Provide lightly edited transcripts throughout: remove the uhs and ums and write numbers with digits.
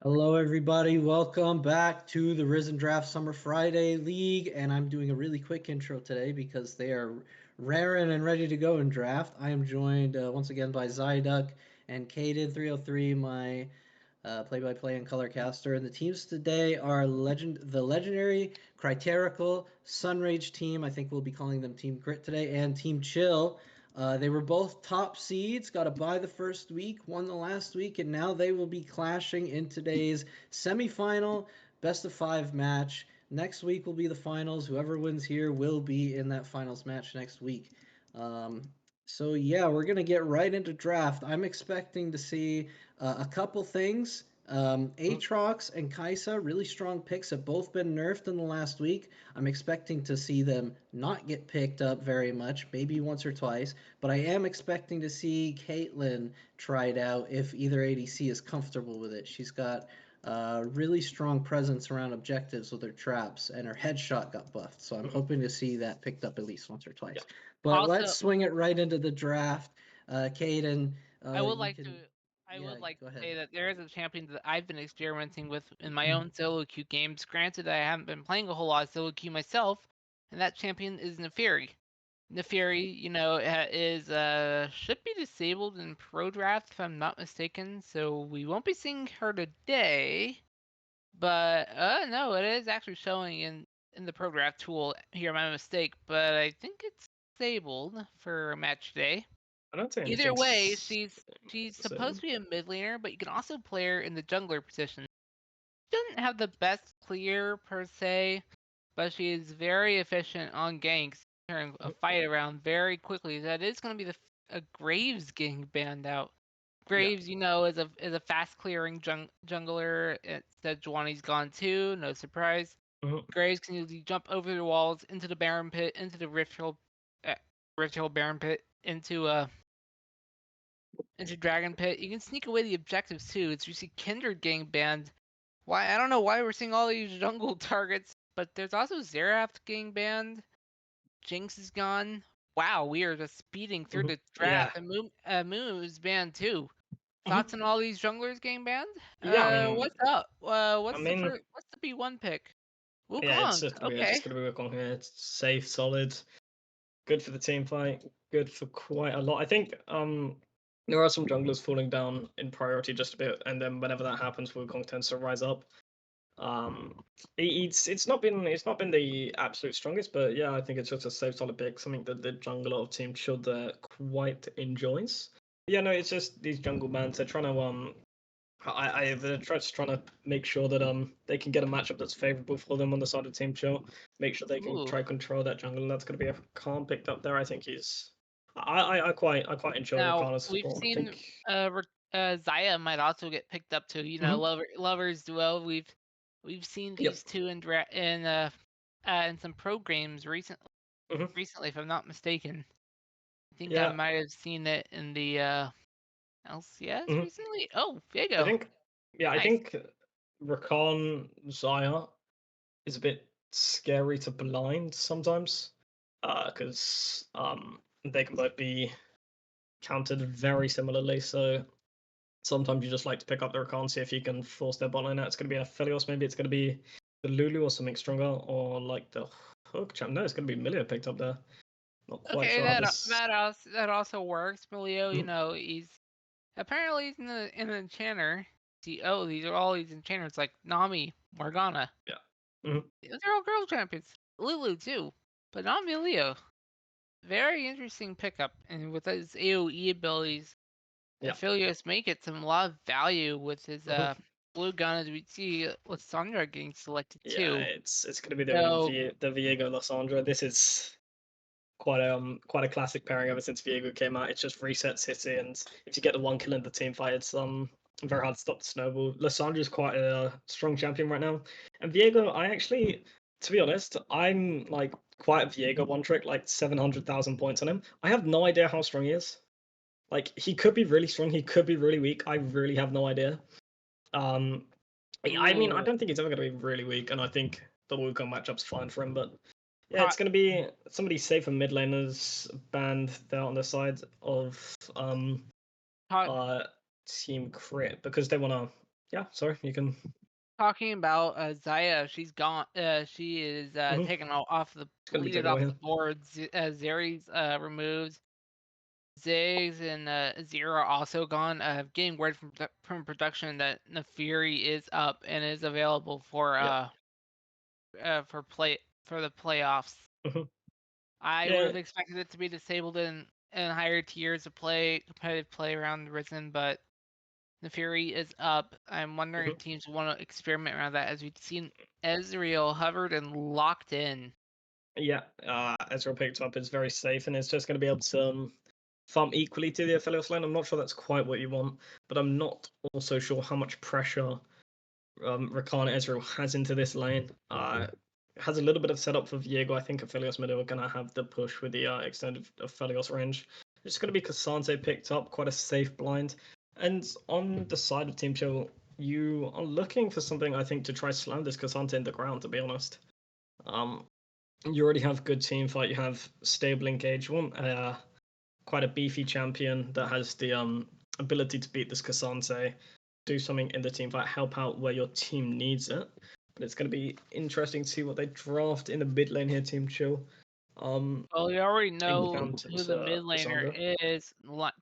Hello, everybody. Welcome back to the Risen Draft Summer Friday League. And I'm doing a really quick intro today because they are raring and ready to go in draft. I am joined once again by Zyduck and Caden303, my play-by-play and color caster. And the teams today are the legendary Criterical Sunrage team. I think we'll be calling them Team Crit today, and Team Chill. They were both top seeds, got a bye the first week, won the last week, and now they will be clashing in today's semifinal best of five match. Next week will be the finals. Whoever wins here will be in that finals match next week. Um, so yeah, we're gonna get right into draft. I'm expecting to see a couple things. Aatrox and Kaisa, really strong picks, have both been nerfed in the last week. I'm expecting to see them not get picked up very much, maybe once or twice, but I am expecting to see Caitlyn tried out if either ADC is comfortable with it. She's got really strong presence around objectives with her traps, and her headshot got buffed, so I'm hoping to see that picked up at least once or Yeah. twice. But let's Also, swing it right into the draft. Caden, I would you like to can, I yeah, would like go to ahead. say that there is a champion that I've been experimenting with in my own solo queue games. Granted, I haven't been playing a whole lot of solo queue myself, and that champion is Neferi. Neferi, is should be disabled in pro draft if I'm not mistaken, so we won't be seeing her today. But no, it is actually showing in the pro draft tool here. My mistake, but I think it's disabled for a match today. I don't think Either way, anything's she's supposed so. to be a mid laner, but you can also play her in the jungler position. She doesn't have the best clear per se, but she is very efficient on ganks, turning a fight around very quickly. That is going to be a Graves getting banned out. Yeah. Graves, is a fast clearing jungler. Sejuani's gone too, no surprise. Mhm. Graves can usually jump over the walls into the Baron pit, into the Ritual Baron pit, into Dragon Pit. You can sneak away the objectives too. It's usually Kindred getting banned. Why I don't know why we're seeing all these jungle targets, but there's also Xerath getting banned. Jinx is gone. Wow, we are just speeding through the Yeah. draft. And Moo is banned too. Mhm. Thoughts on all these junglers getting banned? Yeah. I mean, What's up? I What's the mean, first? What's the B1 pick? yeah. It's Wukong. just Okay. gonna be work on here. It's safe, solid, good for the team fight, good for quite a lot. I think there are some junglers falling down in priority just a bit, and then whenever that happens, Wukong tends to rise up. Um, it's not been the absolute strongest, but yeah, I think it's just a safe, solid pick. Something that the jungle of Team Chud quite enjoys. Yeah, no, it's just these jungle bans. They're trying to they're just trying to make sure that they can get a matchup that's favorable for them on the side of Team Chill. Make sure they can Ooh. try control that jungle, and that's going to be a Khan picked up there. I think he's. I quite enjoy Now Rakana's we've support. I seen think. Zaya might also get picked up too. Mhm. Lovers duo. We've seen Yep. these two in some programs Hmm. recently, if I'm not mistaken. I think I Yeah. might have seen it in the LCS Hmm. recently. Oh, I Viego. think. Yeah, I Nice. think Rakan Zaya is a bit scary to blind sometimes, because they can both be countered very similarly. So sometimes you just like to pick up the Rakan, see if you can force their bot line out. It's going to be a Philios, maybe it's going to be the Lulu or something stronger, or like the Hook champ. No, it's going to be Millia picked up there. Not quite Okay, sure how this. that also works. Milio, Mhm. he's apparently he's in the enchanter. See, oh, these are all these enchanters like Nami, Morgana. Yeah. Mhm. Those are all girl champions. Lulu too, but not Milio. Very interesting pickup, and with his AOE abilities, Yeah. Aphelios may get some lot of value with his Mhm. blue gun, as we see Lissandra getting selected Yeah, too. it's going to be So the Viego Lissandra. This is quite a classic pairing ever since Viego came out. It's just reset City, and if you get the one kill in the team fight, it's very hard to stop the snowball. Lysandra is quite a strong champion right now, and Viego, I actually, to be honest, I'm like quite a Viego one trick, like 700,000 points on him. I have no idea how strong he is. Like he could be really strong, he could be really weak. I really have no idea. Um, I mean, I ooh, don't think he's ever going to be really weak, and I think the Wukong matchup's fine for him, but yeah, pro- it's going to be somebody safer mid laners banned there on the side of pro- uh Team Crit because they want to Yeah, sorry, you can. Talking about Zaya, she's gone. She is taken off the gonna be deleted taken off away, the board. Zeri's removed. Ziggs and Zero are also gone. Getting word from production that Nefiri is up and is available for the playoffs. Mhm. I would Yeah, have expected it to be disabled in higher tiers of competitive play around the Risen, but Nefiri is up. I'm wondering if teams want to experiment around that, as we've seen Ezreal hovered and locked in. yeah. Ezreal picked up is very safe, and it's just going to be able to farm equally to the Aphelios lane. I'm not sure that's quite what you want, but I'm not also sure how much pressure Rakana Ezreal has into this lane. Has a little bit of setup for Viego. I think Aphelios Middle are going to have the push with the extended Aphelios range. It's going to be Cassante picked up, quite a safe blind. And on the side of Team Chill, you are looking for something, I think, to try slam this Cassante in the ground, to be honest. You already have good team fight. You have stable engage. You want quite a beefy champion that has the ability to beat this Cassante, do something in the team fight, help out where your team needs it. But it's going to be interesting to see what they draft in the mid lane here, Team Chill. Well, you already know Inbound who is, the mid laner Cassandra. is.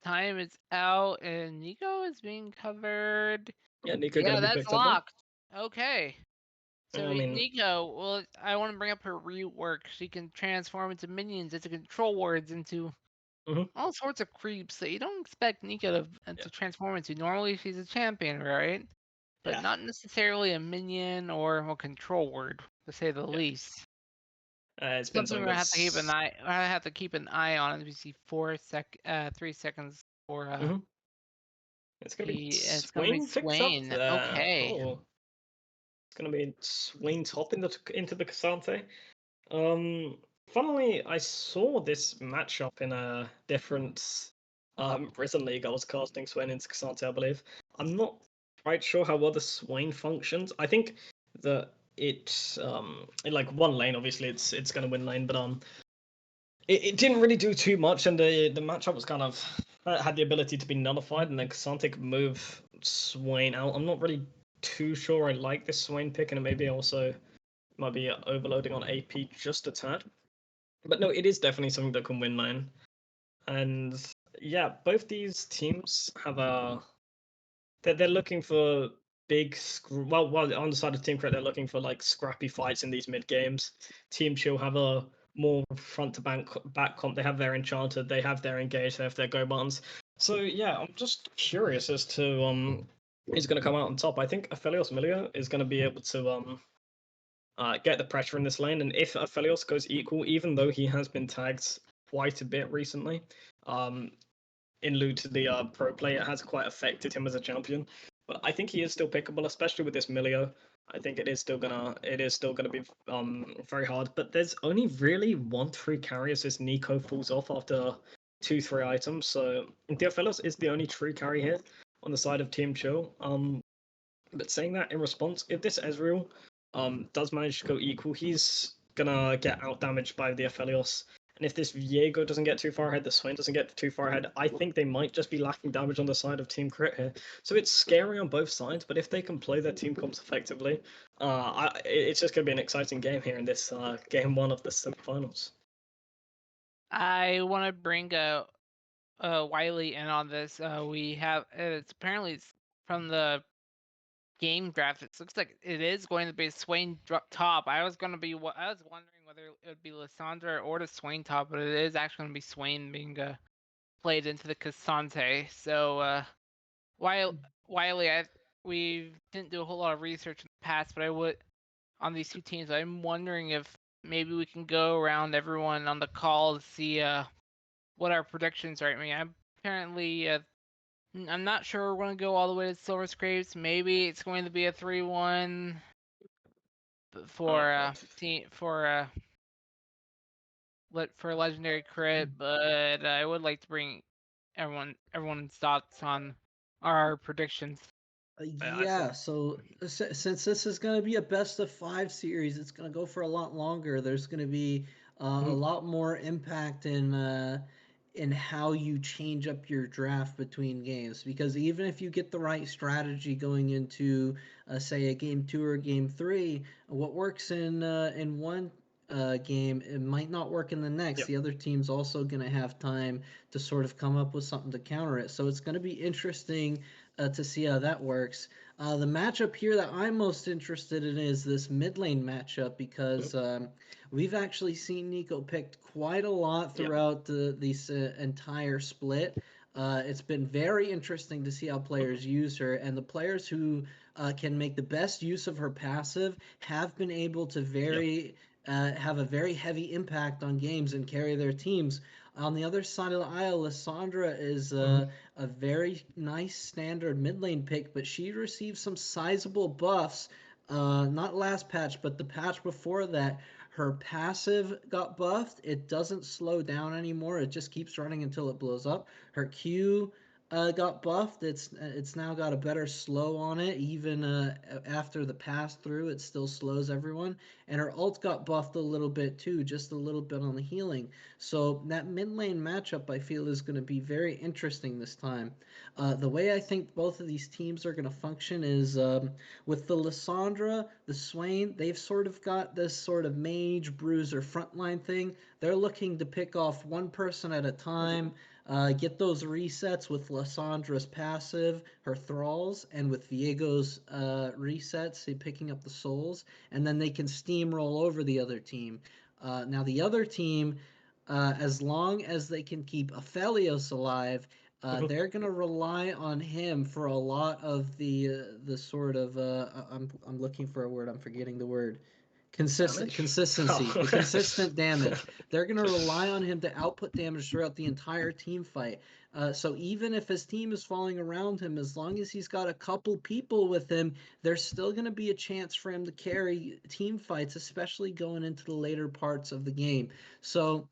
Time is out, and Nico is being covered. Yeah, Nico going Yeah, to be that's picked up there. locked. Okay. So I mean, Nico, well, I want to bring up her rework. She can transform into minions, into control wards, into all sorts of creeps that you don't expect Nico to transform into. Normally, she's a champion, right? But yeah. not necessarily a minion or a control word, to say the least. It's been Something something I have to keep that's. an eye. I have to keep an eye on. As we see 3 seconds for It's gonna be it's gonna be Swain picked up Swain. there. Okay. Oh, it's gonna be Swain top into the Cassante. Funnily, I saw this matchup in a different Risen League. I was casting Swain into Cassante, I believe. I'm not quite sure how well the Swain functions. I think that it in like one lane, obviously it's gonna win lane, but it didn't really do too much, and the matchup was kind of had the ability to be nullified, and then Cassante could move Swain out. I'm not really too sure I like this Swain pick, and it maybe also might be overloading on AP just a tad. But no, it is definitely something that can win lane. And yeah, both these teams have they're looking for big well on the side of Team Crit they're looking for like scrappy fights in these mid games. Team Chill have a more front to back comp. They have their Enchanted, they have their Engage, they have their Go buttons. So yeah, I'm just curious as to who's going to come out on top. I think Aphelios Milio is going to be able to get the pressure in this lane. And if Aphelios goes equal, even though he has been tagged quite a bit recently, in lieu to the pro play, it has quite affected him as a champion. But I think he is still pickable, especially with this Milio. I think it is still gonna be very hard. But there's only really 1-3 carriers as Nico falls off after 2-3 items. So Theophilos is the only true carry here on the side of Team Chill. But saying that in response, if this Ezreal does manage to go equal, he's gonna get out damaged by the Aphelios. And if this Viego doesn't get too far ahead, the Swain doesn't get too far ahead, I think they might just be lacking damage on the side of Team Crit here. So it's scary on both sides, but if they can play their team comps effectively, it's just going to be an exciting game here in this game one of the semifinals. I want to bring Wiley in on this. We have it's apparently from the game draft. It looks like it is going to be Swain top. I was wondering whether it would be Lissandra or the Swain top, but it is actually going to be Swain being played into the Cassante. So Wiley, we didn't do a whole lot of research in the past, but I would on these two teams. I'm wondering if maybe we can go around everyone on the call to see what our predictions are. I mean, I'm not sure we're going to go all the way to Silver Scrapes. Maybe it's going to be a 3-1 for team for Legendary Crit, but I would like to bring everyone's thoughts on our predictions. Yeah, so since this is going to be a best of 5 series, it's going to go for a lot longer. There's going to be a lot more impact in how you change up your draft between games, because even if you get the right strategy going into say a game 2 or game 3, what works in one game, it might not work in the next. Yep. The other team's also going to have time to sort of come up with something to counter it. So it's going to be interesting to see how that works. The matchup here that I'm most interested in is this mid lane matchup, because we've actually seen Nico picked quite a lot Yep. throughout this entire split. It's been very interesting to see how players use her, and the players who can make the best use of her passive have been able to have a very heavy impact on games and carry their teams. On the other side of the aisle, Lissandra is a very nice standard mid lane pick, but she received some sizable buffs. Not last patch, but the patch before that. Her passive got buffed. It doesn't slow down anymore. It just keeps running until it blows up. Her Q got buffed. It's now got a better slow on it. Even after the pass through, it still slows everyone. And her ult got buffed a little bit too, just a little bit on the healing. So that mid lane matchup, I feel, is going to be very interesting this time. The way I think both of these teams are going to function is with the Lissandra, the Swain, they've sort of got this sort of mage, bruiser, frontline thing. They're looking to pick off one person at a time, get those resets with Lissandra's passive, her thralls, and with Viego's resets, picking up the souls, and then they can steamroll over the other team. Now, the other team, as long as they can keep Aphelios alive, they're going to rely on him for a lot of the sort of I'm looking for a word, I'm forgetting the word. Consistency, the consistent damage. They're going to rely on him to output damage throughout the entire team fight. So even if his team is falling around him, as long as he's got a couple people with him, there's still going to be a chance for him to carry team fights, especially going into the later parts of the game. So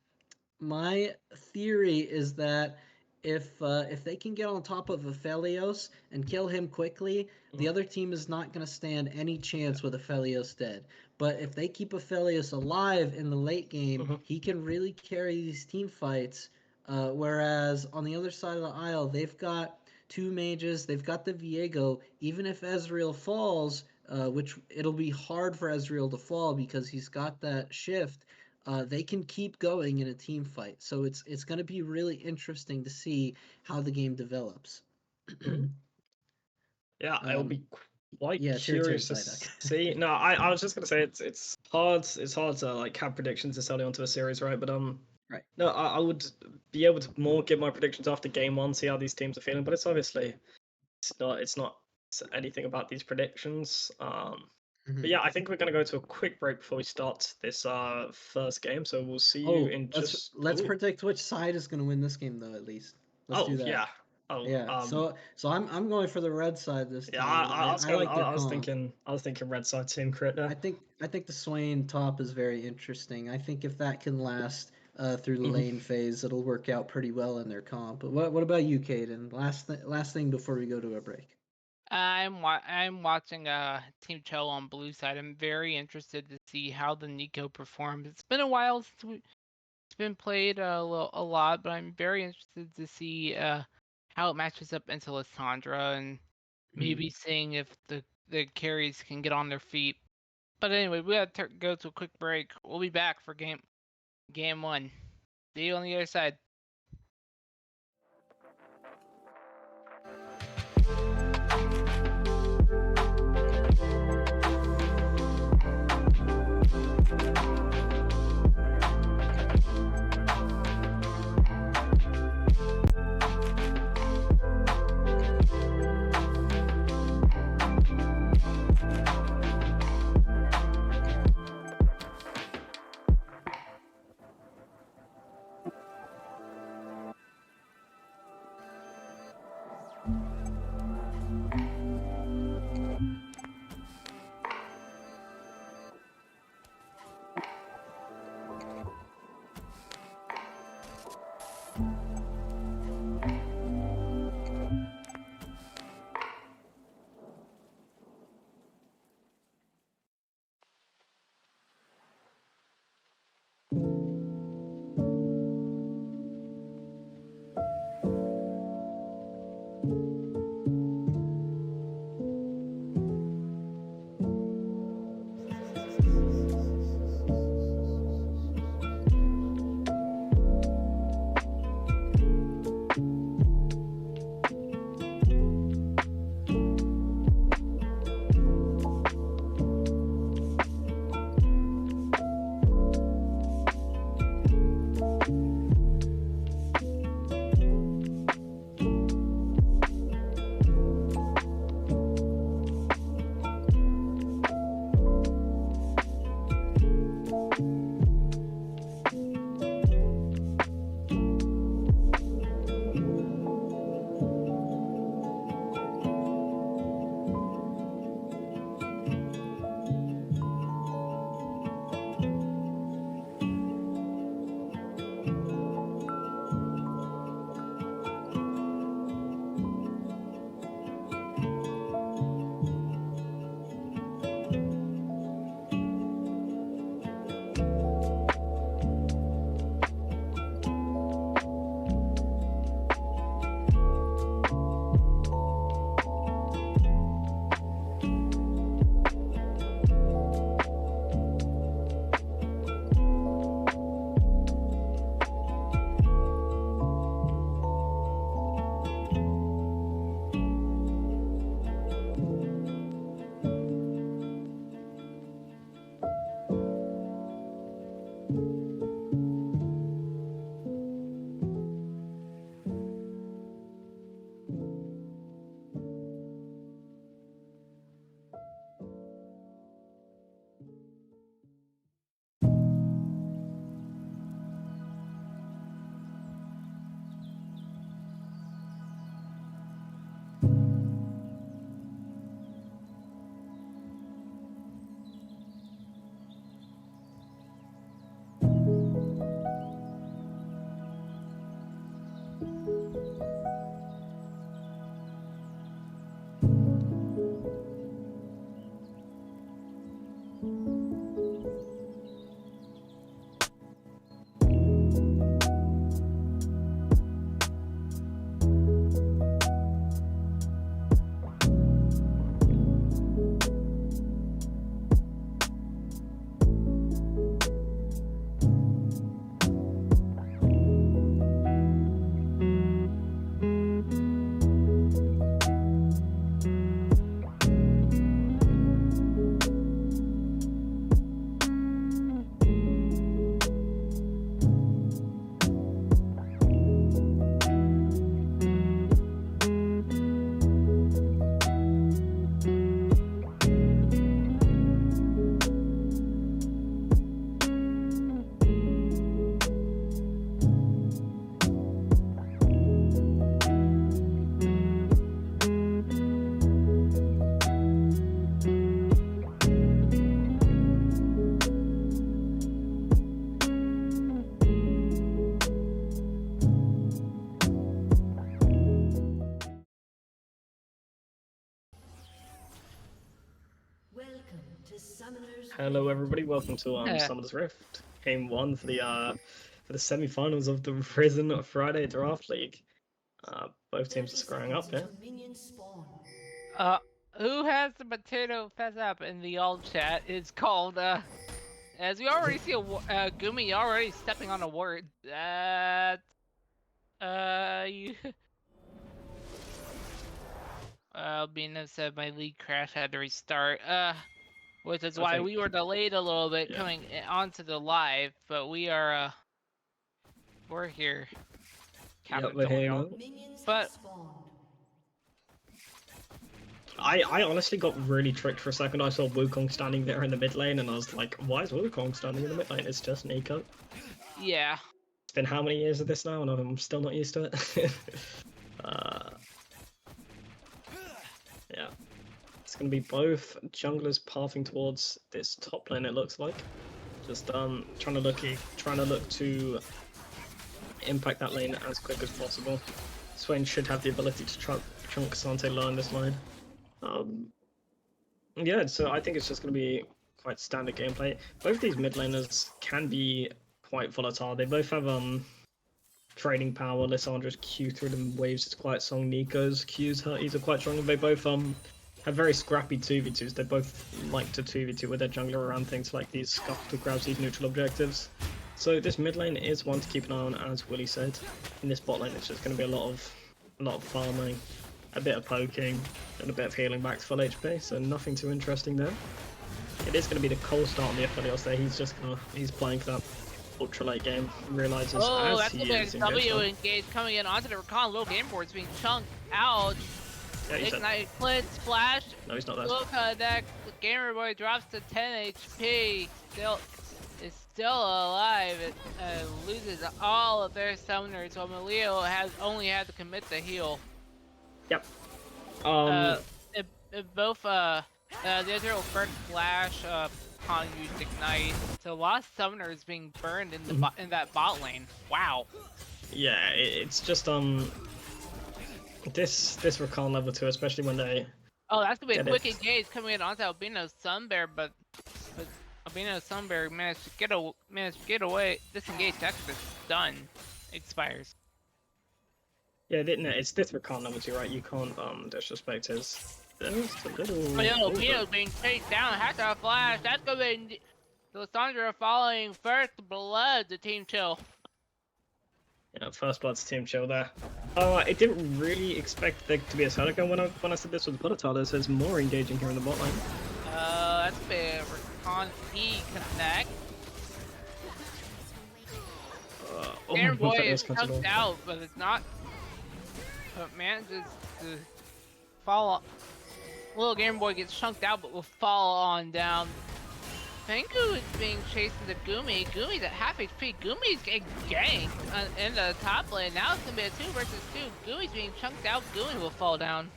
my theory is that if they can get on top of Aphelios and kill him quickly, the other team is not going to stand any chance with Aphelios dead. But if they keep Aphelios alive in the late game, he can really carry these team fights. Whereas on the other side of the aisle, they've got two mages, they've got the Viego. Even if Ezreal falls, which it'll be hard for Ezreal to fall because he's got that shift, they can keep going in a team fight. So it's going to be really interesting to see how the game develops. Yeah, it'll be quite yeah, curious to see. No, I was just gonna say it's hard to like have predictions this early onto a series, right? But right. No, I would be able to more give my predictions after game one, see how these teams are feeling. But it's obviously it's not anything about these predictions. But yeah, I think we're going to go to a quick break before we start this first game. So we'll see you in just. Let's predict which side is going to win this game, though. At least let's do that. Yeah. Yeah. So I'm going for the red side this time. Yeah, I was thinking red side team crit. I think the Swain top is very interesting. I think if that can last through the lane phase, it'll work out pretty well in their comp. But what about you, Caden? Last thing before we go to a break. I'm watching Team Cho on blue side. I'm very interested to see how the Nico performs. It's been a while since it's been played a lot, but I'm very interested to see how it matches up into Lissandra and maybe seeing if the carries can get on their feet. But anyway, we gotta go to a quick break. We'll be back for game one. See you on the other side. Hello, everybody. Welcome to Summer's Rift, Game 1 for the semi-finals of the Risen Friday Draft League. Both teams are squaring up here. Who has the potato fess up in the old chat? It's called as we already see Gumi already stepping on a word. You. Albina said my league crash had to restart. Which is why we were delayed a little bit coming onto the live, but we're here. Yep, we're here now. But I honestly got really tricked for a second. I saw Wukong standing there in the mid lane, and I was like, why is Wukong standing in the mid lane? It's just Nico. Yeah. It's been how many years of this now, and I'm still not used to it. Yeah. It's going to be both junglers pathing towards this top lane, it looks like. Just trying to look to impact that lane as quick as possible. Swain should have the ability to chunk Sante low in this lane. Yeah, so I think it's just going to be quite standard gameplay. Both these mid laners can be quite volatile. They both have trading power. Lissandra's Q through the waves is quite strong. Nico's Q's he's are quite strong. They both have very scrappy 2v2s. They both like to 2v2 with their jungler around things like these scuffle to grab these neutral objectives. So this mid lane is one to keep an eye on, as Willie said. In this bot lane, it's just going to be a lot of farming, a bit of poking, and a bit of healing back to full HP. So nothing too interesting there. It is going to be the Cole start on the Aphelios there. He's playing for that ultra late game. Realizes as he is W engaged coming in onto the Recon. Little game board's being chunked out. Yeah, Ignite, Flint, Splash. No, he's not there. Low connect. Gamer Boy drops to 10 HP. Is still alive. It loses all of their summoners, so Malio has only had to commit the heal. Yep. Both the Israel first Flash upon used Ignite, so lost summoners being burned in the in that bot lane. Wow. Yeah, it's just this Recon level 2, especially when they. Oh, that's gonna be a quick engage coming in onto Albino's Sunbear, but Albino's Sunbear managed to get away. Disengage. That's the stun expires. Yeah, it's this Recon level 2, right? You can't disrespect his. Just a little. Albino's being chased down. Has to flash. That's gonna be Lissandra following first blood to Team Chill. Yeah, first blood's Team Chill there. I didn't really expect there to be a solo gun when I said this was volatile. So it's more engaging here in the bot lane. That's a bit Recon E connect. Game Boy is chunked out, but it's not. But manages to fall. Little Game Boy gets chunked out, but will fall on down. Pengu is being chased into Gumi. Gumi's at half HP. Gumi's getting ganked in the top lane. Now it's gonna be a 2 versus 2. Gumi's being chunked out. Gumi will fall down.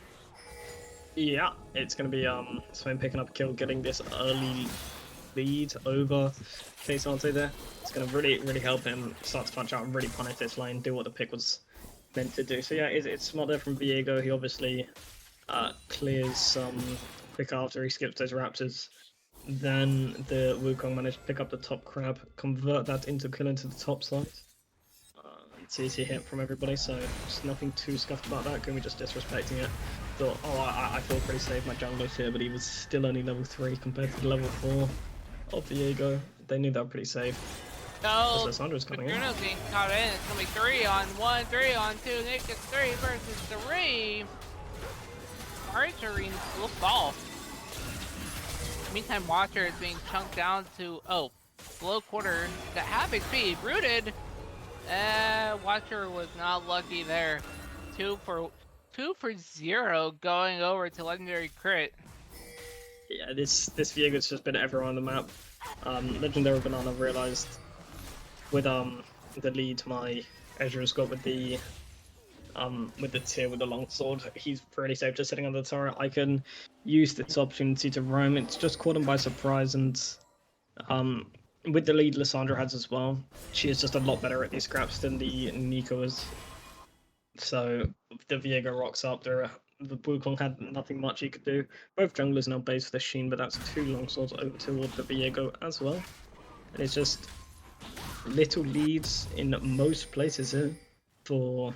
Yeah, it's gonna be Swain picking up a kill, getting this early lead over Sante there. It's gonna really help him start to punch out and really punish this lane, do what the pick was meant to do. So yeah, it's smart there from Viego. He obviously clears some quick after he skips those raptors. Then the Wukong managed to pick up the top crab, convert that into kill into the top side. It's easy hit from everybody, so just nothing too scuffed about that. Gumi just disrespecting it. Thought, I feel pretty safe, my jungler's here, but he was still only level 3 compared to the level 4 of Viego. They knew they were pretty safe. Oh, Lissandra's coming in. Bruno's being caught in. It's gonna be 3 on 1, 3 on 2. Nick gets 3 versus 3. Archery will fall. Meantime, Watcher is being chunked down to below quarter to half HP. Rooted. Watcher was not lucky there. 2 for 0 going over to legendary crit. Yeah, this Viego's just been everywhere on the map. Legendary Banana realized with the lead my Ezreal's got with the tier with the longsword, he's pretty safe just sitting on the turret. I can use this opportunity to roam. It's just caught him by surprise, and with the lead Lissandra has as well, she is just a lot better at these scraps than the Nico is. So the Viego rocks up, they're the Wukong had nothing much he could do. Both junglers now base for the Sheen, but that's 2 long swords over toward the Viego as well. And it's just little leads in most places here for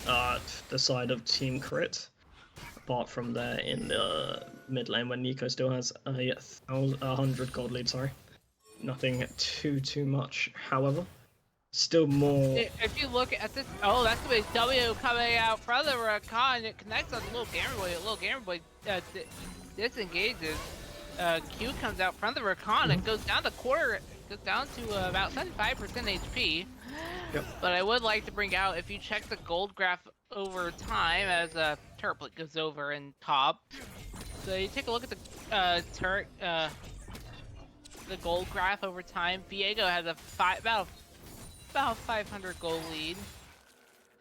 the side of Team Crit. Apart from there in the mid lane when Nico still has a 100 gold lead, sorry. Nothing too much, however. Still more... If you look at this, oh, that's the way W coming out from the Rakan. It connects on the little Gamer Boy. Little Gamer Boy disengages. Q comes out from the Rakan and goes down the quarter. Goes down to about 75% HP. Yep. But I would like to bring out, if you check the gold graph over time as a Turplet goes over in top. So you take a look at the turret, the gold graph over time. Viego has about 500 gold lead.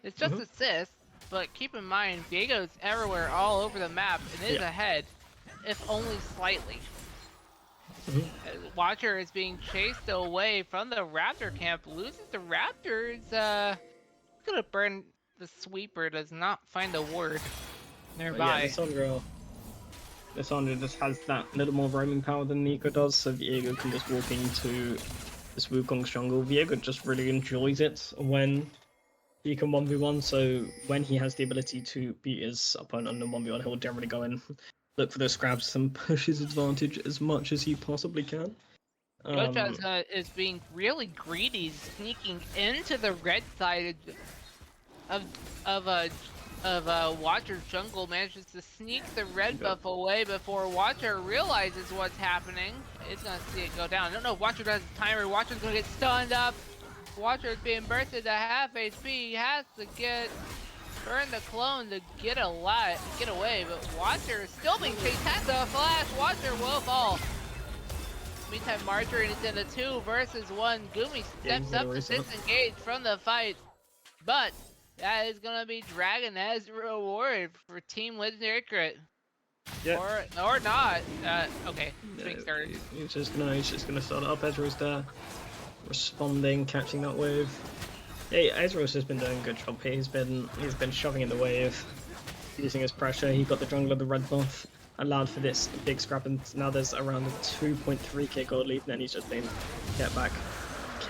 It's just assists, but keep in mind Viego's everywhere, all over the map, and is ahead, if only slightly. Watcher is being chased away from the Raptor camp, loses the Raptors. Gonna burn the sweeper, does not find a ward nearby. Yeah, Lissandra just has that little more roaming power than Nico does, so Viego can just walk into this Wukong's jungle. Viego just really enjoys it when he can 1v1, so when he has the ability to beat his opponent on 1v1, he'll generally go in, look for those scraps and push his advantage as much as he possibly can. Gocha is being really greedy, sneaking into the red side of Watcher's jungle, manages to sneak the red buff away before Watcher realizes what's happening. It's gonna see it go down. I don't know if Watcher does the timer. Watcher's gonna get stunned up. Watcher's being bursted to half HP. He has to burn the clone to get away, but Watcher is still being chased. Has a flash. Watcher will fall. Meantime, Marjorie is in a 2 versus 1. Gumi steps up to disengage from the fight, but that is gonna be Dragon as a reward for Team Legendary Crit. Yeah. Or not. Okay, swing started. He's just gonna start it up. Ezreal's there, responding, catching that wave. Yeah, Ezreal's just been doing a good job here. He's been shoving in the wave, using his pressure. He got the jungler the red buff, allowed for this big scrap, and now there's around a 2.3k gold lead, and then he's just been get back,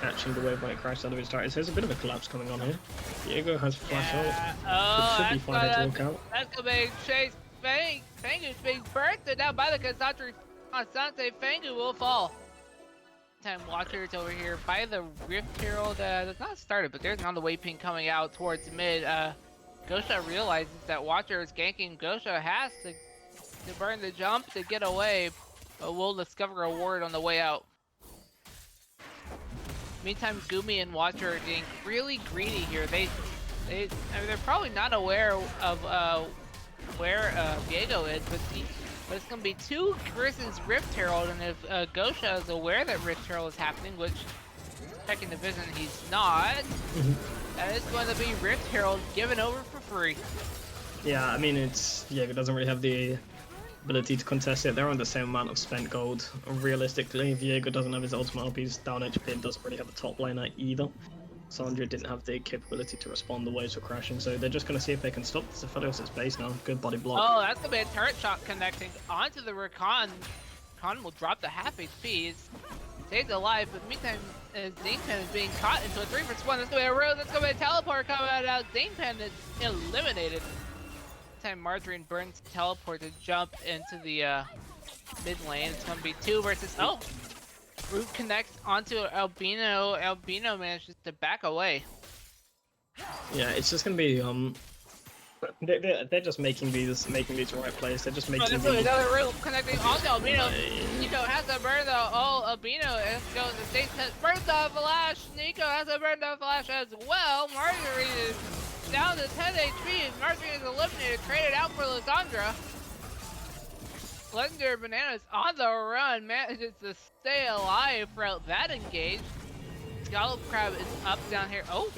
catching the wave when it crashed out of his turret. So there's a bit of a collapse coming on here. Viego has flash out. Oh, should be fine to walk out. That's gonna be chased. Fangu's being bursted down by the Cassandra on Sante. Fangu will fall. Time Watcher's over here by the Rift Herald. That's not started, but there's another waypoint coming out towards mid. Gosha realizes that Watcher is ganking. Gosha has to burn the jump to get away, but we'll discover a ward on the way out. Meantime, Gumi and Watcher are getting really greedy here. I mean, they're probably not aware of where Viego is, but it's gonna be 2 versus Rift Herald, and if Gosha is aware that Rift Herald is happening, which checking the vision he's not, that is going to be Rift Herald given over for free. Yeah, I mean Viego doesn't really have the ability to contest it. They're on the same amount of spent gold. Realistically, Viego doesn't have his ultimate up, he's down HP and doesn't really have a top laner either. Sandra didn't have the capability to respond, the waves were crashing, so they're just going to see if they can stop the Zephyrus' base now. Good body block. Oh, that's going to be a turret shot connecting onto the Rakan. Rakan will drop the half HP. Stays alive, but meantime, Zingpan is being caught into a 3 vs 1. That's going to be a road, that's going to be a teleport coming out. Zingpan is eliminated. Meantime, Marjorie burns teleport to jump into the mid lane. It's going to be 2 versus... Oh! Root connects onto Albino. Albino manages to back away. Yeah, it's just gonna be they're just making these right plays. They're just making. Oh, another root connecting onto Albino. Nico has to burn the Albino and goes to state burns the flash. Nico has to burn the flash as well. Marjorie is down to 10 HP and Marjorie is eliminated, traded out for Lissandra. Legendary Bananas on the run, manages to stay alive throughout that engage. Scallop Crab is up down here. Oh,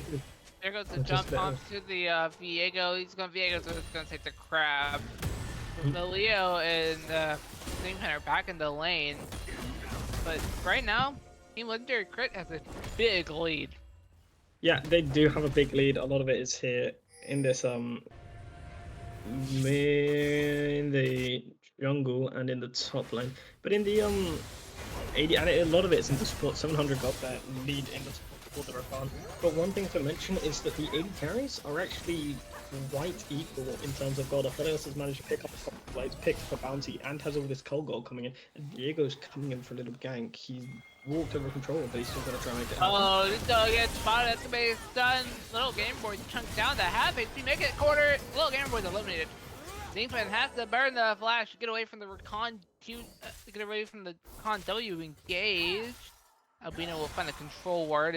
there goes the jump onto the Viego. He's going to take the crab. The Leo and Zingpan are back in the lane. But right now, Team Legendary Crit has a big lead. in the jungle and in the top lane, but in the 80, and a lot of it's in the support. 700 got that lead in the support for the Rakan. But one thing to mention is that the 80 carries are actually quite equal in terms of gold. Aphelios has managed to pick up a couple of plays, picked up a bounty, and has all this cold gold coming in. And Diego's coming in for a little gank. He's walked over control, but he's still going to try and get out. Oh, this dog gets spotted. That's gonna be done. Little Game Boy chunked down to half HP. Make it quarter. Little Game Boy's eliminated. Zinkman has to burn the flash to get away from the Recon Q. Get away from the Recon W. Engage. Albino will find a control ward.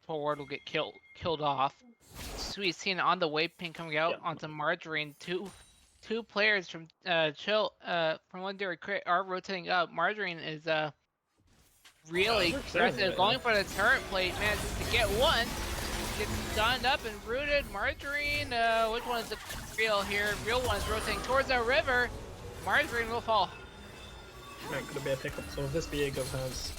Control ward will get killed off. Sweet scene on the wave ping coming out onto Margarine. Two players from Chill from Legendary Crit are rotating up. Margarine is really aggressive, going for the turret plate, manages to get one. Gets stunned up and rooted. Margarine, which one is the real here? Real one is rotating towards the river. Margarine will fall. Not gonna be a pickup. So this Viego has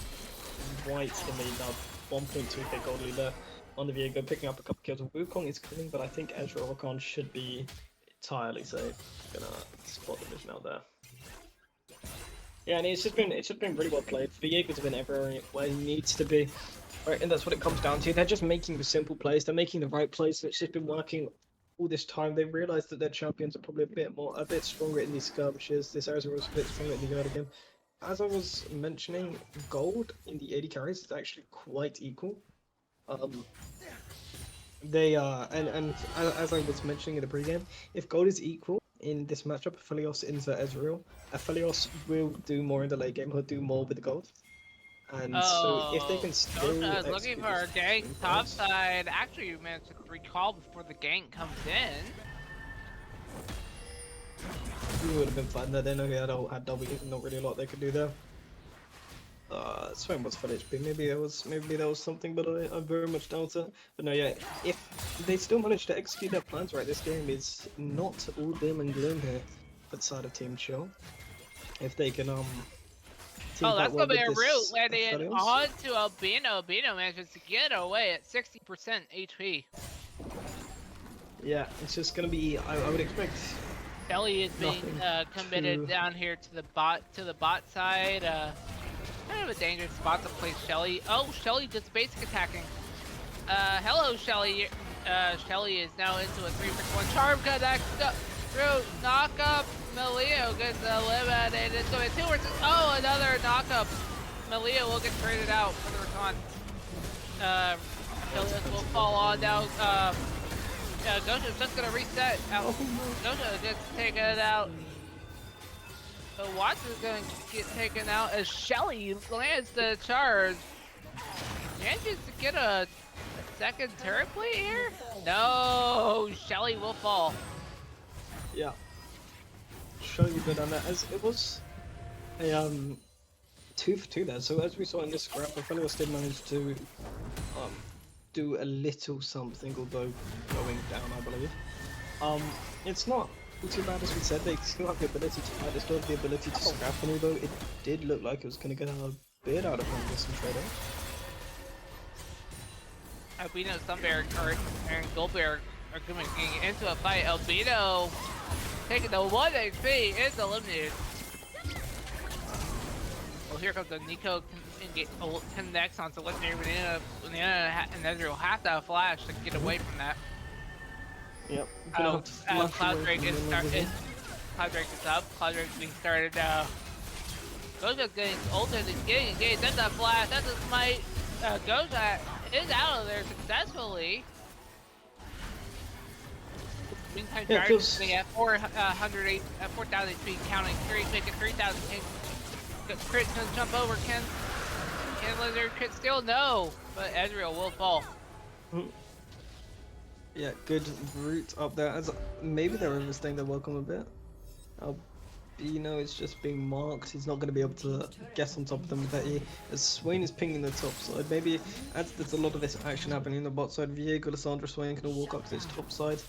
white in the lead now. 1.2k gold lead there on the Viego, picking up a couple kills. Wukong is coming, but I think Ezra Rakan should be entirely safe. Gonna spot the vision out there. Yeah, and it's just been really well played. Viego's been everywhere where he needs to be. Right, and that's what it comes down to. They're just making the simple plays. They're making the right plays. It's just been working all this time. They realized that their champions are probably a bit stronger in these skirmishes. This Ezra was a bit stronger in the early game. As I was mentioning, gold in the 80 carries is actually quite equal. They are, and as I was mentioning in the pregame, if gold is equal in this matchup, Aphelios into Ezreal, Aphelios will do more in the late game. He'll do more with the gold. And so if they can still Dota is looking for a gank top side. Actually, you managed to recall before the gank comes in. It would have been fun. They know he had W. Not really a lot they could do there. Swain was full HP. Maybe that was something, but I very much doubt it. But no, yeah. If they still manage to execute their plans right, this game is not all doom and gloom here. Outside of Team Chill, if they can Oh, that's gonna be a route landing onto Albino. Albino manages to get away at 60% HP. Yeah, it's just gonna be. I would expect. Shelly is being committed down here to the bot side. Kind of a dangerous spot to place Shelly. Oh, Shelly just basic attacking. Hello, Shelly. Shelly is now into a 3-1 charm connect through knock up. Melio gets eliminated. It's going to be 2 versus. Oh, another knock up. Melio will get traded out for the recon. Helios will fall on now. Gosha's just gonna reset. Gosha gets taken out. So Watts is gonna get taken out as Shelly lands the charge. Manages to get a second turret plate here? No, Shelly will fall. Yeah. Shelly good on that, as it was a 2 for 2 there. So as we saw in this scrap, Aphelios did manage to do a little something, although going down, I believe. It's not too bad, as we said. They still have the ability to fight. They still have the ability to scrap, and although it did look like it was going to get a bit out of hand with some trading. Albino, Sunbear, and Goldbear are going into a fight. Albino taking the 1 HP is eliminated. Well, here comes the Nico connects onto Legendary Banana, and Ezreal have to have flash to get away from that. Yep. Cloud Drake is started. Cloud Drake is up. Cloud Drake is being started. Goja's getting ulted. He's getting engaged. That's a flash. That's a smite. Goja is out of there successfully. Meantime, Dragon's sitting at 4,000 HP, counting 3,000. Crit can jump over. Can Legendary Crit still? No, but Ezreal will fall. Yeah, good route up there. As maybe they're overstaying their welcome a bit. Albino is just being marked. He's not going to be able to get on top of them with that E. As Swain is pinging the top side, maybe as there's a lot of this action happening in the bot side, Viego, Lissandra, Swain can all walk up to this top side,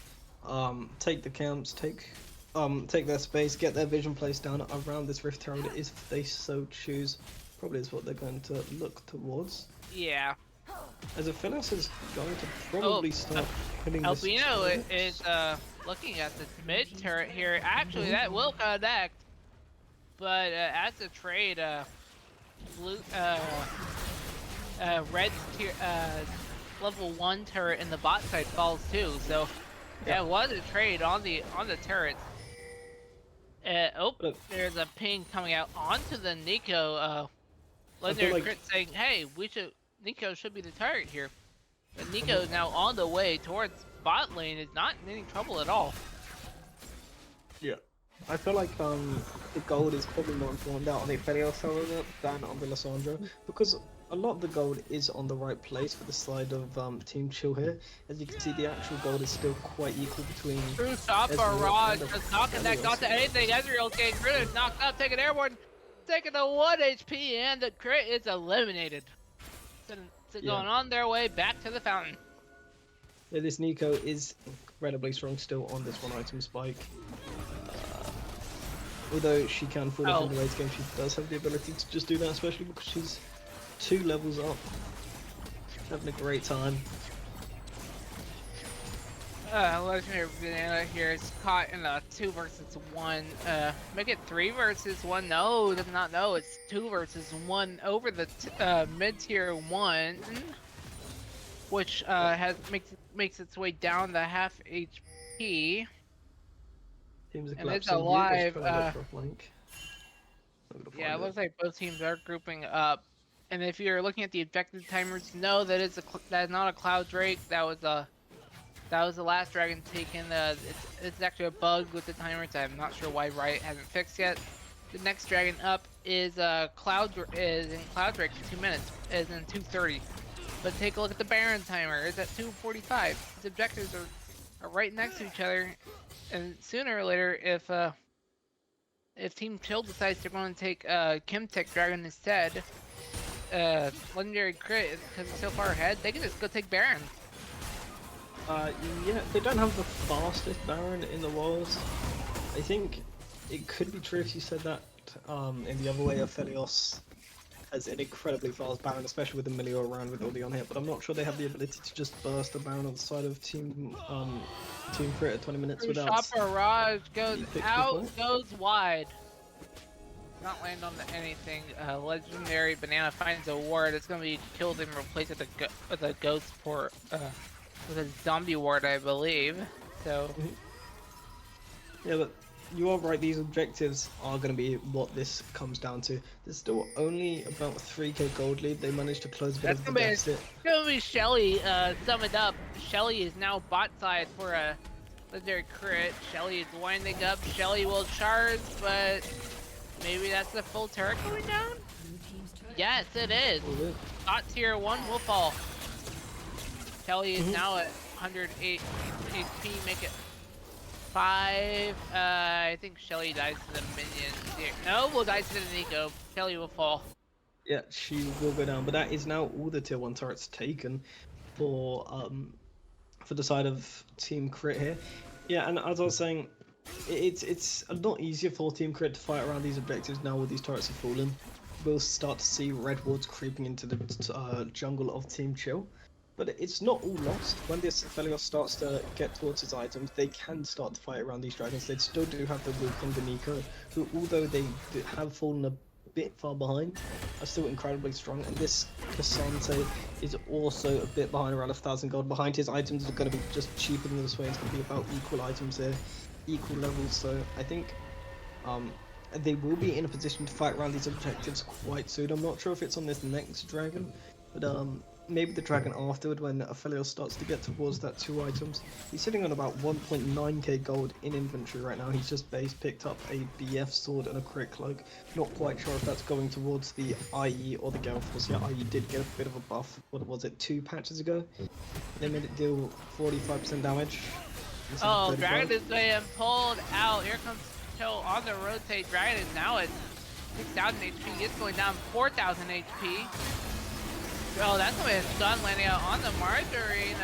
take the camps, take their space, get their vision placed down around this Rift Herald if they so choose. Probably is what they're going to look towards. Yeah. as Aphelios is going to probably start hitting this. Albino is looking at the mid turret here. Actually, that will connect, but as a trade, blue red's tier level 1 turret in the bot side falls too. So yeah, it was a trade on the turrets. There's a ping coming out onto the Nico. Legendary Crit saying, "Hey, Nico should be the target here." But Nico is now on the way towards bot lane. Is not in any trouble at all. Yeah, I feel like the gold is probably more important out on the Aphelios however than on the Lissandra, because a lot of the gold is on the right place for the side of Team Chill here. As you can see, the actual gold is still quite equal between. True stop for Raj, does not connect onto anything. Ezreal's getting really knocked out, taking airborne, taking the 1 HP, and the crit is eliminated. So going on their way back to the fountain. Yeah, this Nico is incredibly strong still on this 1 item spike. Although she can fall off in the late game, she does have the ability to just do that, especially because she's 2 levels up. Having a great time. Legendary Banana here is caught in a 2 versus 1. Make it 3 versus 1. No, does not know. It's 2 versus 1 over the mid tier 1, which makes its way down to half HP. And it's alive. Yeah, it looks like both teams are grouping up. And if you're looking at the objective timers, know that that is not a Cloud Drake. That was the last dragon taken. It's actually a bug with the timers. I'm not sure why Riot hasn't fixed yet. The next dragon up is in Cloud Drake for 2 minutes. Is in 2:30. But take a look at the Baron timer. It's at 2:45. Its objectives are right next to each other. And sooner or later, if Team Chill decides they're going to take Kimtech Dragon instead, Legendary Crit, because it's so far ahead, they can just go take Baron. Yeah, they don't have the fastest Baron in the world. I think it could be true if you said that in the other way. Aphelios has an incredibly fast Baron, especially with the melee around with all the on-hit, but I'm not sure they have the ability to just burst the Baron on the side of Team Crit at 20 minutes without... Shot barrage goes out, goes wide. Not land on anything. Legendary Banana finds a ward. It's going to be killed and replaced with a ghost port, with a zombie ward, I believe. So... Yeah, but you are right, these objectives are going to be what this comes down to. There's still only about 3k gold lead. They managed to close a bit of the deficit. It's going to be Shelly, sum it up. Shelly is now bot side for a Legendary Crit. Shelly is winding up. Shelly will charge, but maybe that's the full turret going down? Yes, it is. Bot tier 1 will fall. Shelly is now at 108 HP, make it 5. I think Shelly dies to the minions here. No, will die to the Nico. Shelly will fall. Yeah, she will go down, but that is now all the tier 1 turrets taken for the side of Team Crit here. Yeah, and as I was saying, it's a lot easier for Team Crit to fight around these objectives now with these turrets have fallen. We'll start to see red wards creeping into the jungle of Team Chill. But it's not all lost. When this Aphelios starts to get towards his items, they can start to fight around these dragons. They still do have the Wilk and Nico, who, although they have fallen a bit far behind, are still incredibly strong. And this Cassante is also a bit behind, around 1,000 gold behind. His items are going to be just cheaper than this way. It's going to be about equal items here, equal levels. So I think they will be in a position to fight around these objectives quite soon. I'm not sure if it's on this next dragon, but maybe the dragon afterward when Aphelios starts to get towards that 2 items. He's sitting on about 1.9k gold in inventory right now. He's just picked up a BF sword and a crit cloak. Not quite sure if that's going towards the IE or the Gale Force. Yeah, IE did get a bit of a buff. What was it, 2 patches ago? They made it deal 45% damage. Oh, Dragon is being pulled out. Here comes Chill on the rotate. Dragon is now at 6,000 HP. It's going down 4,000 HP. Oh, that's going to be a stun landing out on the Margarine.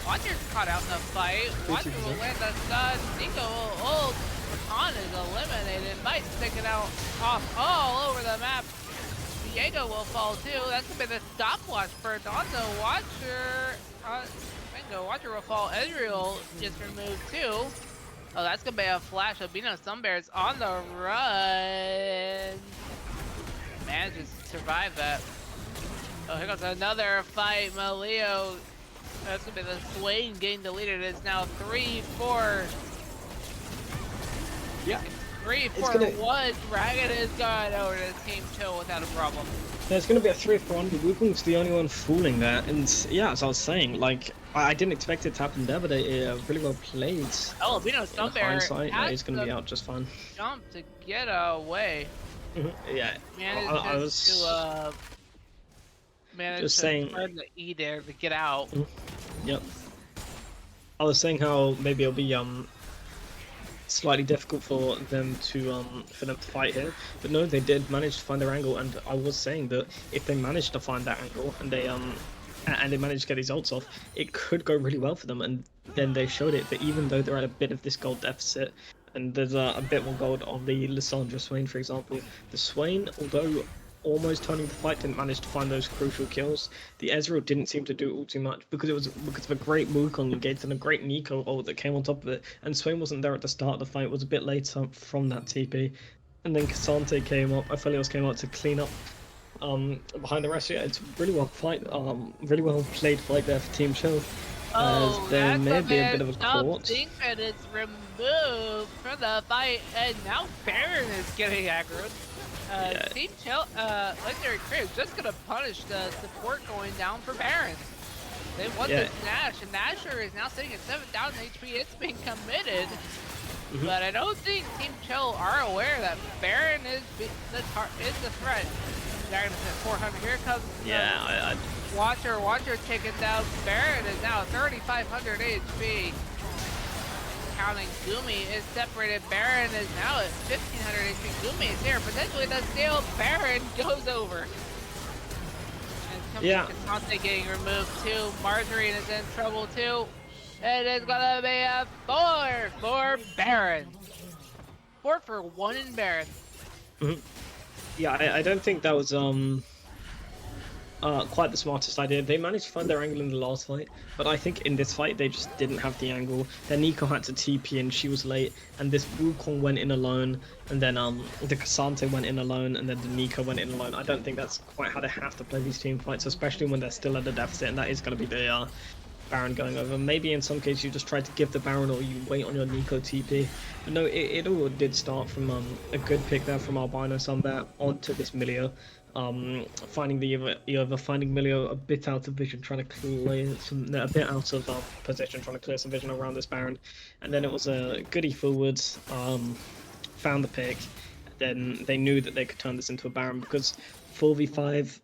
Watcher's caught out in the fight. Watcher will land a stun. Nico will ult. Khan is eliminated. Mike's taken out off all over the map. Diego will fall too. That's gonna be the stopwatch for Donzo. Watcher, bingo. Watcher will fall. Ezreal gets removed too. Oh, that's gonna be a flash. Albino Sunbear's on the run. Manages to survive that. Oh, here goes another fight. Maleo. That's gonna be the Swain getting deleted. It's now 3-4. Yeah. 3-4-1. Dragon is gone over to Team Chill without a problem. There's going to be a 3-4-1, but Wukong's the only one fooling that. And yeah, as I was saying, like, I didn't expect it to happen there, but it really well played. Oh, Albino Sunbear he's going to be out just fine. Jump to get away. Yeah, I was just saying. Turn the E there to get out. Yep. I was saying how maybe it'll be slightly difficult for them to fight here, but no, they did manage to find their angle, and I was saying that if they managed to find that angle and they managed to get these ults off, it could go really well for them. And then they showed it, that even though they're at a bit of this gold deficit, and there's a bit more gold on the Lissandra Swain, for example, the Swain, although almost turning the fight, didn't manage to find those crucial kills. The Ezreal didn't seem to do all too much because it was because of a great Wukong engage and a great Nico ult that came on top of it. And Swain wasn't there at the start of the fight; it was a bit later from that TP. And then Cassante came up, Aphelios came up to clean up behind the rest. Yeah, it's really well really well played fight there for Team Chill. Oh, there may be a bit of a court. And it's removed from the fight, and now Baron is getting aggroed. Team Chill, Legendary Crib just gonna punish the support going down for Baron. They won this Nash, and Nasher is now sitting at 7,000 HP. It's been committed, but I don't think Team Chill are aware that Baron is the threat. Baron is at 400. Here comes Watcher taking down Baron is now 3,500 HP. Counting Gumi is separated. Baron is now at 1,500 HP. Gumi is here. Potentially the steal. Baron goes over. And Cassante getting removed too. Margarine is in trouble too. It is gonna be a 4 for Baron. 4 for 1 in Baron. Yeah, I don't think that was quite the smartest idea. They managed to find their angle in the last fight, but I think in this fight they just didn't have the angle. Then Nico had to TP and she was late, and this Wukong went in alone, and then the Cassante went in alone, and then the Nico went in alone. I don't think that's quite how they have to play these team fights, especially when they're still at a deficit, and that is going to be the Baron going over. Maybe in some cases you just try to give the Baron, or you wait on your Nico TP. But no, it all did start from a good pick there from Albino Sunbear onto this Milio. Finding Milio a bit out of vision, trying to clear a bit out of position, trying to clear some vision around this Baron, and then it was a goodie forwards, found the pick, then they knew that they could turn this into a Baron, because 4v5,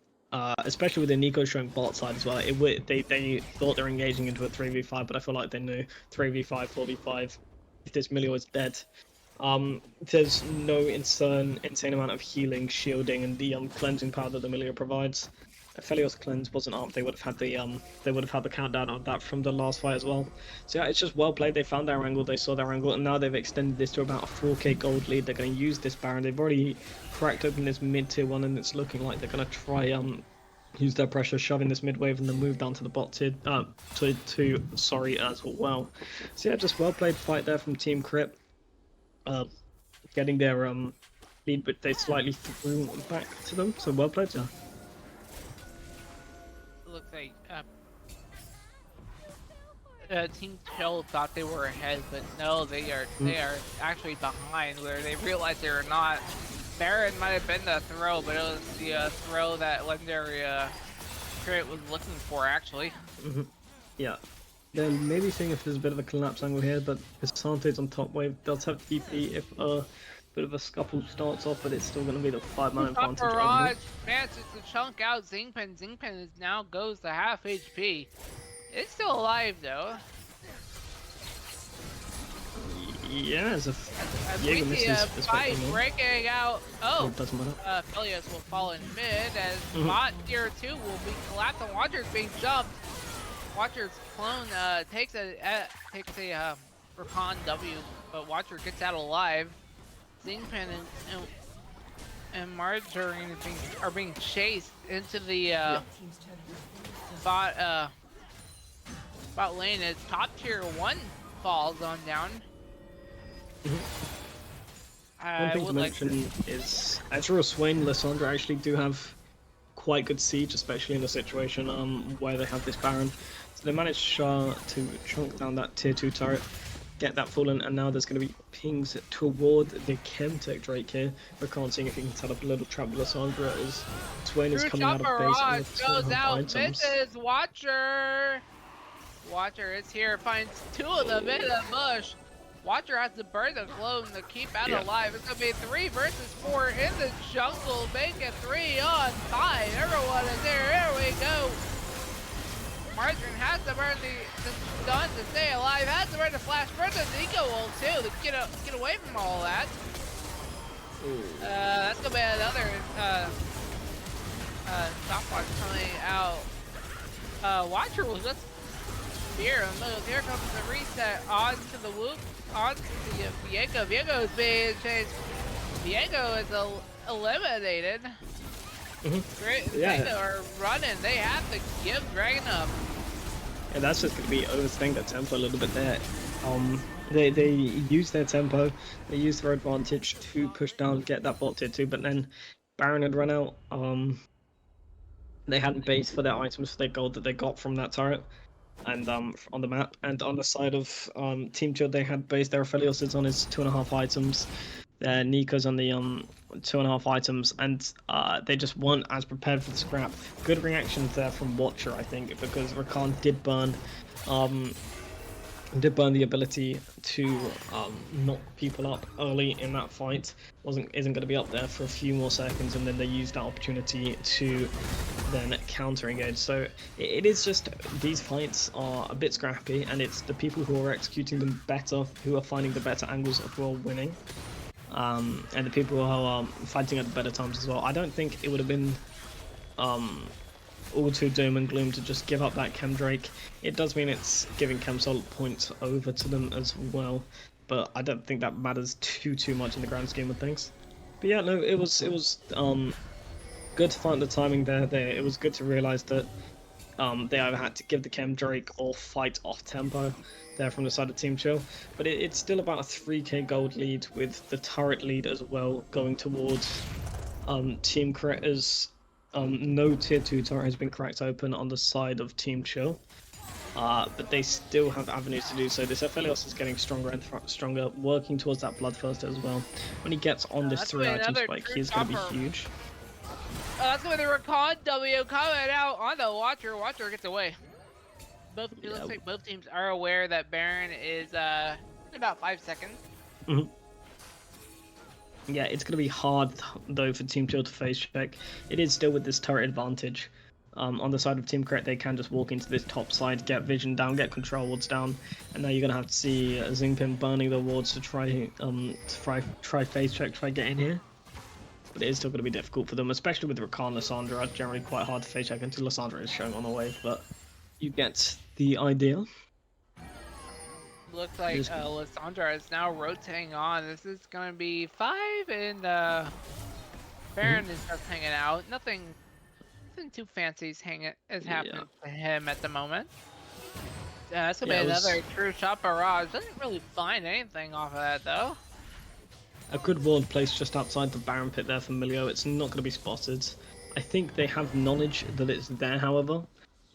especially with the Nico showing bot side as well, they thought they were engaging into a 3v5, but I feel like they knew 3v5, 4v5, if this Milio is dead. There's no insane amount of healing, shielding, and the cleansing power that the Milio provides. If Aphelios cleanse wasn't up, they would have had the countdown of that from the last fight as well. So yeah, it's just well played. They found their angle, they saw their angle, and now they've extended this to about a 4k gold lead. They're going to use this Baron. They've already cracked open this mid tier 1, and it's looking like they're going to try use their pressure, shoving this mid wave, and then move down to the bot tier to 2 as well. So yeah, just well played fight there from Team Crit. Getting their lead, but they slightly threw back to them, so well played, sir. Looks like Team Chill thought they were ahead, but no, they are actually behind, where they realized they were not. Baron might have been the throw, but it was the throw that Legendary Crit was looking for, actually. Yeah. They're maybe seeing if there's a bit of a collapse angle here, but Casante's on top wave, does have TP if a bit of a scuffle starts off, but it's still going to be the 5-man advantage. Barrage manages to chunk out Zingpen. Zingpen is now goes to half HP. It's still alive though. Yeah, as a we see a fight breaking out. Oh, doesn't matter. Aphelios will fall in mid as bot tier 2 will be collapsed and Watcher's being jumped. Watcher's clone takes a Rakan W, but Watcher gets out alive. Zingpen and and Margarine are being chased into the bot lane as top tier 1 falls on down. One thing to mention is Ezreal, Swain, Lissandra actually do have quite good siege, especially in a situation where they have this Baron. So they managed to chunk down that tier 2 turret, get that fallen, and now there's going to be pings toward the Chemtech Drake here. We can't see if he can set up a little trap with Lissandra as Swain is coming out of base. Goes out, misses Watcher. Watcher is here, finds 2 of them in the bush. Watcher has to burn the clone to keep out alive. It's gonna be 3 versus 4 in the jungle. Make it 3 on 5. Everyone is there. Here we go. Margarine has to burn the stun to stay alive. Has to burn the flash. Burn the Nico ult too to get away from all that. That's gonna be another stopwatch coming out. Watcher was just here. Here comes the reset onto the Whoop. Onto the Viego. Viego is being chased. Viego is eliminated. Viego are running. They have to give Dragon up. Yeah, that's just going to be overstaying their tempo a little bit there. They use their tempo. They use their advantage to push down, get that bot tier 2, but then Baron had run out. They hadn't base for their items, for their gold that they got from that turret. And on the map, and on the side of Team Chill, they had base their Aphelios on his 2.5 items. Nico's on the 2.5 items, and they just weren't as prepared for the scrap. Good reactions there from Watcher, I think, because Rakan did burn the ability to knock people up early in that fight. Isn't going to be up there for a few more seconds, and then they used that opportunity to then counter engage. So it is just, these fights are a bit scrappy, and it's the people who are executing them better, who are finding the better angles, who are winning, and the people who are fighting at the better times as well. I don't think it would have been all too doom and gloom to just give up that Chem Drake. It does mean it's giving Chem Salt points over to them as well, but I don't think that matters too much in the grand scheme of things. But yeah, no, it was good to find the timing there. It was good to realize that they either had to give the Chem Drake or fight off tempo there from the side of Team Chill. But it's still about a 3k gold lead with the turret lead as well going towards Team Critters. No tier 2 turret has been cracked open on the side of Team Chill, but they still have avenues to do so. This Aphelios is getting stronger and stronger, working towards that Bloodthirst as well. When he gets on this 3-item spike, he's going to be huge. That's going to be the Rakan W coming out on the Watcher. Watcher gets away. It looks like both teams are aware that Baron is in about 5 seconds. Yeah, it's going to be hard, though, for Team Chill to face check. It is still with this turret advantage. On the side of Team Crit, they can just walk into this top side, get vision down, get control wards down, and now you're going to have to see Xingpin burning the wards to try face check, try get in here. But it is still going to be difficult for them, especially with Rakan, Lissandra. Generally quite hard to face check until Lissandra is showing on the wave, but you get the idea. Looks like Lissandra is now rotating on. This is going to be 5, and Baron is just hanging out. Nothing too fancy is happening to him at the moment. That's going to be another true shot barrage. Doesn't really find anything off of that, though. A good ward placed just outside the Baron pit there for Milio. It's not going to be spotted. I think they have knowledge that it's there, however.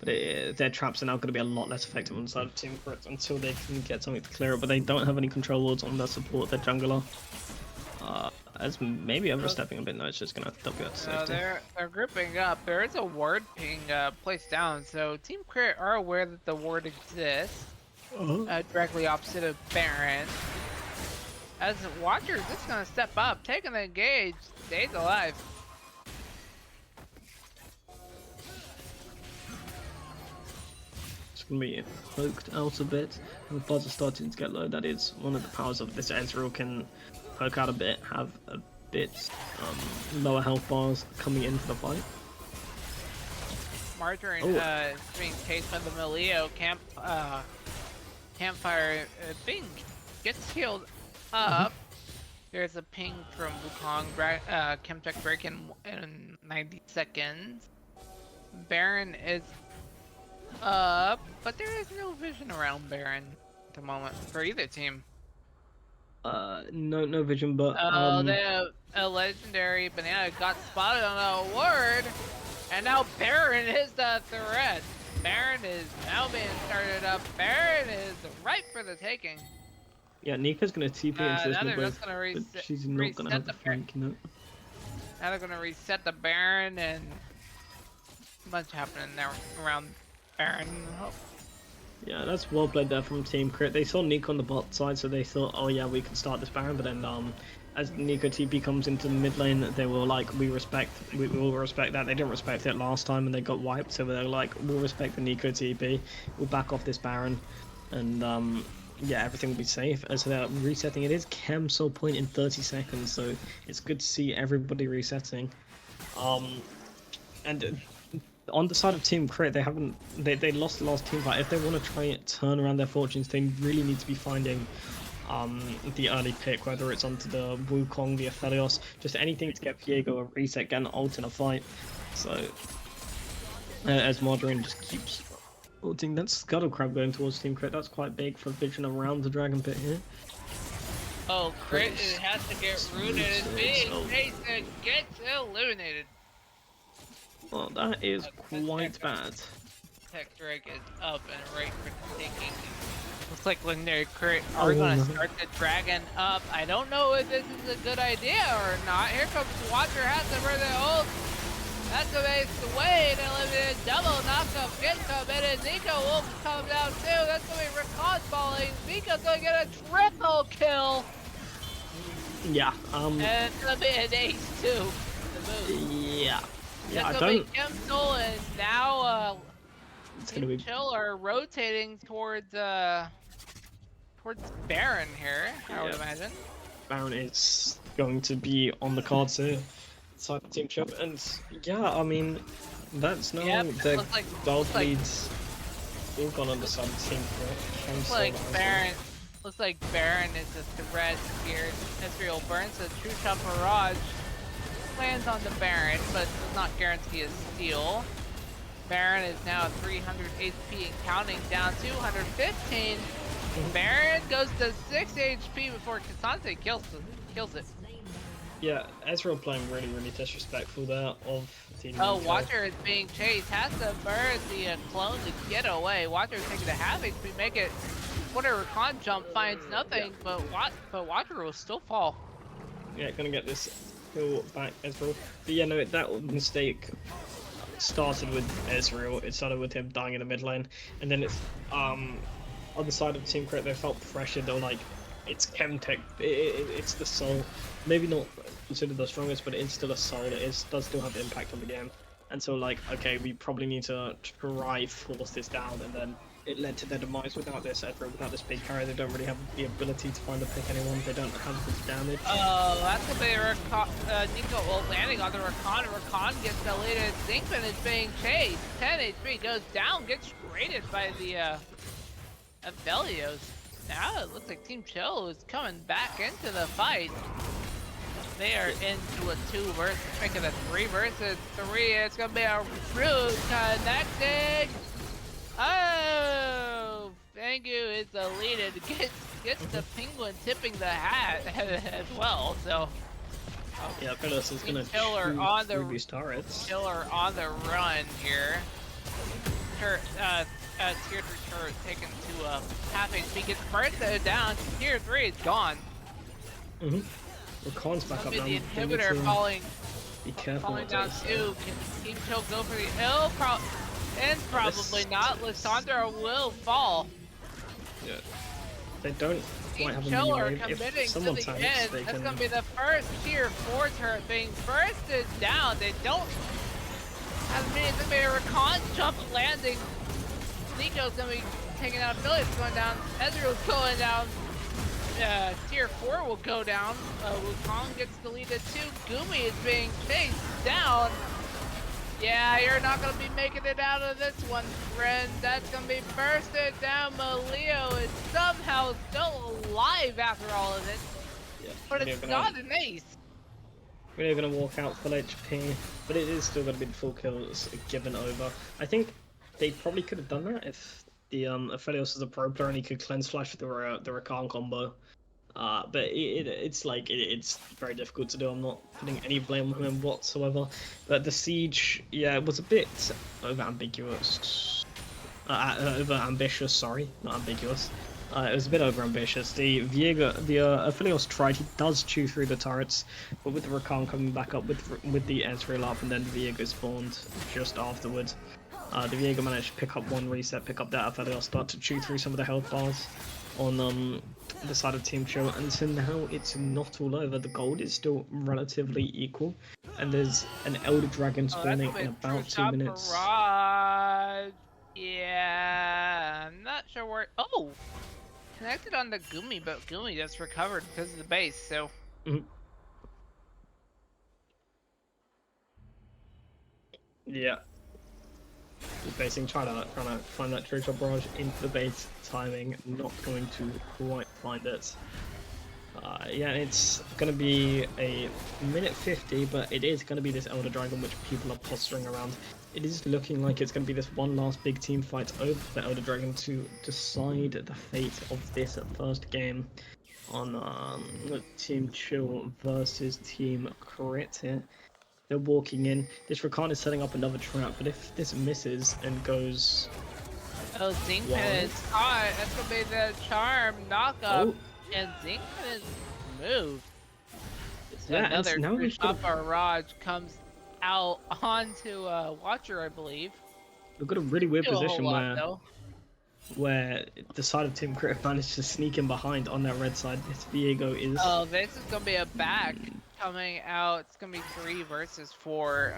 But their traps are now going to be a lot less effective on the side of Team Crit until they can get something to clear it. But they don't have any control wards on their support, their jungler. As maybe overstepping a bit, no, it's just going to have to W out to safety. They're grouping up. There is a ward ping placed down, so Team Crit are aware that the ward exists. Directly opposite of Baron. As Watcher is just going to step up, taking the engage, stays alive. Going to be poked out a bit, and the buzz are starting to get low. That is one of the powers of this. Ezreal can poke out a bit, have a bit lower health bars coming into the fight. Margarine is being chased by the Milio campfire. Bing gets healed up. There's a ping from Wukong, Chemtech break in 90 seconds. Baron is up, but there is no vision around Baron at the moment for either team. No vision, but They have a legendary banana got spotted on a ward, and now Baron is the threat. Baron is now being started up. Baron is ripe for the taking. yeah, Nika's gonna TP into this Now mid they're wave, just gonna but she's not gonna have the flank, you know. Now they're gonna reset the Baron, and much happening there around Baron. Oh. Yeah, that's well played there from Team Crit. They saw Nika on the bot side, so they thought, oh yeah, we can start this Baron. But then, as Nika TP comes into the mid lane, they were like, we will respect that. They didn't respect it last time, and they got wiped. So they're like, we'll respect the Nika TP. We'll back off this Baron, and yeah, everything will be safe. As they're resetting, it is Chem soul point in 30 seconds, so it's good to see everybody resetting. And on the side of Team Crit, they lost the last team fight. If they want to try and turn around their fortunes, they really need to be finding the early pick, whether it's onto the Wukong, the Aphelios, just anything to get Viego a reset, get an ult in a fight. So as Margarine just keeps ulting, that Scuttle Crab going towards Team Crit, that's quite big for vision around the Dragon Pit here. Oh, Crit it has to get rooted. It's being chased and gets eliminated. Well, that is quite bad. Tech Drake is up and right for the taking. Looks like Legendary Crit are gonna start the Dragon up. I don't know if this is a good idea or not. Here comes Watcher, has to burn the ult. That's the base away, and eliminated double knockup gets committed. Nico will come down too. That's gonna be Rakan falling. Nico's gonna get a triple kill. Yeah, and it's gonna be an ace too. Yeah. Yeah, it's I gonna don't. be Chemsoul, and now It's gonna be Chill are rotating towards Baron here. I would imagine. Baron is going to be on the cards here, side of Team Chip, and yeah, I mean, that's no the gold leads all gone on the side of Team Chip. Looks like Baron is a threat here. Ezreal burns a True Shot Barrage. Lands on the Baron, but does not guarantee a steal. Baron is now 300 HP and counting, down 215. Baron goes to 6 HP before Cassante kills it. Yeah, Ezreal playing really disrespectful there of Team Oh, Nico. Watcher is being chased, has to burn the clone to get away. Watcher is taking a half HP, make it whatever con jump finds nothing, but Watcher will still fall. Yeah, gonna get this kill back Ezreal. But yeah, no, that mistake started with Ezreal. It started with him dying in the mid lane, and then it's on the side of Team Crit, they felt pressured. They were like, it's Chemtech, it's the soul. Maybe not considered the strongest, but it's still a soul. It does still have impact on the game. And so like, okay, we probably need to try force this down, and then it led to their demise. Without this Ezreal, without this big carry, they don't really have the ability to find or pick anyone. They don't have the damage. Oh, that's a bit Nico landing on the Rakan. Rakan gets deleted. Zinkman is being chased. 10 HP goes down, gets raided by the Aphelios. Now it looks like Team Chill is coming back into the fight. They are into a 2 versus, making a 3 versus 3. It's gonna be a root connecting. Oh, Fangu is deleted. Gets the penguin tipping the hat as well. So yeah, Phyllis is gonna Killer on the these turrets. Killer on the run here. Tier 3 turret taken to half HP, gets burst down. Tier 3 is gone. Rakan's back up now. The inhibitor falling. Be careful. Falling down too. Can Team Chill go for the ill? And probably not. Lissandra will fall. Yeah. They don't quite have a Chill are mini wave. committing If someone to the tanks, end. they That's can... gonna be the first tier 4 turret being bursted down. They don't have many. It's gonna be a Rakan jump landing. Nico's gonna be taking out Phillips going down. Ezreal's going down. Tier 4 will go down. Wukong gets deleted too. Gumi is being chased down. Yeah, you're not gonna be making it out of this one, friend. That's gonna be bursted down. Maleo is somehow still alive after all of this. Yeah, But it's not an ace. We're going to walk out full HP, but it is still going to be the full kills given over. I think they probably could have done that if the Aphelios is a pro player and he could cleanse flash the Rakan combo. But it's very difficult to do. I'm not putting any blame on him whatsoever. But the siege, yeah, it was a bit over ambiguous. Over ambitious, sorry, not ambiguous. It was a bit over ambitious. The Aphelios tried. He does chew through the turrets, but with the Rakan coming back up with the Ezreal up, and then the Viego spawned just afterwards. The Viego managed to pick up one reset, pick up that Aphelios, start to chew through some of the health bars on the side of Team Chill, and so now it's not all over. The gold is still relatively equal, and there's an Elder Dragon spawning in about 2 minutes. Barrage. Yeah, I'm not sure where. Oh, connected on the Gumi, but Gumi just recovered because of the base. So. Yeah. Just basically trying to find that true shot barrage into the base. Timing, not going to quite find it. Yeah, it's going to be a minute 50, but it is going to be this Elder Dragon which people are posturing around. It is looking like it's going to be this one last big team fight over the Elder Dragon to decide the fate of this first game on Team Chill versus Team Crit here. They're walking in. This Rakan is setting up another trap, but if this misses and goes... Oh, Zinkman is caught. That's going to be the charm knockup. Oh. And Zinkman is moved. So yeah, another shot barrage comes out onto Watcher, I believe. We've got a really weird position where the side of Team Crit managed to sneak in behind on that red side. This Viego is... Oh, this is going to be a back coming out. It's going to be 3 versus 4.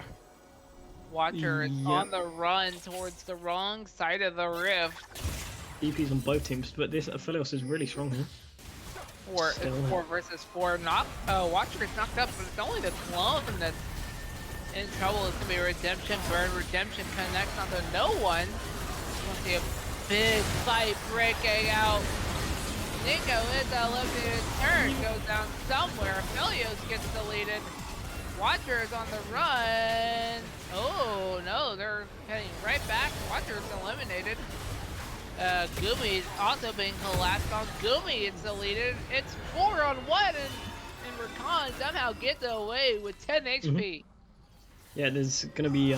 Watcher is on the run towards the wrong side of the rift. DP's on both teams, but this Aphelios is really strong here. 4 versus 4. Watcher is knocked up, but it's only the clone that's in trouble. It's going to be Redemption. Burn Redemption connects onto no one. We'll see a big fight breaking out. Nico is eliminated. Turn goes down somewhere. Aphelios gets deleted. Watcher is on the run. Oh no, they're heading right back. Watcher is eliminated. Gumi is also being collapsed on. Gumi is deleted. It's 4-on-1 and Rakan somehow gets away with 10 HP. Yeah, there's gonna be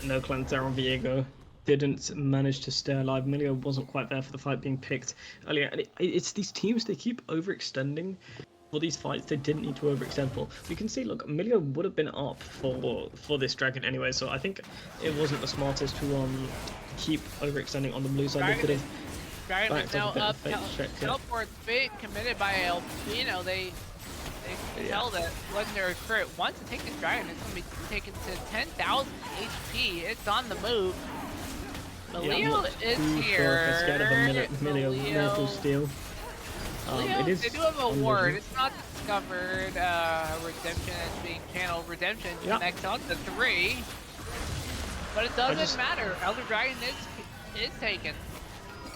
no cleanse there on Viego. Didn't manage to stay alive. Milio wasn't quite there for the fight being picked earlier. And it's these teams, they keep overextending for these fights they didn't need to overextend for. You can see, look, Milio would have been up for this dragon anyway, so I think it wasn't the smartest to keep overextending on the blue side. Dragon is now up. Teleport's being committed by Albino. They tell that legendary crit wants to take this dragon. It's going to be taken to 10,000 HP. It's on the move. Milio is here. Scared of a Milio miracle steal. They do have a ward. It's not discovered. Redemption is being channeled. Redemption connects on to 3. But it doesn't matter. Elder Dragon is taken.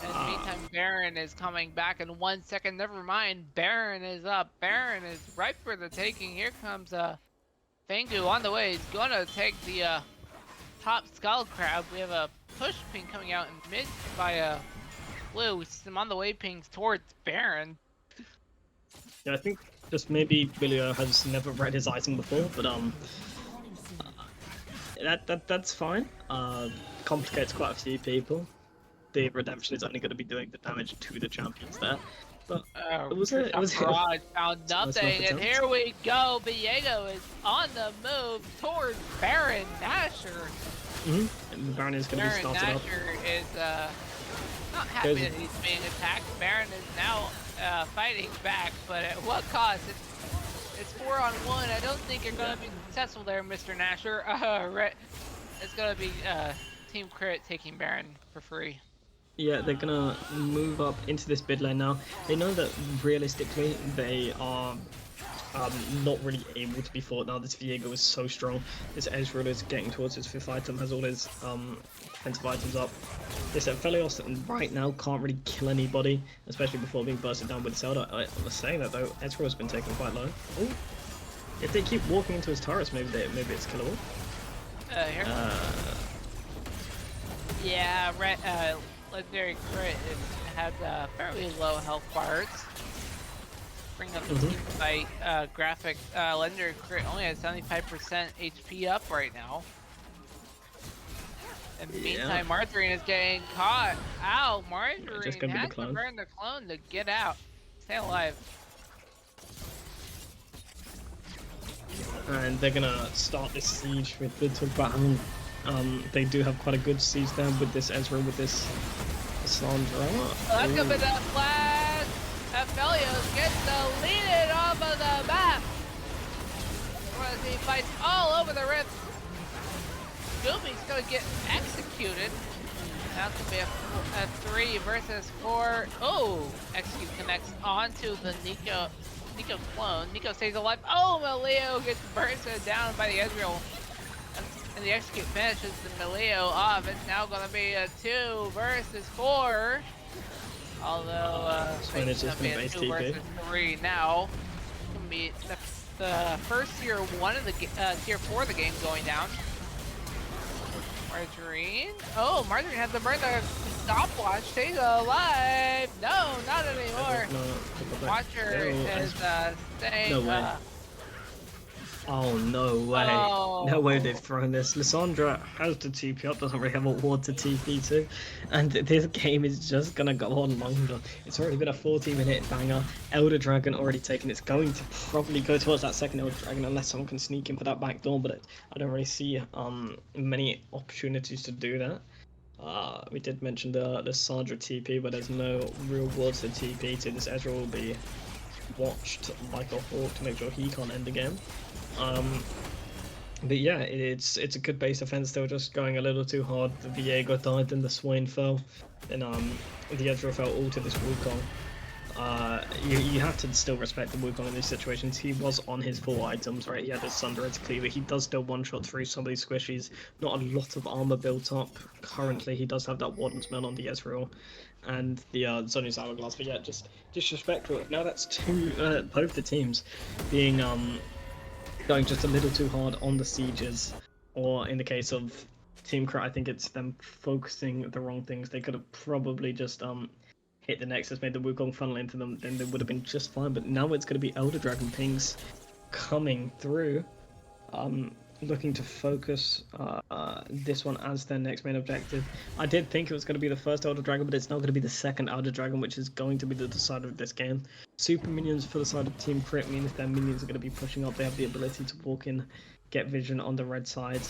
In the meantime, Baron is coming back in 1 second. Never mind. Baron is up. Baron is right for the taking. Here comes Fengu on the way. He's going to take the top Skull Crab. We have a push ping coming out in mid by Blue. Some on the way pings towards Baron. Yeah, I think just maybe Willio has never read his item before, but that's fine. Complicates quite a few people. The redemption is only going to be doing the damage to the champions there. But it was found nothing, and here we go. Viego is on the move towards Baron Nashor. And Baron is going to be started up. Baron Nashor is not happy that he's being attacked. Baron is now fighting back, but at what cost? It's 4-on-1. I don't think you're going to be successful there, Mr. Nashor. It's going to be Team Crit taking Baron for free. Yeah, they're gonna move up into this mid lane now. They know that realistically they are not really able to be fought now. This Viego is so strong. This Ezreal is getting towards his 5th item, has all his defensive items up. This Aphelios right now can't really kill anybody, especially before being bursted down with Zelda. I was saying that though, Ezreal has been taken quite low. Ooh. If they keep walking into his turrets, maybe it's killable. Here. Yeah, Legendary Crit has fairly low health bars. Bring up the team fight graphic. Legendary Crit only has 75% HP up right now. In the meantime, Margarine is getting caught out. Margarine has to burn the clone to get out. Stay alive. And they're gonna start this siege with the Baron. They do have quite a good siege there with this Ezra, with this Sandra. That could be the flash. Aphelios gets deleted off of the map. He fights all over the rift. Goomy's gonna get executed. That's gonna be a 3 versus 4. Oh, execute connects onto the Nico clone. Nico stays alive. Oh, Melio gets bursted down by the Ezreal. And the execute finishes the Melio off. It's now gonna be a 2 versus 4. Although it's gonna be a 2 versus 3 now. It's gonna be the first tier 1 of the tier 4 of the game going down. Margarine. Oh, Margarine has to burn the stopwatch. Stays alive. No, not anymore. Watcher is staying. No way. Oh, no way. Oh. No way they've thrown this. Lissandra has to TP up, doesn't really have a ward to TP to. And this game is just going to go on longer. It's already been a 40-minute banger. Elder Dragon already taken. It's going to probably go towards that second Elder Dragon unless someone can sneak in for that back door. But I don't really see many opportunities to do that. We did mention the Lissandra TP, but there's no real wards to TP to. This Ezreal will be watched like a hawk to make sure he can't end the game. But yeah, it's a good base defense. They were just going a little too hard. The Viego died, then the Swain fell, and the Ezreal fell all to this Wukong. You have to still respect the Wukong in these situations. He was on his 4 items, right? He had his Sunrage Cleaver. He does still one-shot through some of these squishies. Not a lot of armor built up currently. He does have that Warden's Mail on the Ezreal and the Zhonya's Hourglass. But yeah, just disrespectful. Now that's both the teams being going just a little too hard on the sieges, or in the case of Team Crit, I think it's them focusing the wrong things. They could have probably just hit the Nexus, made the Wukong funnel into them, then they would have been just fine. But now it's going to be Elder Dragon pings coming through, looking to focus this one as their next main objective. I did think it was going to be the first Elder Dragon, but it's now going to be the second Elder Dragon, which is going to be the decider of this game. Super minions for the side of Team Crit mean if their minions are going to be pushing up, they have the ability to walk in, get vision on the red side.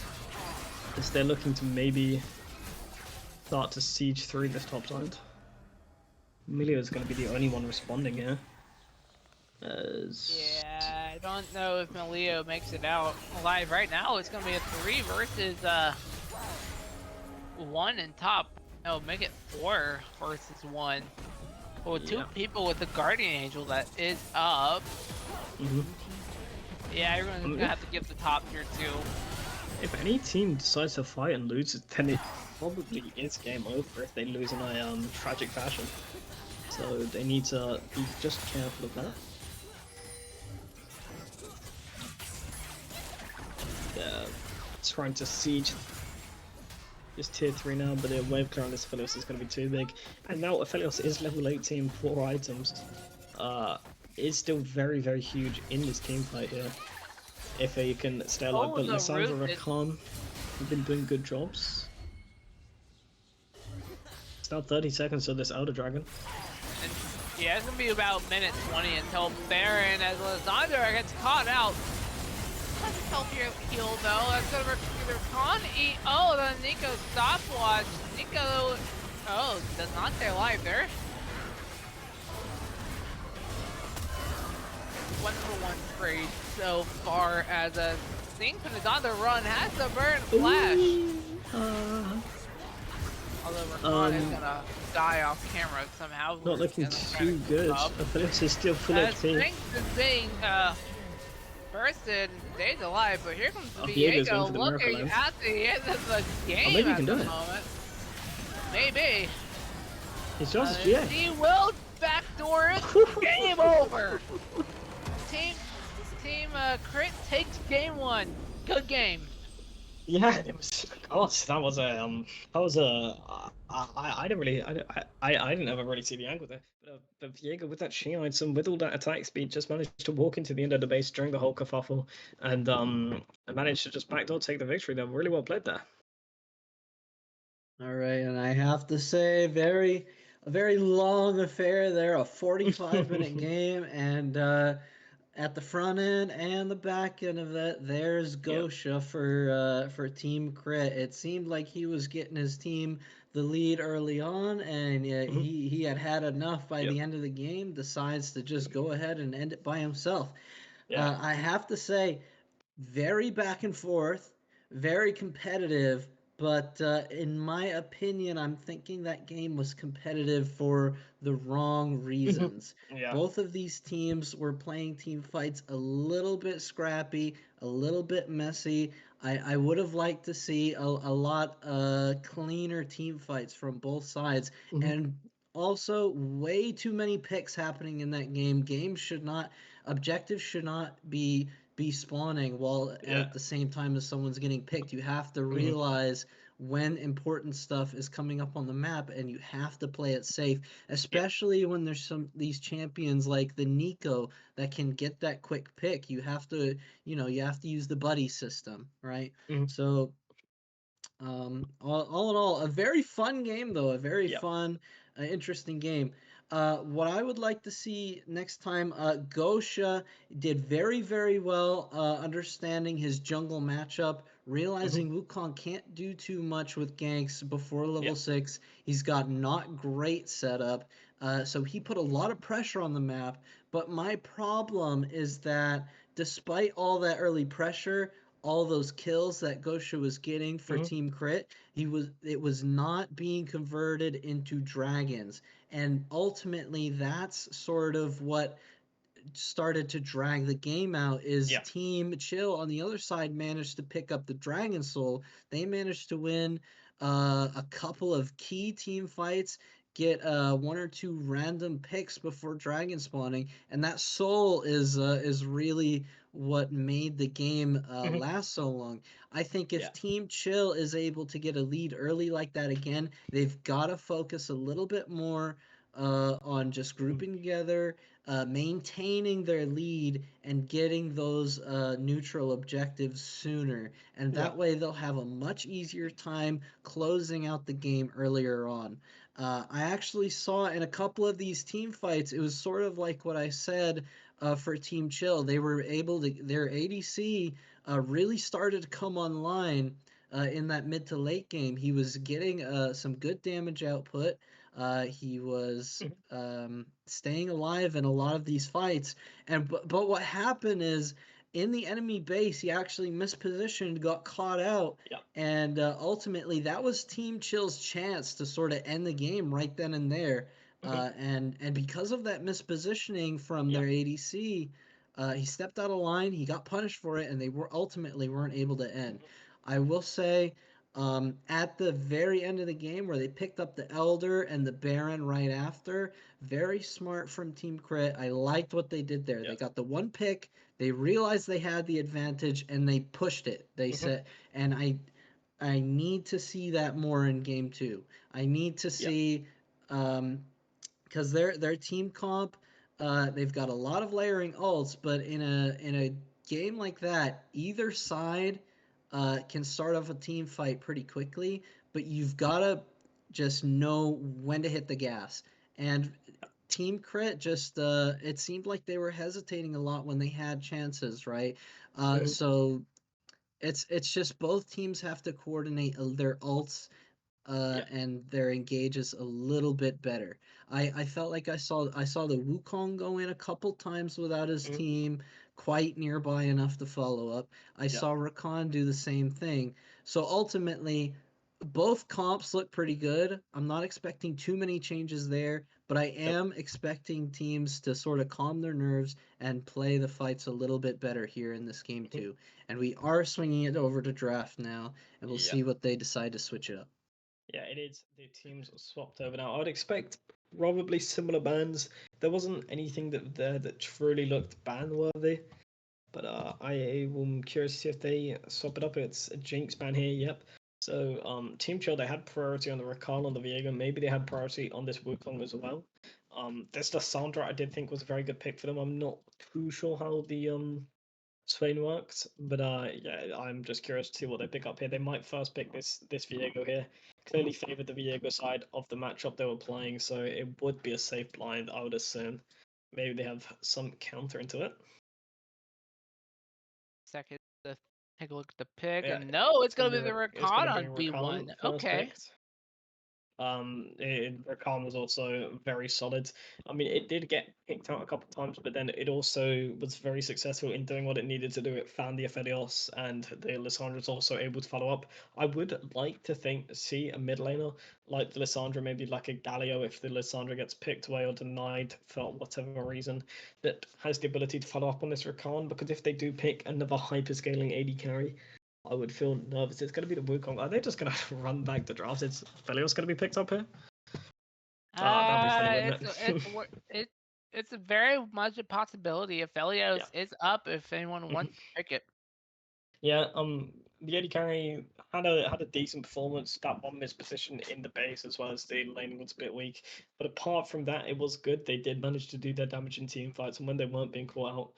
As they're looking to maybe start to siege through this top side. Emilio is going to be the only one responding here. Yeah, I don't know if Melio makes it out alive right now. It's going to be a 3 versus 1 in top. No, make it 4 versus 1. But with 2 people with the Guardian Angel that is up. Yeah, everyone's going to have to give the top tier 2. If any team decides to fight and loses, then it probably is game over if they lose in a tragic fashion. So they need to be just careful of that. Yeah, trying to siege this tier 3 now, but the wave clear on this Aphelios is going to be too big. And now Aphelios is level 18, 4 items. Is still very, very huge in this team fight here. If they can stay alive, but Lissandra Rakan have been doing good jobs. It's now 30 seconds to this Elder Dragon. And yeah, it's gonna be about minute 20 until Baron as Lissandra gets caught out. Let's help your heal though. That's gonna work either Khan eat. Oh, the Nico stopwatch. Nico, does not stay alive there. 1-for-1 trade so far as a Sington is on the run, has to burn flash. Although Rakan is gonna die off camera somehow. Not looking too good. Aphelios is still full HP. Sington is being bursted and stays alive, but here comes Viego's going Viego for the miracle looking lens. at the end of the game maybe he at can the do it. moment. Maybe. He's just GA. He will backdoor it. Game over. Team Crit takes game 1. Good game. Yeah, it was. Gosh, that was a I didn't really I didn't ever really see the angle there. But Viego with that Shiite, some with all that attack speed, just managed to walk into the end of the base during the whole kerfuffle, and managed to just backdoor take the victory. They were really well played there. All right, and I have to say, a very long affair there, a 45-minute game, and at the front end and the back end of that, there's Yeah. Gosha for Team Crit. It seemed like he was getting his team the lead early on, and he had enough by Yep. the end of the game. Decides to just go ahead and end it by himself. Yeah. I have to say, very back and forth, very competitive. But in my opinion, I'm thinking that game was competitive for the wrong reasons. Yeah. Both of these teams were playing team fights a little bit scrappy, a little bit messy. I would have liked to see a lot cleaner team fights from both sides. And also, way too many picks happening in that game. Objectives should not be spawning while Yeah. at the same time as someone's getting picked. You have to realize when important stuff is coming up on the map, and you have to play it safe, especially when there's these champions like the Nico that can get that quick pick. You have to use the buddy system, right? So all in all, a very fun game, though, a very fun, interesting game. What I would like to see next time, Gosha did very, very well understanding his jungle matchup, realizing Wukong can't do too much with ganks before level 6. He's got not great setup, so he put a lot of pressure on the map. But my problem is that despite all that early pressure, all those kills that Gosha was getting for Team Crit, it was not being converted into dragons. And ultimately that's sort of what started to drag the game out. Is Team Chill on the other side managed to pick up the Dragon Soul. They managed to win a couple of key team fights, get one or two random picks before dragon spawning, and that soul is really what made the game last so long. I think if Team Chill is able to get a lead early like that again, they've got to focus a little bit more on just grouping together, maintaining their lead, and getting those neutral objectives sooner. And that way they'll have a much easier time closing out the game earlier on. I actually saw in a couple of these team fights, it was sort of like what I said for Team Chill. They were able to, their ADC really started to come online in that mid to late game. He was getting some good damage output. He was staying alive in a lot of these fights. But what happened is in the enemy base, he actually mispositioned, got caught out, and ultimately that was Team Chill's chance to sort of end the game right then and there. And because of that mispositioning from their ADC, he stepped out of line. He got punished for it, and they weren't able to end. I will say, at the very end of the game where they picked up the Elder and the Baron right after, very smart from Team Crit. I liked what they did there. They got the one pick, they realized they had the advantage, and they pushed it. They said, and I need to see that more in game 2. I need to see, because their team comp, they've got a lot of layering ults, but in a game like that, either side can start off a team fight pretty quickly, but you've got to just know when to hit the gas. And Team Crit just it seemed like they were hesitating a lot when they had chances, right? So it's just both teams have to coordinate their ults and their engages a little bit better. I felt like I saw the Wukong go in a couple times without his team quite nearby enough to follow up. I saw Rakan do the same thing. So ultimately, both comps look pretty good. I'm not expecting too many changes there, but I am expecting teams to sort of calm their nerves and play the fights a little bit better here in this game too. And we are swinging it over to draft now, and we'll Yeah. see what they decide to switch it up. Yeah, it is. The teams are swapped over now. I would expect probably similar bans. There wasn't anything that truly looked ban worthy, but I am curious to see if they swap it up. It's a Jinx ban here. Yep. So Team Chill, they had priority on the Rakan on the Viego. Maybe they had priority on this Wukong as well. This Lissandra I did think was a very good pick for them. I'm not too sure how the Swain works, but yeah, I'm just curious to see what they pick up here. They might first pick this Viego here. Clearly favoured the Viego side of the matchup they were playing, so it would be a safe blind, I would assume. Maybe they have some counter into it. Second, to take a look at the pick, Yeah, and no, it's gonna be the it's Rakan gonna be on Rakan B1. first Okay. picked. Rakan was also very solid. I mean, it did get kicked out a couple of times, but then it also was very successful in doing what it needed to do. It found the Aphelios, and the Lissandra was also able to follow up. I would like to see a mid laner like the Lissandra, maybe like a Galio if the Lissandra gets picked away or denied for whatever reason, that has the ability to follow up on this Rakan, because if they do pick another hyperscaling AD carry, I would feel nervous. It's going to be the Wukong. Are they just going to run back the draft? Is Felios going to be picked up here? That'd be funny, wouldn't it? It's a very much a possibility. If Elios is up, if anyone wants to pick it. Yeah, the AD carry had a decent performance. That one missed position in the base as well as the laning was a bit weak. But apart from that, it was good. They did manage to do their damage in team fights, and when they weren't being caught out,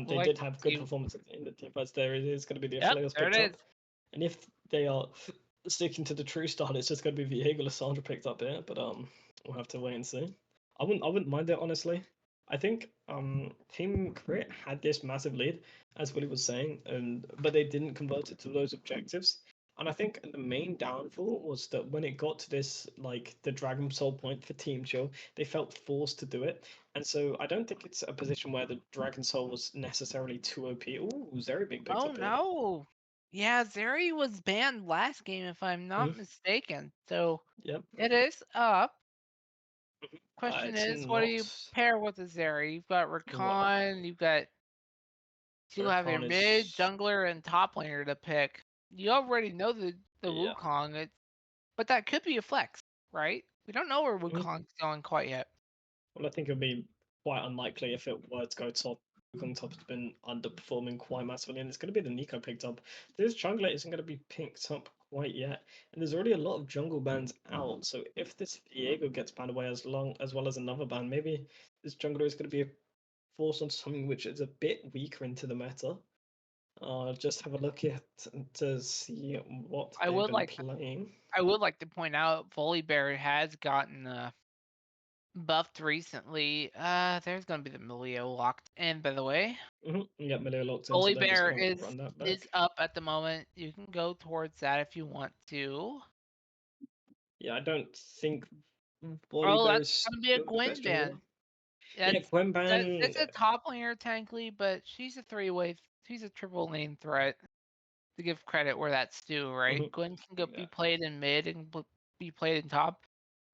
they did have good performance in the team fights. There it is going to be the Aphelios picked up. And if they are sticking to the true style, it's just going to be Viego Lissandra picked up here. But we'll have to wait and see. I wouldn't mind it, honestly. I think Team Crit had this massive lead, as Willie was saying, but they didn't convert it to those objectives. And I think the main downfall was that when it got to this, like the Dragon Soul point for Team Chill, they felt forced to do it. And so I don't think it's a position where the Dragon Soul was necessarily too OP. Ooh, Zeri being picked up here. No. Yeah, Zeri was banned last game, if I'm not mistaken. So it is up. Question is, what do you pair with the Zeri? You've got Rakan, you've got you have your mid, jungler, and top laner to pick. You already know the Wukong, but that could be a flex, right? We don't know where Wukong's going quite yet. Well, I think it would be quite unlikely if it were to go top. Wukong top has been underperforming quite massively, and it's going to be the Nico picked up. This jungler isn't going to be picked up quite yet, and there's already a lot of jungle bans out. So if this Viego gets banned away as well as another ban, maybe this jungler is going to be forced on something which is a bit weaker into the meta. Just have a look at to see what they've been playing. I would like to point out Volibear has gotten buffed recently. There's going to be the Milio locked in, by the way. Yeah, Milio locked in. Volibear is up at the moment. You can go towards that if you want to. Yeah, I don't think Volibear is going to be a Gwen ban. Yeah, Gwen ban. It's a top laner tankly, but she's a three-way. She's a triple lane threat. To give credit where that's due, right? Gwen can be played in mid and be played in top,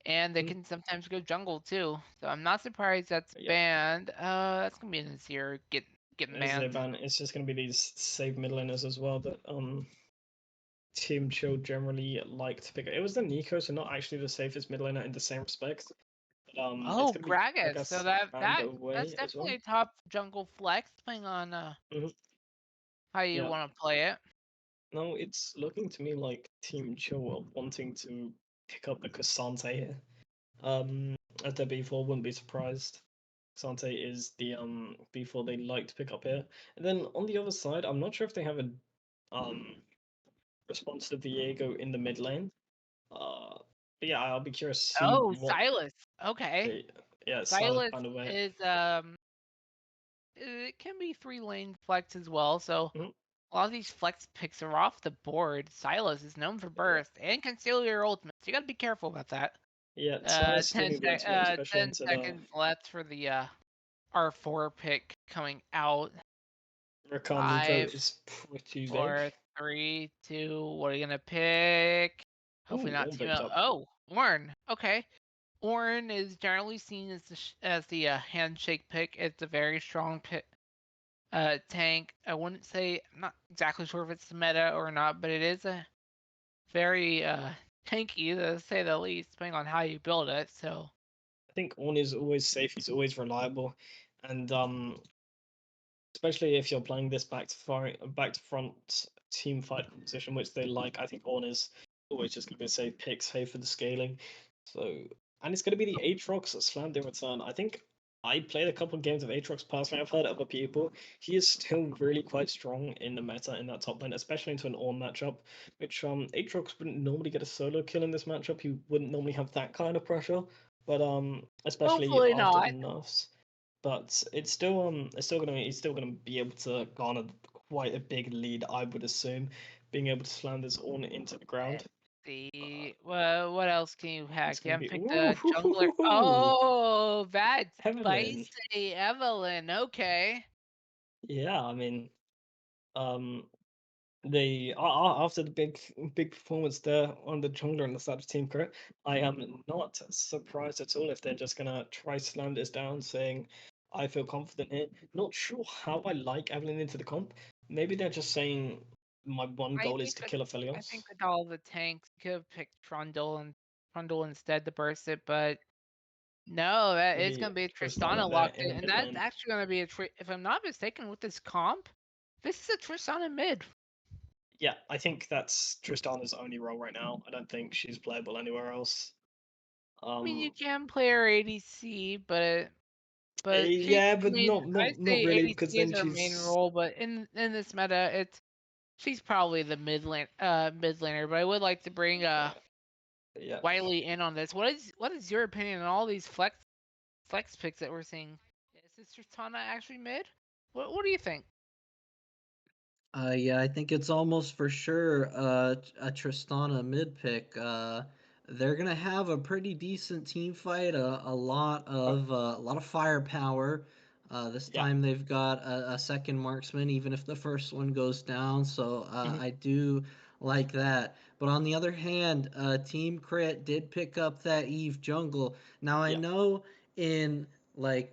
and they can sometimes go jungle too. So I'm not surprised that's banned. That's gonna be an Azir getting banned. It's just gonna be these save mid laners as well that Team Chill generally like to pick. It was the Nico, so not actually the safest mid laner in the same respect. Gragas. So that's definitely a top jungle flex, depending on how you want to play it. No, it's looking to me like Team Chill are wanting to pick up the Cassante here. As their B4, wouldn't be surprised. Cassante is the B4 they like to pick up here. And then on the other side, I'm not sure if they have a response to Viego in the mid lane. But yeah, I'll be curious to see Silas. Okay. Silas is it can be 3-lane flex as well, so a lot of these flex picks are off the board. Silas is known for burst and can steal your ultimates. You gotta be careful about that. Yeah, 10 seconds left for the R4 pick coming out. Rakan's vote is pretty 4, 3, 2. What are you gonna pick? Hopefully Ooh, not all team picked up. up. Oh, Ornn. Okay. Ornn is generally seen as the handshake pick. It's a very strong pick, tank. I wouldn't say, I'm not exactly sure if it's the meta or not, but it is a very tanky to say the least, depending on how you build it. So I think Orn is always safe. He's always reliable, and especially if you're playing this back to front team fight composition, which they like. I think Orn is always just going to be a safe pick, safe for the scaling. So, and it's going to be the Aatrox slammed in return. I think I played a couple of games of Aatrox personally. I've heard other people. He is still really quite strong in the meta in that top lane, especially into an Orn matchup, which Aatrox wouldn't normally get a solo kill in this matchup. He wouldn't normally have that kind of pressure, but especially hopefully after not. the nerfs. But it's still gonna he's still gonna be able to garner quite a big lead, I would assume, being able to slam this Ornn into the ground. Well, what else can you It's hack? You gonna haven't be picked ooh a hoo, hoo, jungler. hoo, hoo. Oh, that's Evelyn. spicy, Evelyn. Okay. Yeah, I mean, um, after the big performance there on the jungler and the start of Team Crit, I am not surprised at all if they're just gonna try slam this down, saying, "I feel confident here." Not sure how I like Evelyn into the comp. Maybe they're just saying my one I goal is think to that kill I Aphelios. think with all the tanks, could have picked Trundle instead to burst it, but no, that is Maybe gonna be a Tristana Tristana there locked in in, the and mid that's lane. actually gonna be if I'm not mistaken with this comp, this is a Tristana mid. Yeah, I think that's Tristana's only role right now. I don't think she's playable anywhere else. I mean, you Um, can play her ADC, but she, yeah, I but mean, not say really because ADC is then her main she's role, but in this meta, she's probably the mid laner. But I would like to bring yeah. Wiley in on this. What is your opinion on all these flex picks that we're seeing? Is this Tristana actually mid? What do you think? Yeah, I think it's almost for sure a Tristana mid pick. They're gonna have a pretty decent team fight, Oh, a lot of firepower. This yeah. time they've got a second marksman, even if the first one goes down. So Mhm. I do like that. But on the other hand, Team Crit did pick up that Eve jungle. Now I Yeah. know in like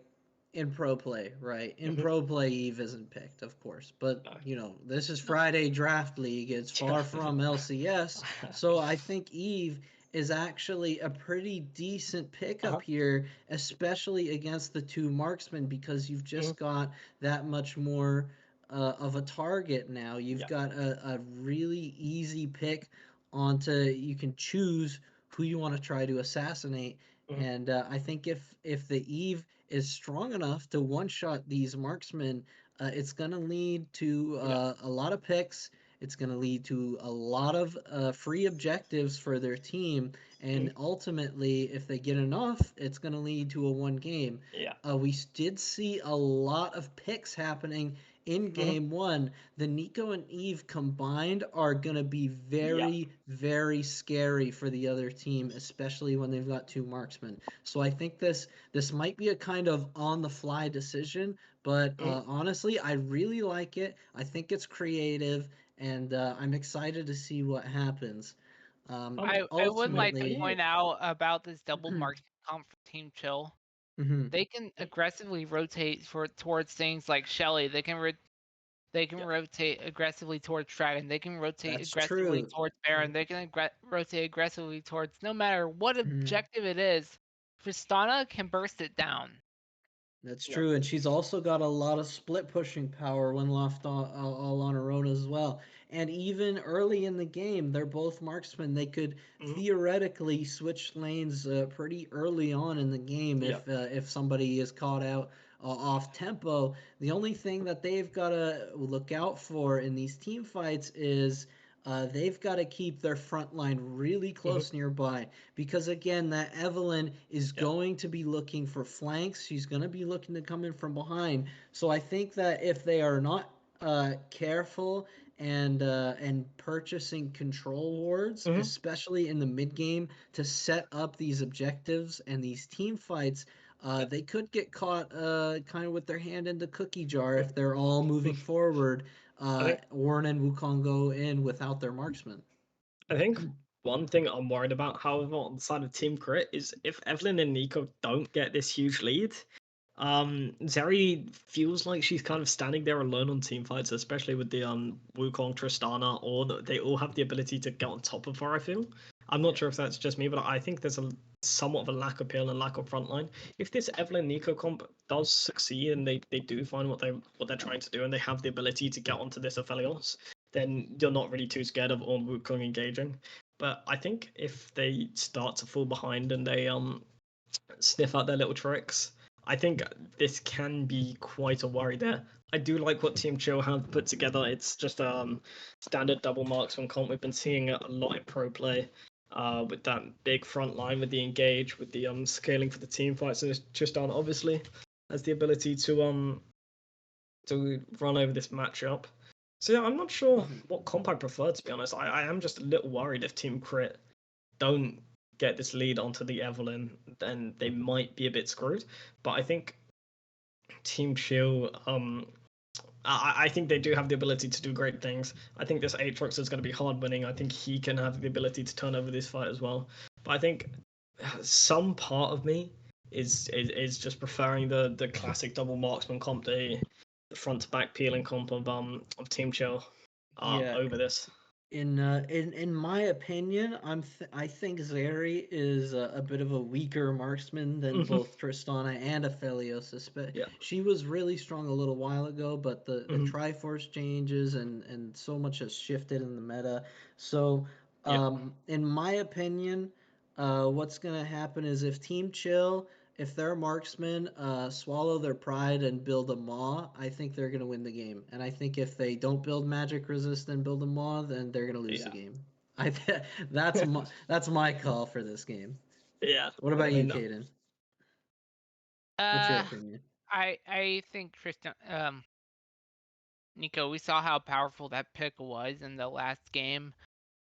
in pro play, right? In Mhm. pro play, Eve isn't picked, of course, but No. you know this is No. Friday Draft League. It's Yeah. far from LCS, so I think Eve is actually a pretty decent Uh-huh. pickup here, especially against the two marksmen because you've Mhm. just got that much more of a target now. You've Yeah. got a really easy pick onto. You can choose who you want to try to assassinate, Mhm. and I think if the Eve is strong enough to one shot these marksmen, it's going to lead to Yeah. a lot of picks. It's going to lead to a lot of free objectives for their team. And Mhm. ultimately, if they get enough, it's going to lead to a one game. Yeah. We did see a lot of picks happening in Mhm. game one. The Nico and Eve combined are going to be Yeah. very, very scary for the other team, especially when they've got two marksmen. So I think this might be a kind of on the fly decision, but Mhm. honestly, I really like it. I think it's creative, and I'm excited to see what happens. I would like to Ultimately, point out about this double market comp for Team Chill. mhm, They can aggressively rotate towards things like Shelly. They can Yeah. rotate aggressively towards Dragon. They can rotate that's aggressively true. towards Baron. Mhm. They can rotate aggressively towards no matter what Mhm. objective it is. Tristana can burst it down. That's Yeah. true, and she's also got a lot of split pushing power when left all on her own as well. And even early in the game, they're both marksmen. They could Mhm. theoretically switch lanes pretty early on in the game Yeah. if somebody is caught out off tempo. The only thing that they've got to look out for in these team fights is they've got to keep their front line really Mhm. close nearby because again, that Evelyn is Yeah. going to be looking for flanks. She's going to be looking to come in from behind. So I think that if they are not careful and purchasing control wards, Mhm. especially in the mid game, to set up these objectives and these team fights. Yeah. They could get caught kind of with their hand in the cookie jar Mhm. if they're all moving Mhm. forward. I think Warren and Wukong go in without their marksman. I think One thing I'm worried about, however, on the side of Team Crit is if Evelyn and Nico don't get this huge lead, Zeri feels like she's kind of standing there alone on team fights, especially with the Wukong, Tristana, they all have the ability to get on top of her, I feel. I'm not sure if that's just me, but I think there's a somewhat of a lack of peel and lack of frontline. If this Evelyn Nico comp does succeed and they do find what they're trying to do and they have the ability to get onto this Aphelios, then you're not really too scared of on Wukong engaging. But I think if they start to fall behind and they sniff out their little tricks, I think this can be quite a worry there. I do like what Team Chill have put together. It's just standard double marksman comp. We've been seeing it a lot in pro play, with that big front line, with the engage, with the scaling for the team fights. And Tristan obviously has the ability to run over this matchup. So yeah, I'm not sure what comp I prefer, to be honest. I am just a little worried if Team Crit don't get this lead onto the Evelyn, then they might be a bit screwed. But I think Team Chill, I think they do have the ability to do great things. I think this Aatrox is going to be hard winning. I think he can have the ability to turn over this fight as well. But I think some part of me is just preferring the classic double marksman comp, the front to back peeling comp of Team Chill over this. In my opinion, I think Zeri is a bit of a weaker marksman than both Tristana and Aphelios. Yeah. She was really strong a little while ago, but the Triforce changes and so much has shifted in the meta. So in my opinion, what's gonna happen is if Team Chill, if their marksmen swallow their pride and build a maw, I think they're gonna win the game. And I think if they don't build magic resist and build a maw, then they're gonna lose the game. That's my call for this game. Yeah. What about you, Caden? What's your opinion? I think Tristan, Nico, we saw how powerful that pick was in the last game.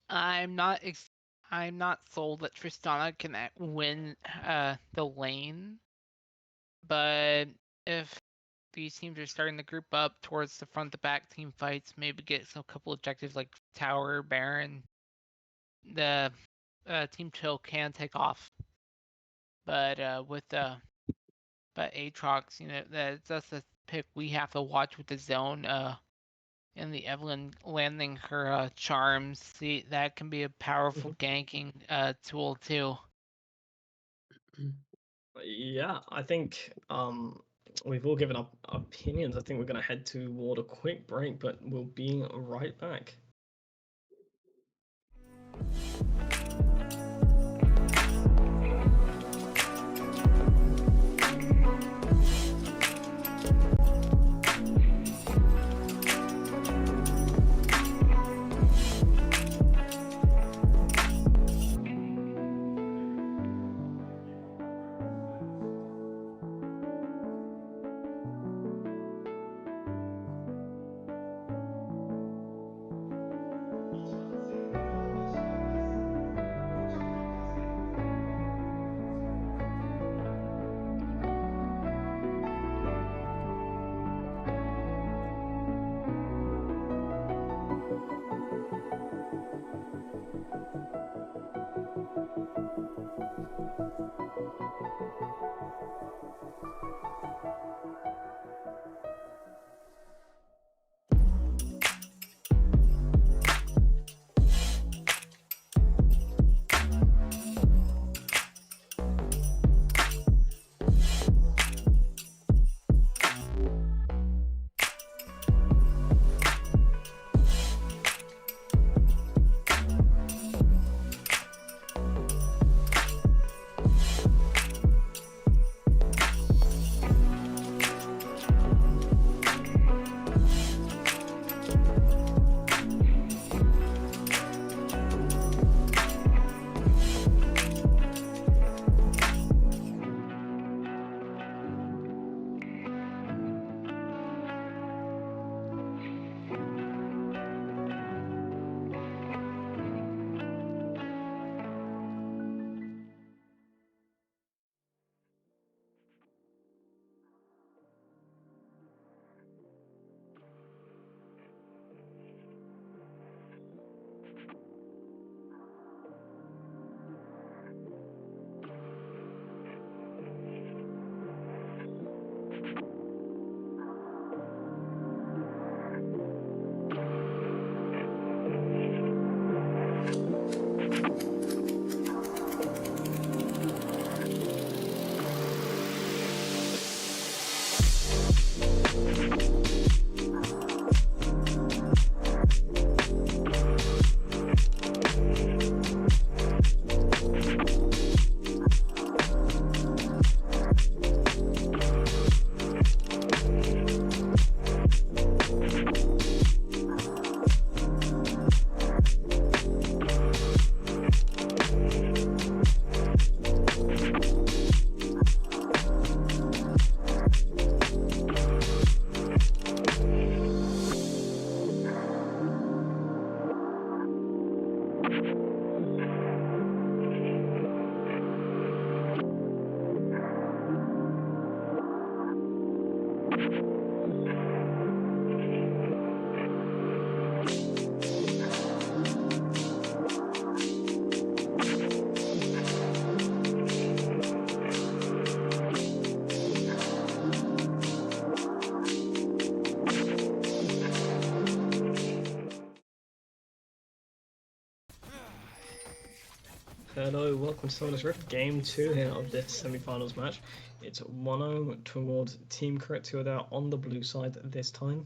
I'm not sold that Tristana can win the lane, but if these teams are starting to group up towards the front to back team fights, maybe get a couple objectives like Tower, Baron, the Team Chill can take off. But but Aatrox, that's a pick we have to watch with the zone. And the Evelyn landing her charms, see, that can be a powerful ganking tool too. Yeah, I think we've all given up opinions. I think we're going to head toward a quick break, but we'll be right back. Hello, welcome to Summoners Rift Game 2 here of this semi-finals match. It's 1-0 towards Team Criterical there on the blue side this time.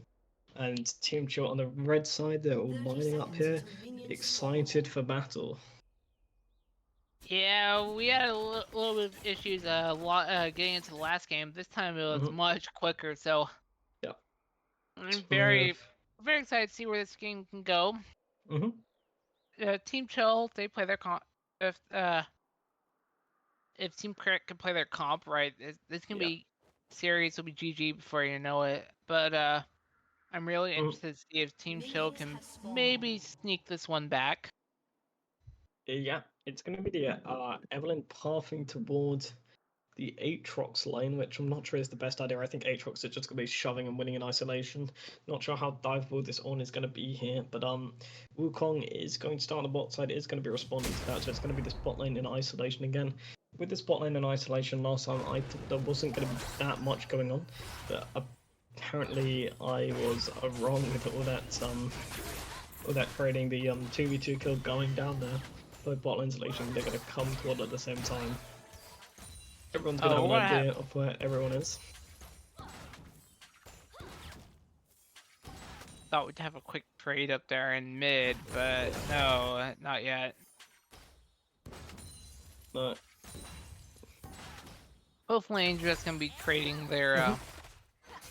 And Team Chill on the red side, they're all lining up here, excited for battle. Yeah, we had a little bit of issues getting into the last game. This time it was much quicker, so yeah, I'm very excited to see where this game can go. Team Chill, they play their comp. If Team Crit can play their comp right, this can be series will be GG before you know it. But I'm really interested to see if Team Chill can maybe sneak this one back. Yeah, it's going to be the Evelyn pathing towards the Aatrox lane, which I'm not sure is the best idea. I think Aatrox is just going to be shoving and winning in isolation. Not sure how diveable this on is going to be here, but Wukong is going to start on the bot side, is going to be responding to that, so it's going to be this bot lane in isolation again. With this bot lane in isolation, last time I thought there wasn't going to be that much going on, but apparently I was wrong with all that creating the 2v2 kill going down there. Both bot lanes isolation, they're going to come toward at the same time. Everyone's gonna have an idea of where everyone is. Thought we'd have a quick trade up there in mid, but no, not yet. No. Both lanes just gonna be trading their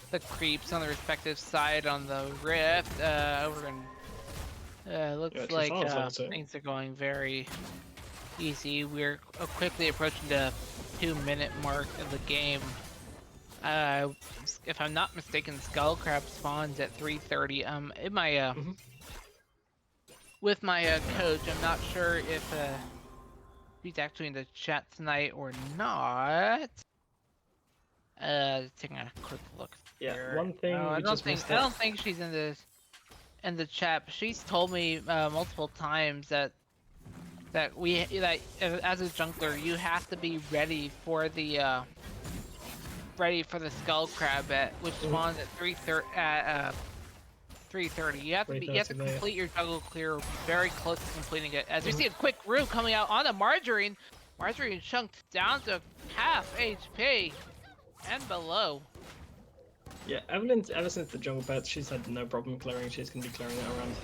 the creeps on the respective side on the rift. Looks like things are going very easy. We're quickly approaching the 2-minute mark of the game. If I'm not mistaken, Skull Crab spawns at 3:30. In my with my coach, I'm not sure if she's actually in the chat tonight or not. Taking a quick look. Yeah, one thing I don't think she's in the chat. But she's told me multiple times that as a jungler you have to be ready for the Skull Crab which spawns at 3:30. You have to complete your jungle clear very close to completing it. As we see a quick room coming out on the Margarine. Margarine chunked down to half HP and below. Yeah, ever since the jungle pet, she's had no problem clearing. She's gonna be clearing it around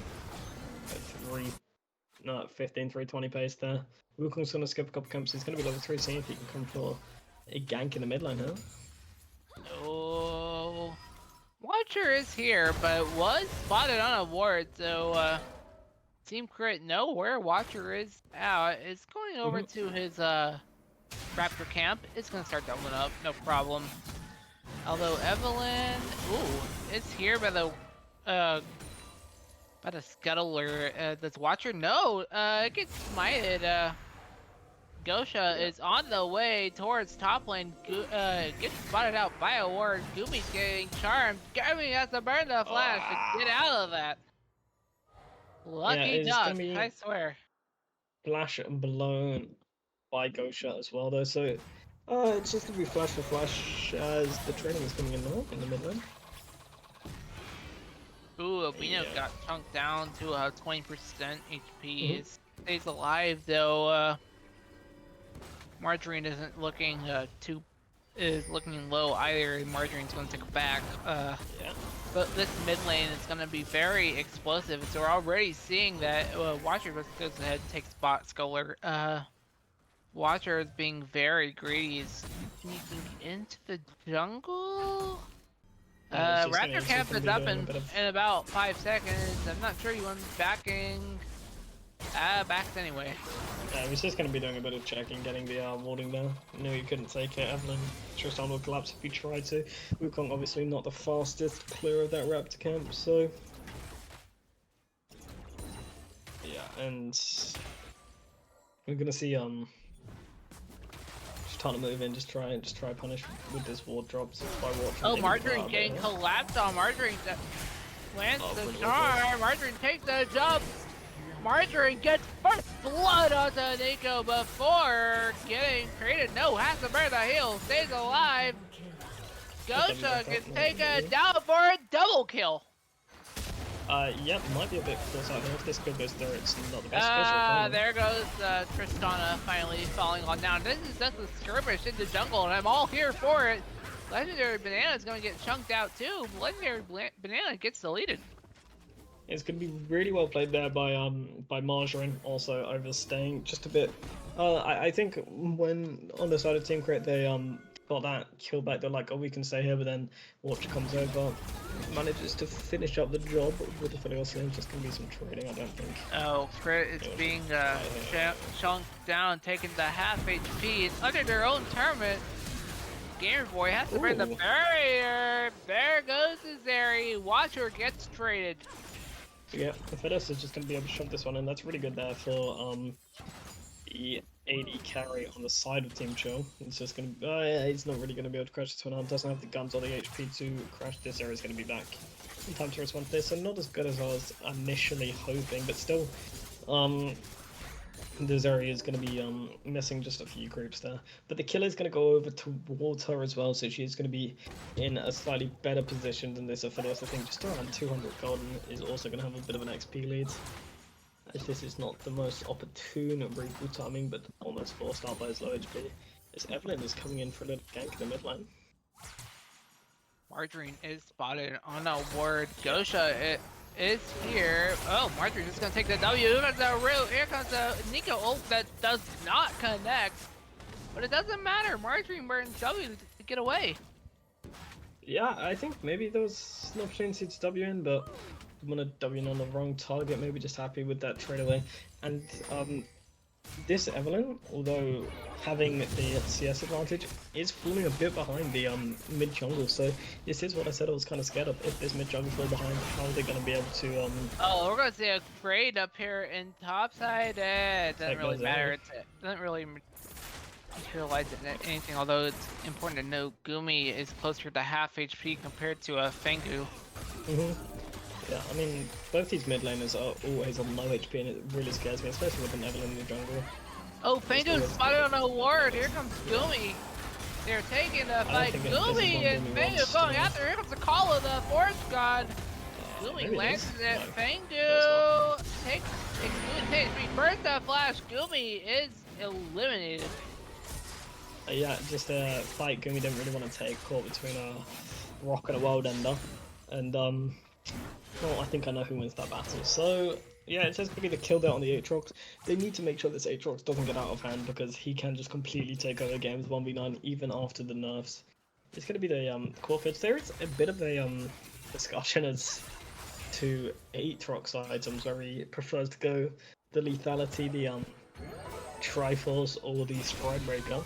320 pace there. Wukong's gonna skip a couple camps. He's gonna be level 3, seeing if he can come for a gank in the mid lane here. Oh, Watcher is here, but was spotted on a ward, so Team Crit know where Watcher is out. It's going over to his Raptor camp. It's gonna start doubling up, no problem. Although Evelyn, is here by the scuttler. Does Watcher? No, it gets smited. Gosha is on the way towards top lane. Gets spotted out by a ward. Gumi's getting charmed. Gumi has to burn the flash to get out of that. Lucky duck, I swear. Flash and blown by Gosha as well, though. So it's just gonna be flash for flash as the trading is coming in now in the mid lane. Ooh, Albino got chunked down to 20% HP. Stays alive though. Margarine isn't looking looking low either. Margarine's gonna take a back. But this mid lane is gonna be very explosive. So we're already seeing that Watcher goes ahead and takes spot Sculler. Watcher is being very greedy. He's sneaking into the jungle. Raptor camp is up in about 5 seconds. I'm not sure he wants backing. Backs anyway. Yeah, he's just going to be doing a bit of checking, getting the warding down. Knew he couldn't take it. Evelyn Tristan will collapse if he tried to. Wukong obviously not the fastest clear of that Raptor camp, so... Yeah, and... We're going to see, just trying to move in, just try punish with this ward drops by watching. Oh, Margarine getting collapsed on. Margarine lands the charm. Margarine takes the jump. Margarine gets first blood onto Nico before getting created. No, has to burn the heal. Stays alive. Gosha gets taken down for a double kill. Yeah, might be a bit close out here. If this kill goes through, it's not the best. There goes Tristana finally falling on down. This is just a skirmish in the jungle, and I'm all here for it. Legendary Banana is going to get chunked out too. Legendary Banana gets deleted. It's going to be really well played there by Margarine, also overstaying just a bit. I think when on the side of Team Crit they got that kill back, they're like, oh, we can stay here, but then Watcher comes over, manages to finish up the job with the Filial Slim. Just going to be some trading, I don't think. Oh, Crit is being chunked down, taking the half HP. It's under their own tournament. Gamer Boy has to bring the barrier. There goes Zeri. Watcher gets traded. Yeah, the Fidus is just going to be able to shove this one in. That's really good there for the AD carry on the side of Team Chill. It's just going to yeah, he's not really going to be able to crash this one out. Doesn't have the guns or the HP to crash this. Area is going to be back in time to respond to this. So not as good as I was initially hoping, but still this area is going to be missing just a few groups there. But the killer is going to go over towards her as well, so she's going to be in a slightly better position than this Ophidius. I think just around 200 golden is also going to have a bit of an XP lead. As this is not the most opportune reboot timing, but almost forced out by his low HP. As Evelyn is coming in for a little gank in the mid lane. Margarine is spotted on a ward. Gosha is here. Oh, Margarine is going to take the W. Here comes a Nico ult that does not connect. But it doesn't matter. Margarine burns W to get away. Yeah, I think maybe there was an opportunity to W in, but I'm gonna W in on the wrong target. Maybe just happy with that trade away. And this Evelyn, although having the CS advantage, is falling a bit behind the mid jungle. So this is what I said I was kind of scared of. If this mid jungle fall behind, how are they gonna be able to? Oh, we're gonna see a trade up here in topside. It doesn't really matter. It doesn't really materialize anything. Although it's important to note, Gumi is closer to half HP compared to a Fengu. Yeah, I mean, both these mid laners are always on low HP, and it really scares me, especially with an Evelyn in the jungle. Oh, Fengu's spotted on a ward. Here comes Gumi. They're taking a fight. Gumi and Fengu going after. Here comes the call of the Forest God. Gumi lands it. Fengu takes HP. First flash. Gumi is eliminated. Yeah, just a fight Gumi didn't really want to take, caught between a rock and a world ender. And, well, I think I know who wins that battle. So, yeah, it's just going to be the kill there on the Aatrox. They need to make sure this Aatrox doesn't get out of hand, because he can just completely take over games 1v9 even after the nerfs. It's going to be the core fits. There is a bit of a discussion as to Aatrox items where he prefers to go the lethality, the Triforce, or the Stride Breaker.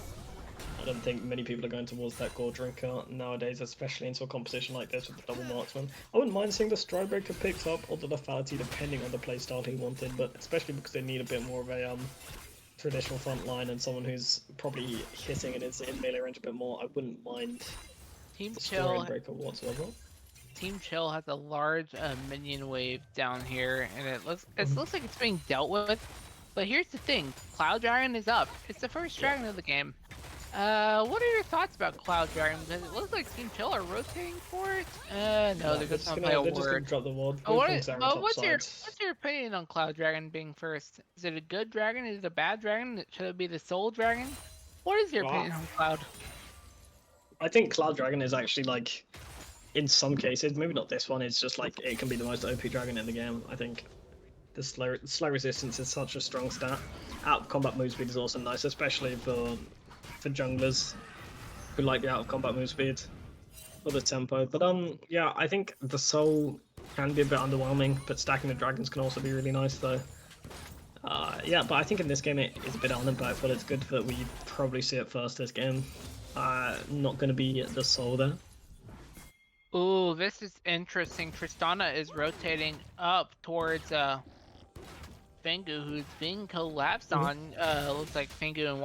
I don't think many people are going towards that Gore Drinker nowadays, especially into a composition like this with the double marksman. I wouldn't mind seeing the Stride Breaker picked up, or the lethality, depending on the playstyle he wanted, but especially because they need a bit more of a traditional front line and someone who's probably hitting and is in melee range a bit more. I wouldn't mind Team the Chill Stride Breaker whatsoever. Team Chill has a large minion wave down here, and it looks like it's being dealt with. But here's the thing: Cloud Dragon is up. It's the first dragon of the game. What are your thoughts about Cloud Dragon? Because it looks like Team Chill are rotating for it. No, they're just gonna play a ward. They're just gonna drop the ward. What's your opinion on Cloud Dragon being first? Is it a good dragon? Is it a bad dragon? Should it be the Soul Dragon? What is your opinion on Cloud? I think Cloud Dragon is actually, like, in some cases, maybe not this one, it's just like it can be the most OP dragon in the game. I think the slow resistance is such a strong stat. Out of combat move speed is also nice, especially for junglers who like the out of combat move speed or the tempo. But yeah, I think the soul can be a bit underwhelming, but stacking the dragons can also be really nice though. Yeah, but I think in this game it is a bit unimpactful. It's good that we probably see it first this game. Not going to be the soul there. Ooh, this is interesting. Tristana is rotating up towards Fengu, who's being collapsed on. Looks like Fengu and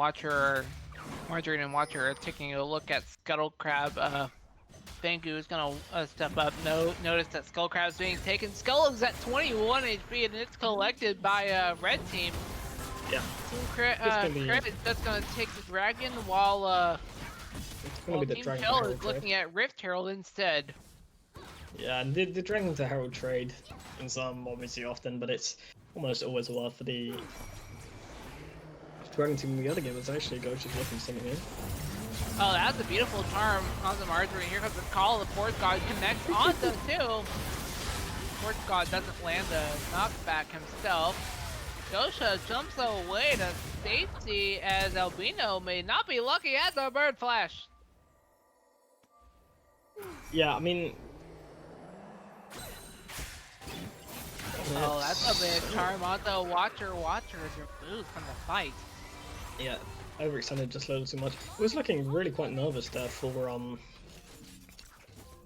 Margarine and Watcher are taking a look at Scuttle Crab. Fengu is gonna step up. Notice that Skull Crab is being taken. Skull is at 21 HP and it's collected by Red Team. Yeah. Team Crit is just gonna take the dragon while Team Chill is looking at Rift Herald instead. Yeah, and the Dragon to Herald trade in some obviously often, but it's almost always a while for the Dragon team in the other game. It's actually Gosha's looking something in. Oh, that's a beautiful charm on the Marjorie. Here comes the call. The Force God connects on them too. Force God doesn't land a knockback himself. Gosha jumps away to safety as Albino may not be lucky at the Bird Flash. Yeah, I mean... Oh, that's a big charm on the Watcher. Watcher is removed from the fight. Yeah, overextended just a little too much. It was looking really quite nervous there for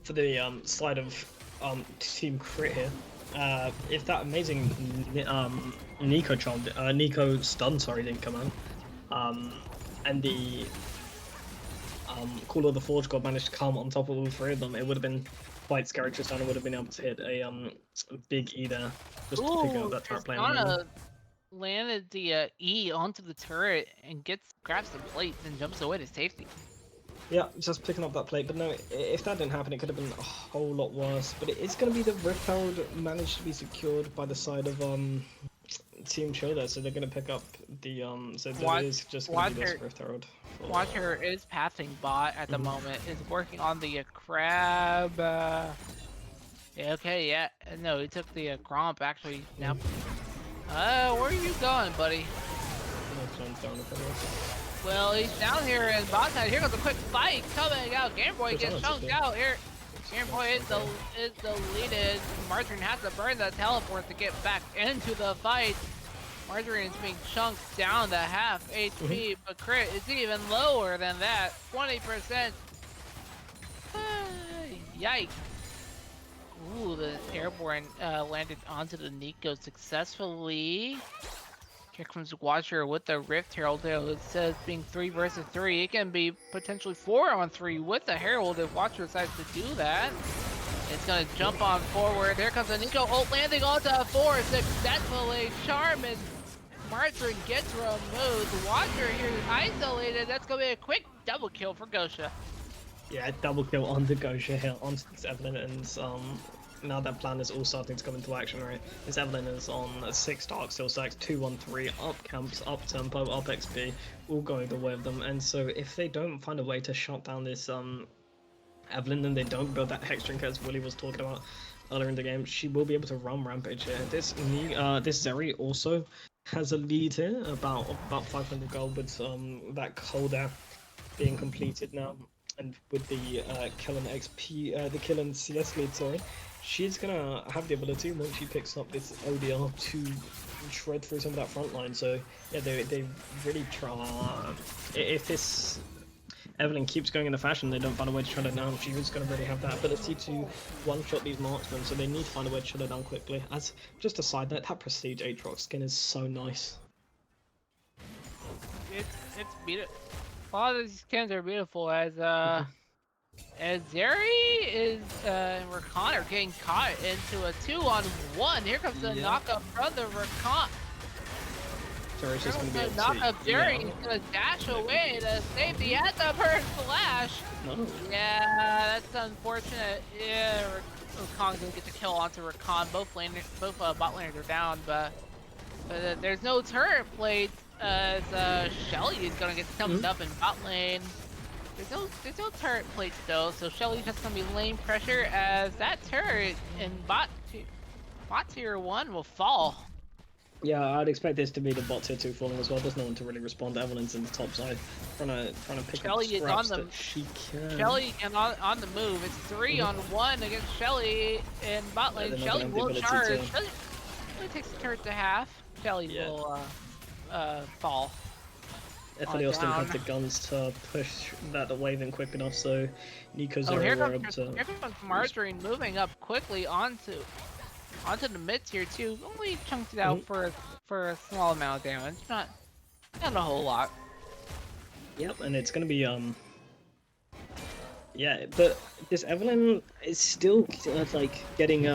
the side of Team Crit here. If that amazing Nico charm, Nico stun, sorry, didn't come out, and the Call of the Forge God managed to come on top of all three of them, it would have been quite scary. Tristana would have been able to hit a big E there, just to pick up that turret plane. Tristana landed the E onto the turret and grabs the plate and jumps away to safety. Yeah, just picking up that plate, but no, if that didn't happen, it could have been a whole lot worse. But it's going to be the Rift Herald managed to be secured by the side of Team Chill there, so they're going to pick up the so there is just going to be this Rift Herald. Watcher is pathing bot at the moment, is working on the crab. Yeah, okay, yeah, no, he took the Gromp actually. Now, where are you going, buddy? Well, he's down here in bot side. Here goes a quick fight coming out. Game Boy gets chunked out here. Game Boy is deleted. Margarine has to burn the teleport to get back into the fight. Margarine is being chunked down to half HP, but Crit is even lower than that. 20%. Yikes. Ooh, the airborne landed onto the Nico successfully. Here comes Watcher with the Rift Herald. It says being 3 versus 3. It can be potentially 4 on 3 with the Herald if Watcher decides to do that. It's going to jump on forward. Here comes the Nico ult landing onto 4 successfully. Charm and Margarine gets removed. Watcher here is isolated. That's going to be a quick double kill for Gosha. Yeah, double kill onto Gosha here, onto this Evelyn, and now that plan is all starting to come into action, right? This Evelyn is on 6 Dark Steel stacks, 2-1-3, up camps, up tempo, up XP, all going the way of them. And so if they don't find a way to shut down this Evelyn, and they don't build that Hex Drink as Willie was talking about earlier in the game, she will be able to run Rampage here. This Zeri also has a lead here, about 500 gold with that Cold being completed now. And with the Killen XP, the Killen CS lead, sorry, she's gonna have the ability once she picks up this ODR to shred through some of that front line. So yeah, they really try. If this Evelyn keeps going in the fashion, they don't find a way to shut it down. She's gonna really have that ability to one-shot these marksmen. So they need to find a way to shut it down quickly. As just a side note, that Prestige Aatrox skin is so nice. It's beautiful. A lot of these skins are beautiful as Zeri is and Rakan are getting caught into a 2-on-1. Here comes the knockup from the Rakan. Zeri's just gonna be able to knockup. Zeri is gonna dash away to safety at the Bird Flash. No. Yeah, that's unfortunate. Yeah, Rakan gonna get the kill onto Rakan. Both bot laners are down, but there's no turret plate. As Shelly is gonna get stumped up in bot lane. There's no turret plates though, so Shelly's just gonna be lane pressure as that turret in bot tier 1 will fall. Yeah, I'd expect this to be the bot tier 2 falling as well. There's no one to really respond. Evelyn's in the top side, trying to pick Shelly up scraps that she can. Shelly is on the move. It's 3-on-1 against Shelly in bot lane. Shelly will charge. Shelly takes the turret to half. Shelly will fall. Aphelios didn't have the guns to push that wave in quick enough, so Nico's here were able to... Here comes Margarine moving up quickly onto the mid tier 2. Only chunked it out for a small amount of damage, not a whole lot. Yep, and it's gonna be yeah, but this Evelyn is still like getting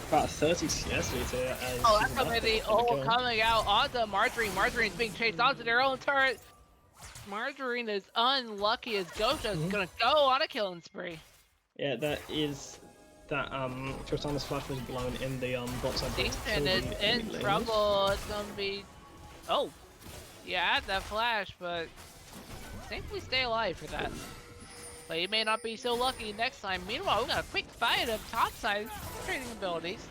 about 30 CS later. Oh, that's gonna be the ult coming out onto Margarine. Margarine's being chased onto their own turret. Margarine is unlucky as Gosha's gonna go on a killing spree. Yeah, that is that Tristana's flash was blown in the bot side. Kingston is in trouble. It's gonna be. Oh, yeah, that flash, but I think we stay alive for that. But you may not be so lucky next time. Meanwhile, we got a quick fight of topside trading abilities.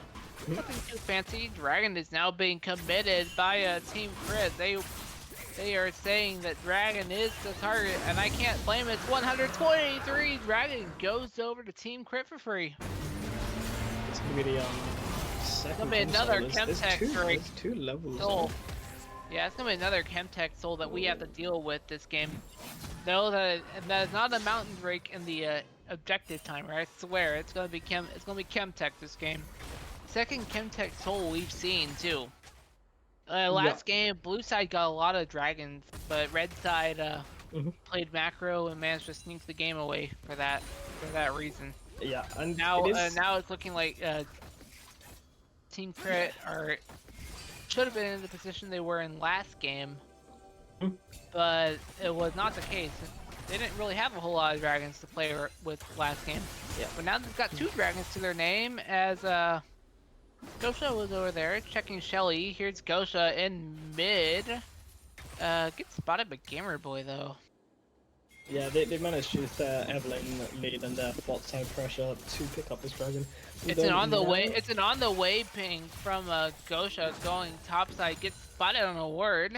Nothing too fancy. Dragon is now being committed by Team Crit. They are saying that Dragon is the target, and I can't blame it. It's 123. Dragon goes over to Team Crit for free. It's gonna be the second. It's gonna be another Chemtech break. Two levels. Soul. Yeah, it's gonna be another Chemtech soul that we have to deal with this game. Know that is not a mountain break in the objective timer. I swear, it's gonna be Chemtech this game. Second Chemtech soul we've seen too. Last game, blue side got a lot of dragons, but red side played macro and managed to sneak the game away for that reason. Yeah, and now it's looking like Team Crit should have been in the position they were in last game, but it was not the case. They didn't really have a whole lot of dragons to play with last game. Yeah. But now they've got 2 dragons to their name, as Gosha was over there checking Shelly. Here's Gosha in mid. Gets spotted by Gamer Boy though. Yeah, they managed to use their Evelyn lead and their bot side pressure to pick up this dragon. It's an on the way ping from Gosha going topside. Gets spotted on a ward.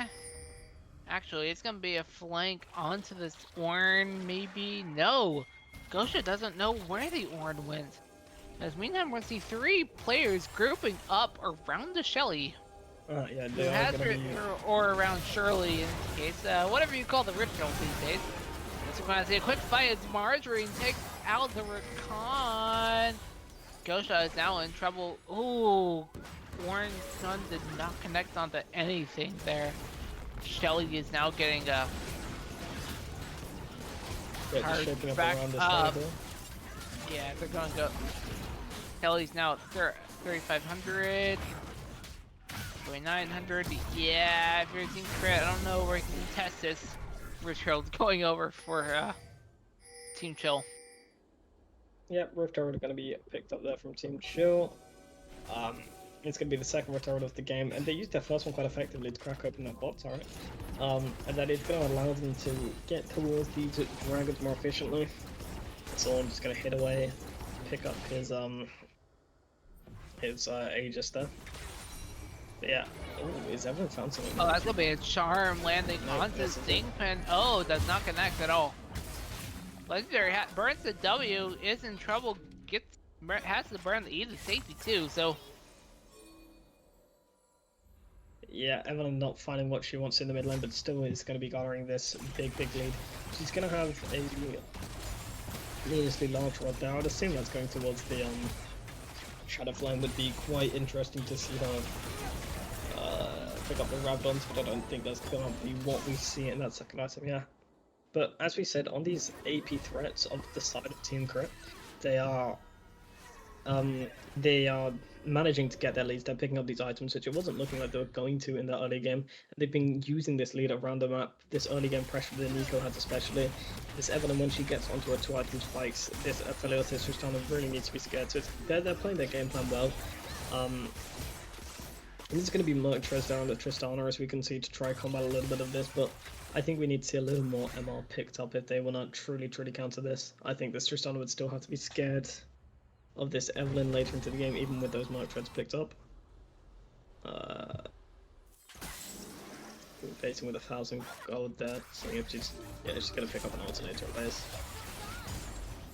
Actually, it's gonna be a flank onto this Ornn, maybe? No! Gosha doesn't know where the Ornn went. As meantime, we see 3 players grouping up around the Shelly. Yeah, they are gonna be... or around Shirley in this case. Whatever you call the ritual these days. So we're gonna see a quick fight as Marjorie takes out the Rakan. Gosha is now in trouble. Ooh, Ornn's gun did not connect onto anything there. Shelly is now getting back up. Yeah, they're gonna go. Shelly's now at 3,500. 2,900. Yeah, if you're Team Crit, I don't know where you can test this. Richard's going over for Team Chill. Yep, Rift Turret are going to be picked up there from Team Chill. It's going to be the second Rift Turret of the game, and they used their first one quite effectively to crack open that bot turret. And that is going to allow them to get towards these dragons more efficiently. So I'm just going to hit away, pick up his Aegis there. But yeah. Oh, is everyone found something? Oh, that's gonna be a charm landing onto his Stingpen. Oh, does not connect at all. Legendary burns the W, is in trouble, has to burn the E to safety too, so. Yeah, Evelyn not finding what she wants in the mid lane, but still is going to be garnering this big lead. She's going to have a needlessly large rod there. I'd assume that's going towards the Shadow Flame. Would be quite interesting to see her pick up the Rabdons, but I don't think that's going to be what we see in that second item, yeah. But as we said, on these AP threats on the side of Team Crit, they are managing to get their leads. They're picking up these items, which it wasn't looking like they were going to in the early game. They've been using this lead around the map, this early game pressure that Nico has especially. This Evelyn, when she gets onto her 2-item spikes, this Aphelios Tristana really needs to be scared. So they're playing their game plan well. And it's going to be Merc down to Tristana, as we can see, to try combat a little bit of this, but I think we need to see a little more MR picked up if they want to truly counter this. I think this Tristana would still have to be scared of this Evelyn later into the game, even with those Merc picked up. Facing with 1,000 gold there, so if she's going to pick up an alternator at base.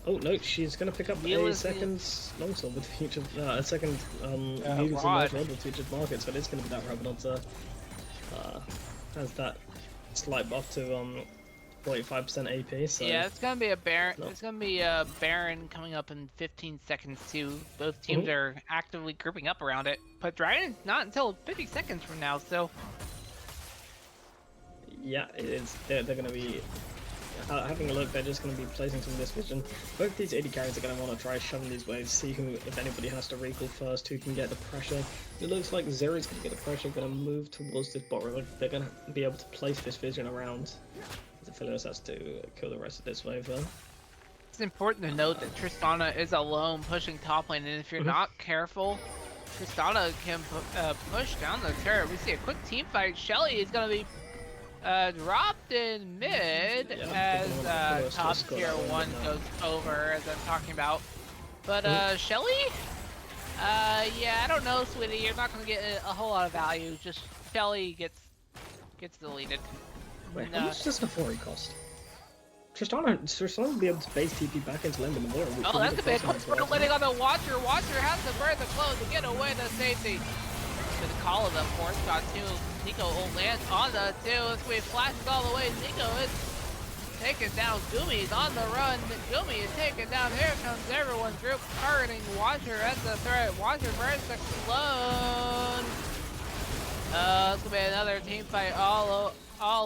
Oh no, she's going to pick up a second longsword with featured, a second rod with featured markets, but it's going to be that Rabadon's has that slight buff to 45% AP. So yeah, it's going to be a Baron. No. It's going to be a Baron coming up in 15 seconds too. Both teams are actively grouping up around it, but Dragon not until 50 seconds from now. So yeah, it is. They're going to be. Having a look, they're just going to be placing some of this vision. Both these 80 carries are going to want to try shoving these waves, see who, if anybody has to recall first, who can get the pressure. It looks like Zeri's going to get the pressure, going to move towards this bot river. They're going to be able to place this vision around. The Aphelios has to kill the rest of this wave though. It's important to note that Tristana is alone pushing top lane, and if you're not careful, Tristana can push down the turret. We see a quick team fight. Shelly is going to be dropped in mid as top tier 1 goes over, as I'm talking about. But Shelly? Yeah, I don't know, sweetie. You're not going to get a whole lot of value. Just Shelly gets deleted. Wait, how much does Nefori cost? Tristana will be able to base TP back into Limbo more. Oh, that's a big one. Letting on the Watcher. Watcher has to burn the clone to get away to safety. To the call of the fourth got two. Nico will land on the two. Sweet flashes all the way. Nico is taken down. Gumi's on the run. Gumi is taken down. Here comes everyone's group targeting Watcher at the threat. Watcher burns the clone. It's gonna be another team fight all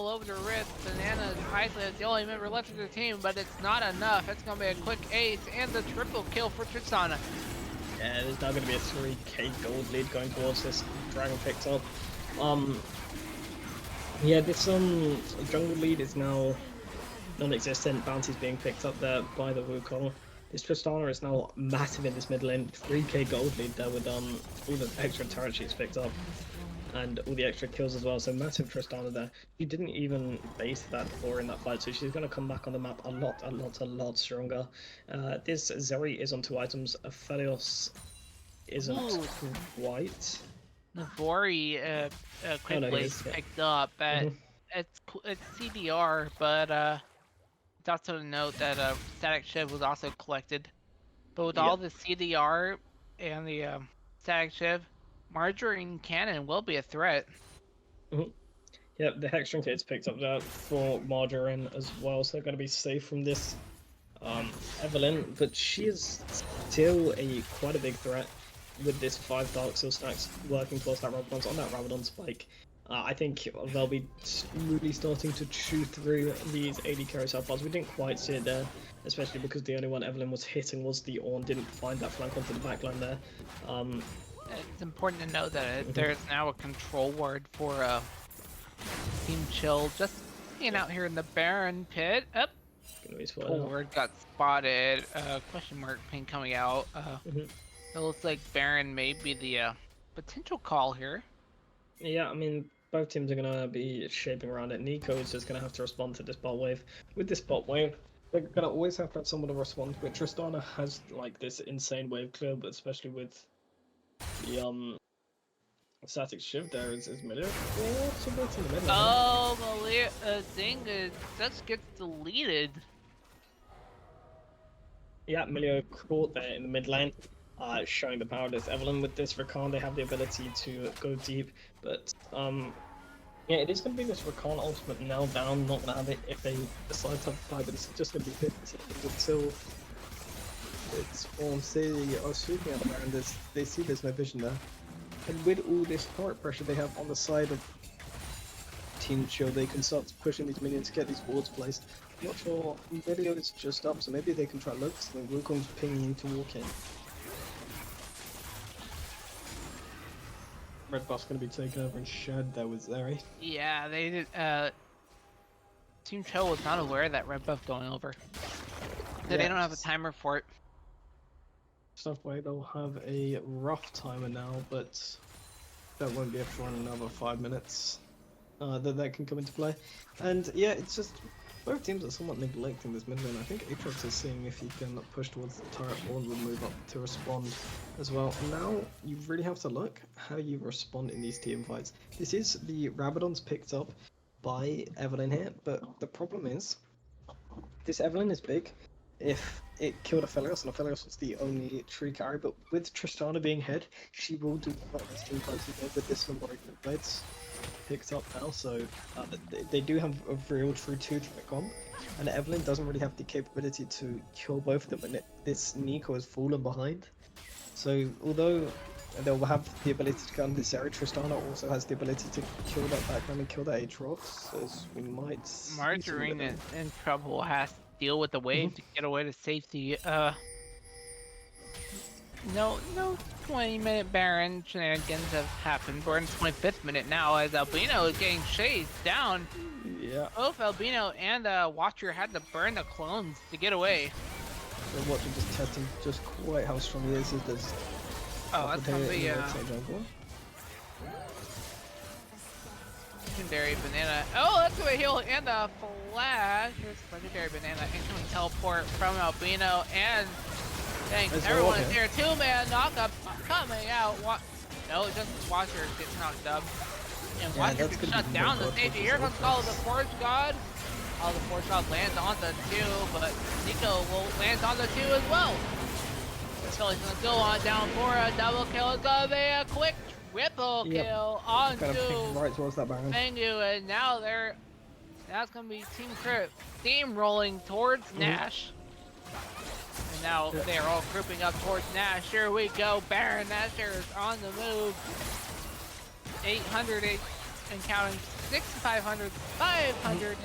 over the wrist. Banana and Heisler is the only member left of the team, but it's not enough. It's gonna be a quick ace and the triple kill for Tristana. Yeah, there's now gonna be a 3k gold lead going towards this dragon picked up. Yeah, this jungle lead is now non-existent. Bounty's being picked up there by the Wukong. This Tristana is now massive in this mid lane. 3k gold lead there with all the extra turret she's picked up. And all the extra kills as well, so massive Tristana there. She didn't even base that before in that fight, so she's going to come back on the map a lot stronger. This Zeri is on 2 items, Aphelios isn't quite. Nefori quickly picked up. It's CDR, but it's also to note that Static Shiv was also collected. But with all the CDR and the Static Shiv, Margarine Cannon will be a threat. Yep, the Hextron kit's picked up that for Margarine as well, so they're going to be safe from this Evelyn, but she is still quite a big threat with this 5 Dark Seal stacks working towards that Rabadon on that Rabadon spike. I think they'll be really starting to chew through these AD carousel pods. We didn't quite see it there, especially because the only one Evelyn was hitting was the Ornn, didn't find that flank onto the backline there. It's important to know that there's now a control word for Team Chill just hanging out here in the Baron pit. Control word got spotted. Question mark ping coming out. It looks like Baron may be the potential call here. Yeah, I mean, both teams are going to be shaping around it. Nico is just going to have to respond to this bot wave. With this bot wave, they're going to always have to have someone to respond to it. Tristana has like this insane wave clear, but especially with the static shift there is Melia. Oh, Melia Zinga just gets deleted. Yeah, Melia caught there in the mid lane, showing the power of this Evelyn. With this Rakan, they have the ability to go deep, but yeah, it is going to be this Rakan ultimate now down. Not going to have it if they decide to fight, but it's just going to be 50 seconds until it's formed. They are shooting at the Baron. They see there's no vision there. And with all this turret pressure they have on the side of Team Chill, they can start pushing these minions to get these wards placed. I'm not sure, video is just up, so maybe they can try to look, so Wukong's pinging to walk in. Red buff's going to be taken over and shared there with Zeri. Yeah, they did. Team Chill was not aware of that red buff going over. They don't have a timer for it. Subway, they'll have a rough timer now, but that won't be for another 5 minutes. That can come into play. And yeah, it's just both teams are somewhat neglecting this mid lane. I think Aatrox is seeing if he can push towards the turret, or will move up to respond as well. Now you really have to look how you respond in these team fights. This is the Rabadon's picked up by Evelyn here, but the problem is this Evelyn is big. If it killed Aphelios, and Aphelios was the only true carry, but with Tristana being head, she will do quite these team fights with this Symbolic Blades picked up now, so they do have a real true 2-threat comp, and Evelyn doesn't really have the capability to kill both of them, and this Nico has fallen behind. So although they'll have the ability to gun this area, Tristana also has the ability to kill that background and kill that Aatrox, as we might see. Margarine is in trouble, has to deal with the wave to get away to safety. No 20-minute Baron shenanigans have happened. We're in 25th minute now as Albino is getting chased down. Yeah. Both Albino and Watcher had to burn the clones to get away. We're watching just testing just quite how strong he is. There's Oh, that's gonna be jungle. Legendary banana. Oh, that's gonna heal and a flash. Here's legendary banana. Incoming teleport from Albino and dang, everyone is here. 2-man knockup coming out. No, just Watcher gets knocked up. And Watcher gets shut down the stage. Here comes Call of the Forge God. Call of the Forge God lands on the 2, but Nico will land on the 2 as well. So he's gonna go on down for a double kill. It's gonna be a quick triple kill onto right towards that Baron. Mengu, and now it's gonna be Team Crit steamrolling towards Nash. And now they're all grouping up towards Nash. Here we go, Baron Nashor is on the move. 800 and counting, 6,500, 500,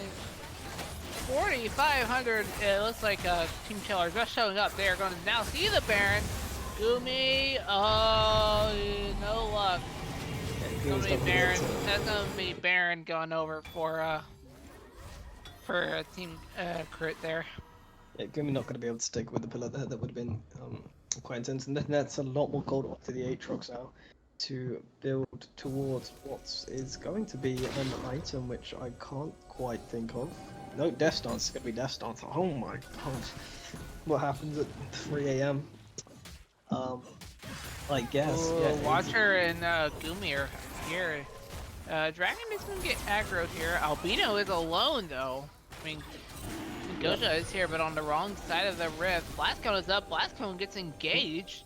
4,500. It looks like Team Killer just showing up. They are going to now see the Baron. Gumi, oh, no luck. That's gonna be Baron going over for Team Crit there. Yeah, Gumi not going to be able to stick with the pillar there. That would have been quite intense. And then that's a lot more gold off to the Aatrox now to build towards what is going to be an item which I can't quite think of. No, Death Dance. It's going to be Death Dance. Oh my god. What happens at 3 AM? I guess. Ooh, yeah, Watcher and Gumi are here. Dragon is going to get aggroed here. Albino is alone though. I mean, Goja is here, but on the wrong side of the rift. Blastcone is up. Blastcone gets engaged.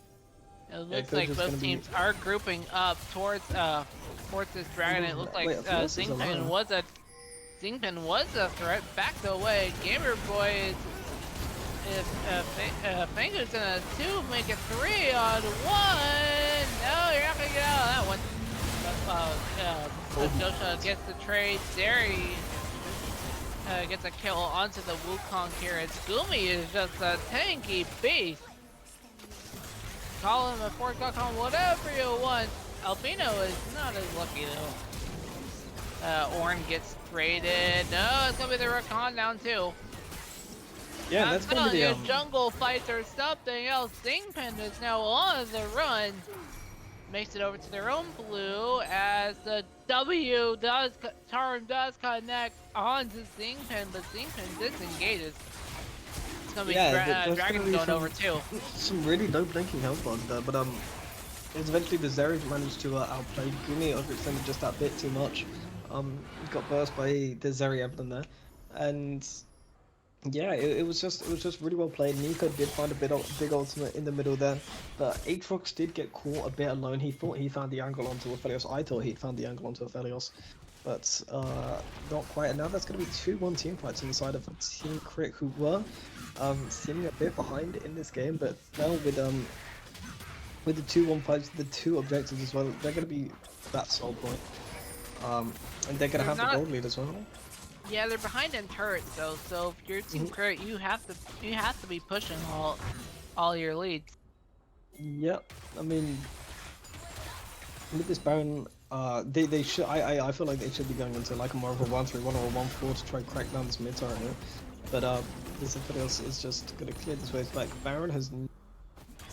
It looks like both teams are grouping up towards this dragon. It looked like Zingpin was a threat. Backed away. Gamer Boy is Fangu's gonna 2 make it 3 on 1. No, you're not gonna get out of that one. But Goja gets the trade. Zeri gets a kill onto the Wukong here. It's Gumi is just a tanky beast. Call him a Force God, call him whatever you want. Albino is not as lucky though. Ornn gets traded. No, it's gonna be the Rakan down too. Yeah, that's gonna be the jungle fights or something else. Zingpin is now on the run. Makes it over to their own blue as the Charm does connect onto Zingpin, but Zingpin disengages. It's gonna be Dragon going over too. Some really low blinking health bars there, but it's eventually the Zeri managed to outplay Gumi, overextended just that bit too much. Got burst by the Zeri Emblem there, and yeah, it was just really well played. Nico did find a big ultimate in the middle there, but Aatrox did get caught a bit alone. He thought he found the angle onto Aphelios. I thought he found the angle onto Aphelios, but not quite. And now that's going to be 2-1 team fights on the side of Team Crit, who were seeming a bit behind in this game, but now with the 2-1 fights, the 2 objectives as well, they're going to be that soul point, and they're going to have the gold lead as well. Yeah, they're behind in turrets though, so if you're Team Crit, you have to be pushing all your leads. Yep, I mean, with this Baron, they should. I feel like they should be going into like a more of a 1-3-1 or a 1-4 to try and crack down this mid turret here. But this Aphelios is just gonna clear this ways back. Baron has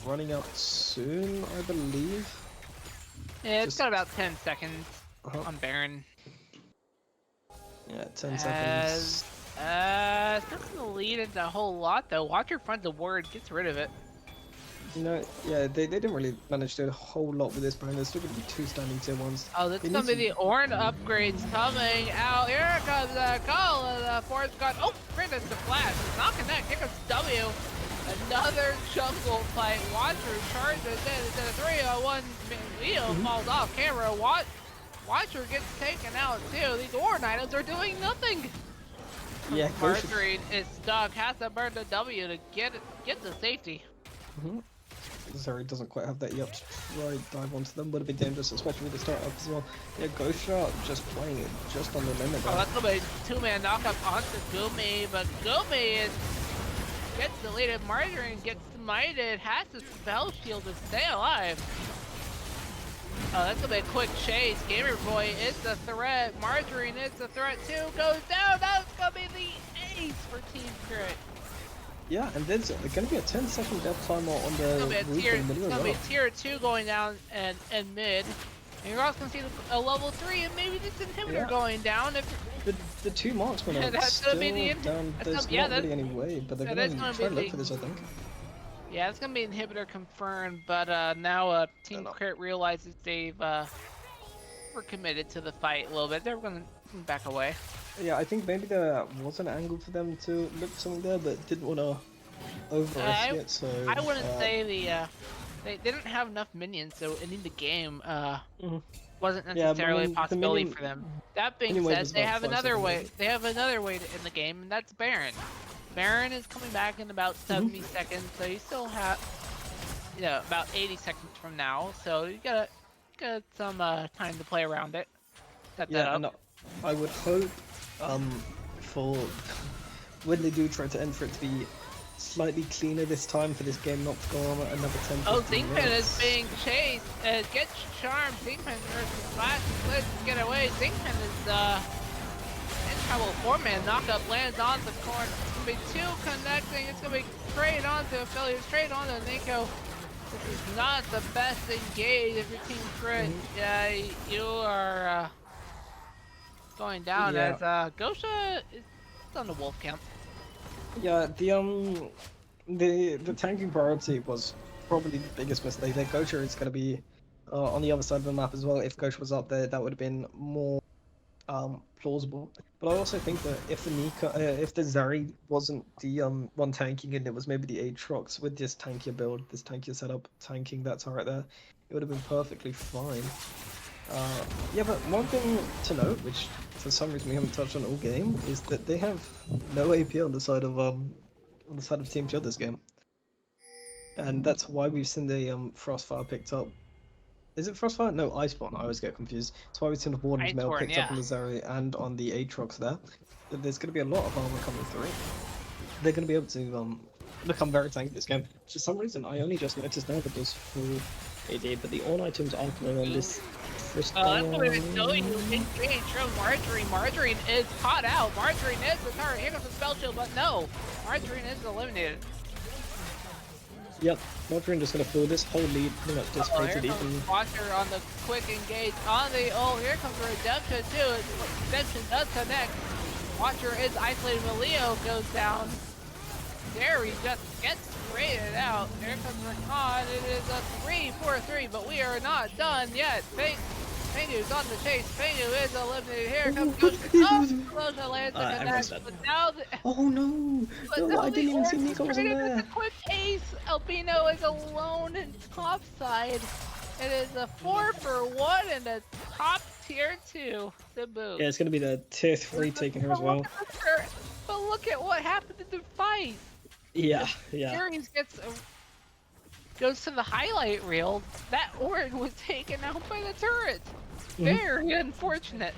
running out soon, I believe. Yeah, it's got about 10 seconds on Baron. Yeah, 10 seconds. It's not gonna lead into a whole lot though. Watcher finds a word, gets rid of it. You know, yeah, they didn't really manage to do a whole lot with this Baron. There's still gonna be 2 standing tier 1s. Oh, this is gonna be the Ornn upgrades coming out. Here comes the call of the Force God. Oh, Crit is the flash. It's not connect. Here comes W. Another jungle fight. Watcher charges in. It's a 3-on-1. Leo falls off camera. Watcher gets taken out too. These Ornn items are doing nothing. Yeah, Marjorie is stuck. Has to burn the W to get to safety. Zeri doesn't quite have that yet to try and dive onto them. Would have been dangerous, especially with the start up as well. Yeah, Ghost Shot just playing it just on the limit. Oh, that's gonna be 2-man knockup onto Gumi, but Gumi gets deleted. Marjorie gets smited. Has to spell shield to stay alive. Oh, that's gonna be a quick chase. Gamer Boy is the threat. Marjorie is the threat too. Goes down. That's gonna be the ace for Team Crit. Yeah, and there's going to be a 10-second death timer on the It's gonna be a roof tier. in the It's middle gonna be of a tier 2 going down and mid. And you're also gonna see a level 3 and maybe this inhibitor Yeah. going down. If the two marksmen are That's still gonna be the down. that's There's gonna- yeah, not that's- really any way, but they're yeah, going that's to gonna try be and look the- for this, I think. yeah, it's gonna be inhibitor confirmed. But now Team no. Crit realizes they've were committed to the fight a little bit. They're gonna back away. Yeah, I think maybe there was an angle for them to look for something there, but didn't want to over-risk it, so... I wouldn't say they didn't have enough minions, so ending the game wasn't Yeah, but I necessarily mean, a the possibility minion- for them. That being minion wave said, was they about have 5 another seconds, way. wasn't it? They have another way to end the game, and that's Baron. Baron is coming back in about 70 seconds, so you still have, about 80 seconds from now. So you got some time to play around it. Set that Yeah, up. and I would hope for when they do try to end for it to be slightly cleaner this time, for this game not to go on another 10 Oh, 15 Zingman minutes. is being chased. Get charmed. Zingman versus Flash. Let's get away. Zingman is in trouble. 4-man knockup lands on the corner. It's gonna be 2 connecting. It's gonna be straight onto Affiliate, straight onto Nico. This is not the best engage if your team crit. Yeah, you are going down Yeah. as Gosha is on the wolf camp. Yeah, the tanking priority was probably the biggest mistake there. Gosha is going to be on the other side of the map as well. If Gosha was up there, that would have been more plausible. But I also think that if the Zeri wasn't the one tanking and it was maybe the Aatrox with this tankier build, this tankier setup, tanking that turret there, it would have been perfectly fine. Yeah, but one thing to note, which for some reason we haven't touched on all game, is that they have no AP on the side of Team Chill this game, and that's why we've seen the Frostfire picked up. Is it Frostfire? No, Iceborne. I always get confused. That's why we've seen the Warden's Mail Iceborne, picked up yeah. on the Zeri and on the Aatrox there. There's going to be a lot of armor coming through. They're going to be able to become very tanky this game. For some reason, I only just noticed now that there's full AD, but the all items aren't coming on this first That's what I was showing you. Engage from Margarine. Margarine is caught out. Margarine is the turret. Here comes the spell shield, but no. Margarine is eliminated. Yep, Margarine just going to fool this whole lead pretty much Here dissipated comes even. Watcher on the quick engage on the here comes the Redemption too. Redemption does connect. Watcher is isolated. Leo goes down. There he just gets raided out. Here comes Rakan. It is a 3-4-3, but we are not done yet. Fengu's on the chase. Fengu is eliminated. Here comes Gosha lands the connect. But now Oh no! No, I didn't even see Nico was in there. a quick ace. Albino is alone in top side. It is a 4-for-1 and a top tier 2 to boot. Yeah, it's going to be the tier 3 taking her as well. But look at what happened in the fight. Yeah. Series goes to the highlight reel. That orb was taken out by the turret. Very unfortunate.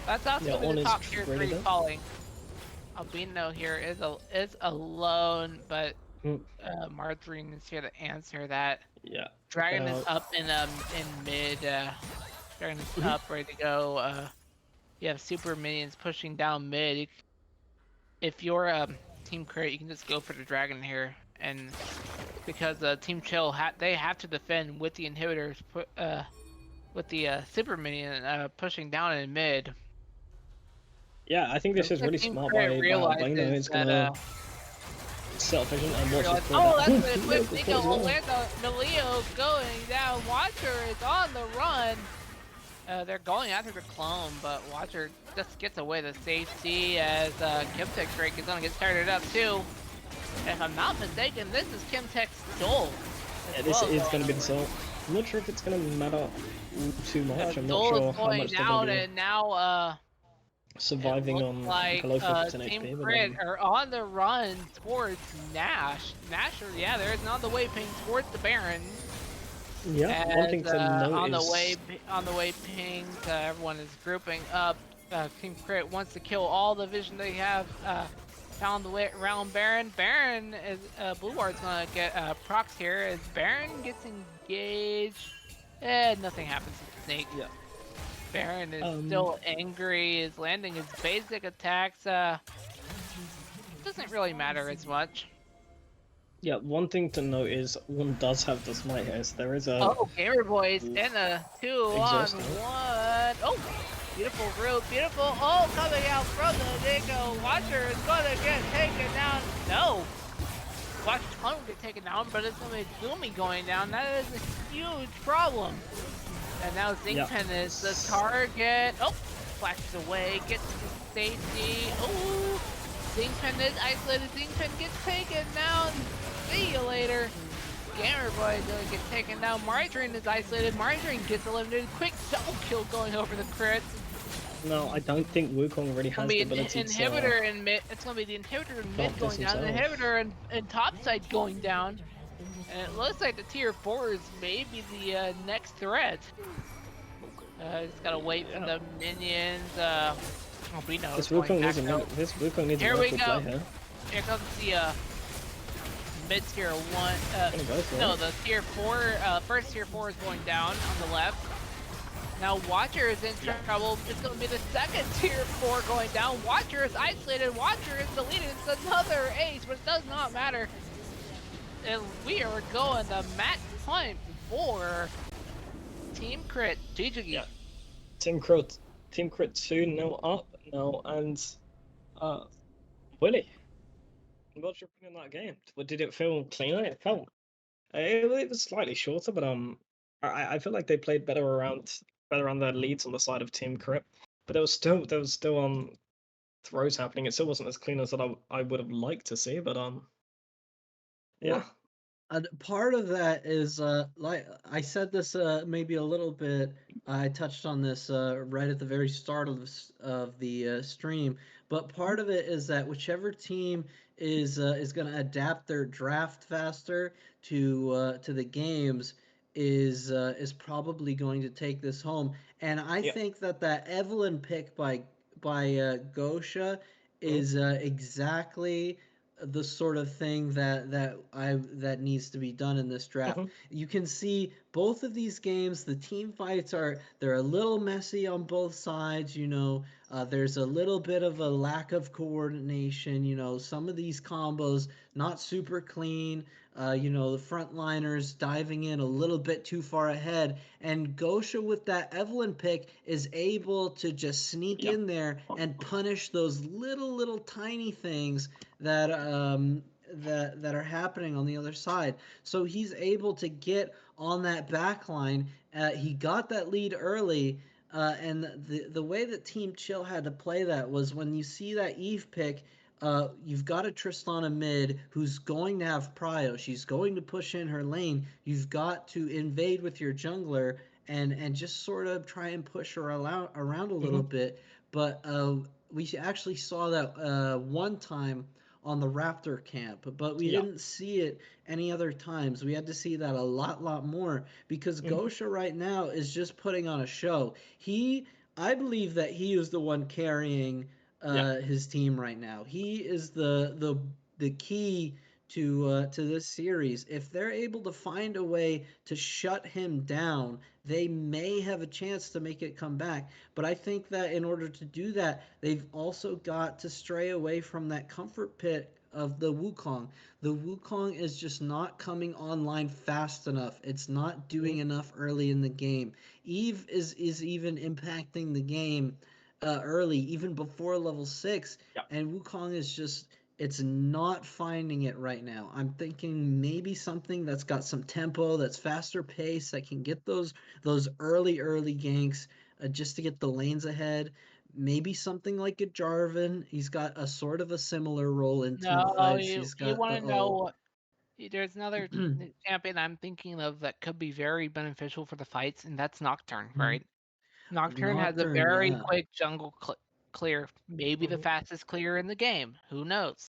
That's also Yeah, gonna be on the his top tier 3 radar. falling. Albino here is alone, but Margarine is here to answer that. Yeah. Dragon is up in mid. Dragon is up, ready to go. You have super minions pushing down mid. If you're Team Crit, you can just go for the Dragon here, and because Team Chill they have to defend with the inhibitors, with the super minion pushing down in mid. Yeah, I think this is really Team smart Crit by realizes Albino. It's that, gonna set vision and watch realize, it. oh, that's a quick Nico Orlando. Naleo going down. Watcher is on the run. They're going after the clone, but Watcher just gets away the safety as Kimtech Drake is gonna get started up too. And if I'm not mistaken, this is Kimtech's Soul. Yeah, this is gonna be the soul. I'm not sure if it's gonna matter too much. I'm not sure how much they're down, gonna be and now surviving on like below 50% Team HP. Crit are on the run towards Nash. Nash, yeah, there is on the way ping towards the Baron. Yeah, one thing to note on is... the way pings, everyone is grouping up. Team Crit wants to kill all the vision they have. Found the way around Baron. Baron is Blue Ward's gonna get procs here as Baron gets engaged. Nothing happens to Snake. Yeah. Baron is still angry. Is landing his basic attacks. Doesn't doesn't really matter as much. Yeah, one thing to note is one does have the smite here, so there is a Oh, Gamer Boys in a 2-on-1. Oh, beautiful root, beautiful. Oh, coming out from the Nico. Watcher is gonna get taken down. No. Watcher's gonna get taken down, but it's gonna be Gloomy going down. That is a huge problem. And now Zingpen is the target. Oh, flashes away, gets to safety. Oh, Zingpen is isolated. Zingpen gets taken down. See you later. Gamer Boy is gonna get taken down. Margarine is isolated. Margarine gets eliminated. Quick double kill going over the crits. No, I don't think Wukong really has the ability inhibitor in mid. It's gonna be the inhibitor in mid going down. The inhibitor in top side going down. And it looks like the tier 4 is maybe the next threat. Just gotta wait for the minions. We know. This Wukong needs a Here we local go. play here. Here comes the mid tier 1. No, the tier 4. First tier 4 is going down on the left. Now Watcher is in trouble. It's going to be the second tier 4 going down. Watcher is isolated. Watcher is deleted. It's another ace, but it does not matter. And we are going to match point for Team Crit. GG. Yeah. Team Crit 2-0 up now, and Willie, what's your opinion on that game? Did it feel cleaner? It was slightly shorter, but I feel like they played better on their leads on the side of Team Crit, but there was still throws happening. It still wasn't as clean as that I would have liked to see, but yeah. Part of that is like I said this maybe a little bit. I touched on this right at the very start of the stream, but part of it is that whichever team is going to adapt their draft faster to the games is probably going to take this home. And I think that Evelyn pick by Gosha is exactly the sort of thing that needs to be done in this draft. You can see both of these games. The team fights they're a little messy on both sides. There's a little bit of a lack of coordination. Some of these combos not super clean. The frontliners diving in a little bit too far ahead, and Gosha with that Evelyn pick is able to just sneak in there and punish those little tiny things that that are happening on the other side. So he's able to get on that back line. He got that lead early, and the way that Team Chill had to play that was when you see that Eve pick. You've got a Tristana mid who's going to have prio. She's going to push in her lane. You've got to invade with your jungler and just sort of try and push her around a little bit. But we actually saw that one time on the Raptor camp, but we didn't see it any other times. We had to see that a lot more because Gosha right now is just putting on a show. I believe that he is the one carrying his team right now. He is the key to this series. If they're able to find a way to shut him down, they may have a chance to make it come back. But I think that in order to do that, they've also got to stray away from that comfort pit of the Wukong. The Wukong is just not coming online fast enough. It's not doing enough early in the game. Eve is even impacting the game early, even before level 6, and Wukong is just it's not finding it right now. I'm thinking maybe something that's got some tempo, that's faster pace, that can get those early ganks just to get the lanes ahead. Maybe something like a Jarvan. He's got a sort of a similar role in team fights. He's got you want to know what? There's another champion I'm thinking of that could be very beneficial for the fights, and that's Nocturne, right? Nocturne has a very quick jungle clear, maybe the fastest clear in the game. Who knows?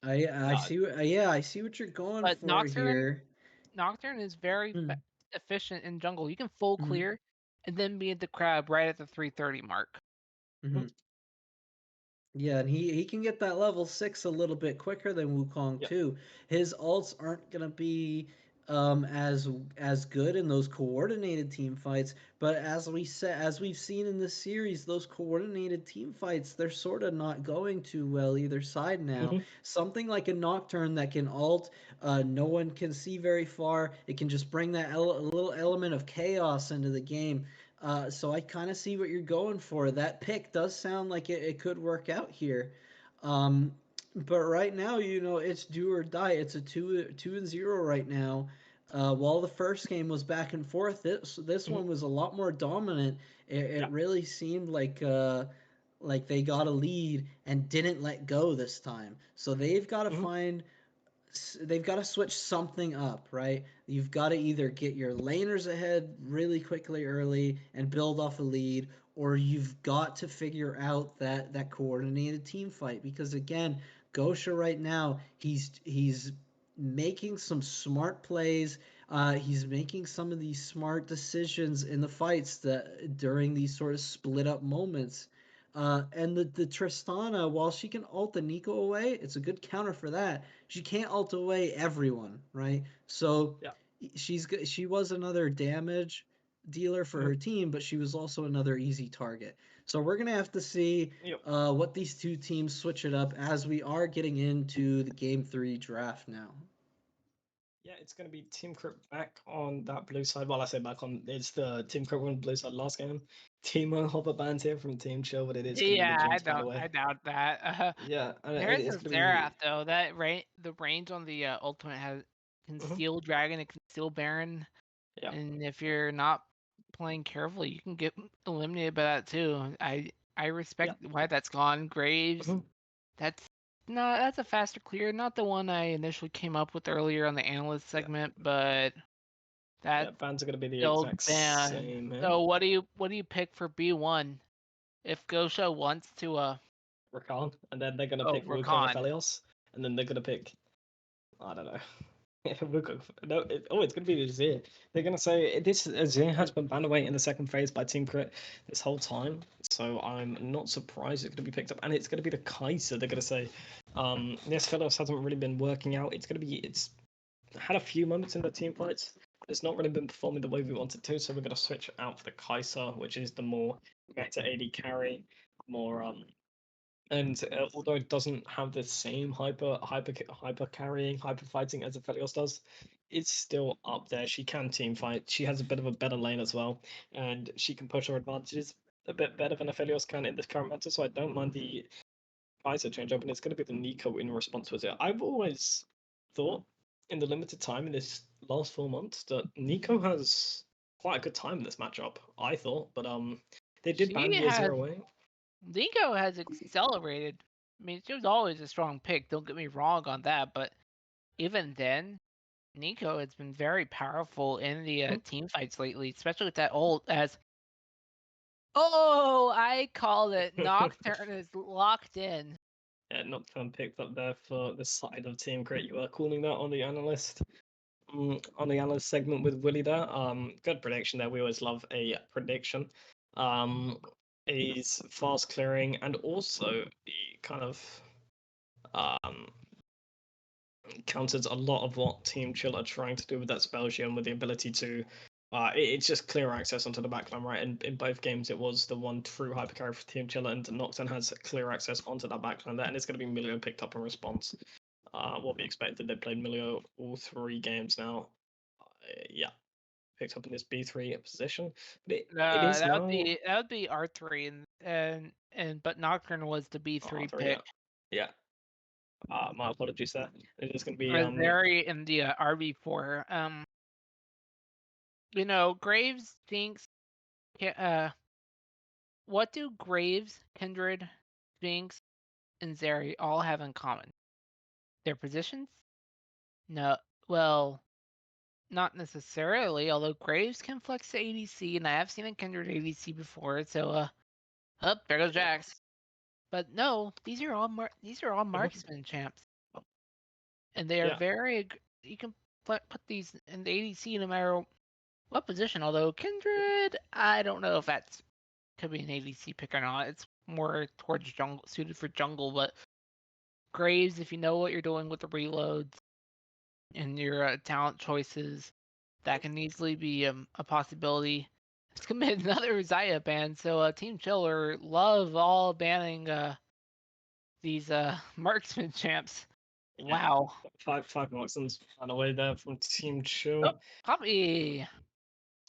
I see. I see what you're going But for here. Nocturne is very efficient in jungle. You can full clear and then be at the crab right at the 330 mark. Yeah, and he can get that level 6 a little bit quicker than Wukong too. His ults aren't gonna be as good in those coordinated team fights. But as we've seen in this series, those coordinated team fights, they're sort of not going too well either side now. Mhm. Something like a Nocturne that can ult, no one can see very far. It can just bring that little element of chaos into the game. So I kind of see what you're going for. That pick does sound like it could work out here. Um, but right now, it's do or die. It's a 2-0 right now. While the first game was back and forth, this Mhm. one was a lot more dominant. It Yeah. really seemed like they got a lead and didn't let go this time. So Mhm. they've got to switch something up, right? You've got to either get your laners ahead really quickly early and build off a lead, or you've got to figure out that coordinated team fight. Because again, Gosha right now, he's making some smart plays. He's making some of these smart decisions in the fights that during these sort of split up moments. And the Tristana, while she can ult the Nico away, it's a good counter for that. She can't ult away everyone, right? So Yeah. she was another damage dealer for Mhm. her team, but she was also another easy target. So we're gonna have to see Yep. what these two teams switch it up as we are getting into the game 3 draft now. Yeah, it's going to be Team Crypt back on that blue side. Well, I say back on, it's the Team Crypt on blue side last game. Timo Hopper bans here from Team Chill, but it is going to be the Yeah, Jinx, by the way. I doubt that. Yeah, and There's it's a going to Seraph be. though. The range on the ultimate has can Mhm. steal Dragon, it can steal Baron, Yeah. and if you're not playing carefully, you can get eliminated by that too. I respect why that's gone. Graves, Mhm. that's that's a faster clear, not the one I initially came up with earlier on the analyst Yeah. segment, but Yeah, that's bans are going to be the still exact bad. same here. So what do you pick for B1 if Gosha wants to Rakan, and then they're going to oh pick Wukong Rakan? Aphelios, and then they're going to pick. I don't know. Wukong. No, it's going to be Azir. They're going to say this Azir has been banned away in the second phase by Team Crit this whole time, so I'm not surprised it's going to be picked up, and it's going to be the Kaiser. They're going to say, this Aphelios hasn't really been working out. It's had a few moments in the team fights. It's not really been performing the way we wanted to, so we're going to switch out for the Kaiser, which is the more meta AD carry, more and although it doesn't have the same hyper carrying, hyper fighting as Aphelios does, it's still up there. She can team fight. She has a bit of a better lane as well, and she can push her advantages a bit better than Aphelios can in this current meta. So I don't mind the Kaiser change up, and it's going to be the Nico in response to it. I've always thought in the limited time in this last 4 months that Nico has quite a good time in this matchup. I thought, but they did ban She the has Azir away. Lingo has accelerated. I mean, she was always a strong pick. Don't get me wrong on that, but even then, Nico has been very powerful in the Mhm. team fights lately, especially with that ult as. Oh, I called it. Nocturne is locked in. Yeah, Nocturne picked up there for the side of Team Crit. You were calling that on the analyst, on the analyst segment with Willie there. Good prediction there. We always love a prediction. Is fast clearing and also the kind of um counters a lot of what Team Chill are trying to do with that Spelgian with the ability to it's just clear access onto the backline, right? And in both games, it was the one true hypercarry for Team Chill, and Nocturne has clear access onto that backline there, and it's going to be Milio picked up in response. What we expected, they played Milio all 3 games now. Yeah, picked up in this B3 position, but it is now. That would be R3 and but Nocturne was the B3 Oh, yeah, pick. yeah. My apologies there. It is going to be Very in the RB4. Graves thinks. What do Graves, Kindred, Jinx, and Zeri all have in common? Their positions? No. Well, not necessarily, although Graves can flex to ADC, and I have seen a Kindred ADC before, so, there goes yeah. Jax. But no, these are all Mhm. marksman champs. And they are Yeah. very, you can put these in the ADC no matter what position, although Kindred, I don't know if that's could be an ADC pick or not. It's more towards jungle, suited for jungle, but Graves, if you know what you're doing with the reloads, in your talent choices, that can easily be a possibility. It's commit another Zaya ban, so Team Chiller love all banning these marksman champs. Yeah. Wow. Five marksmans ran away there from Team Oh, Chill. Poppy.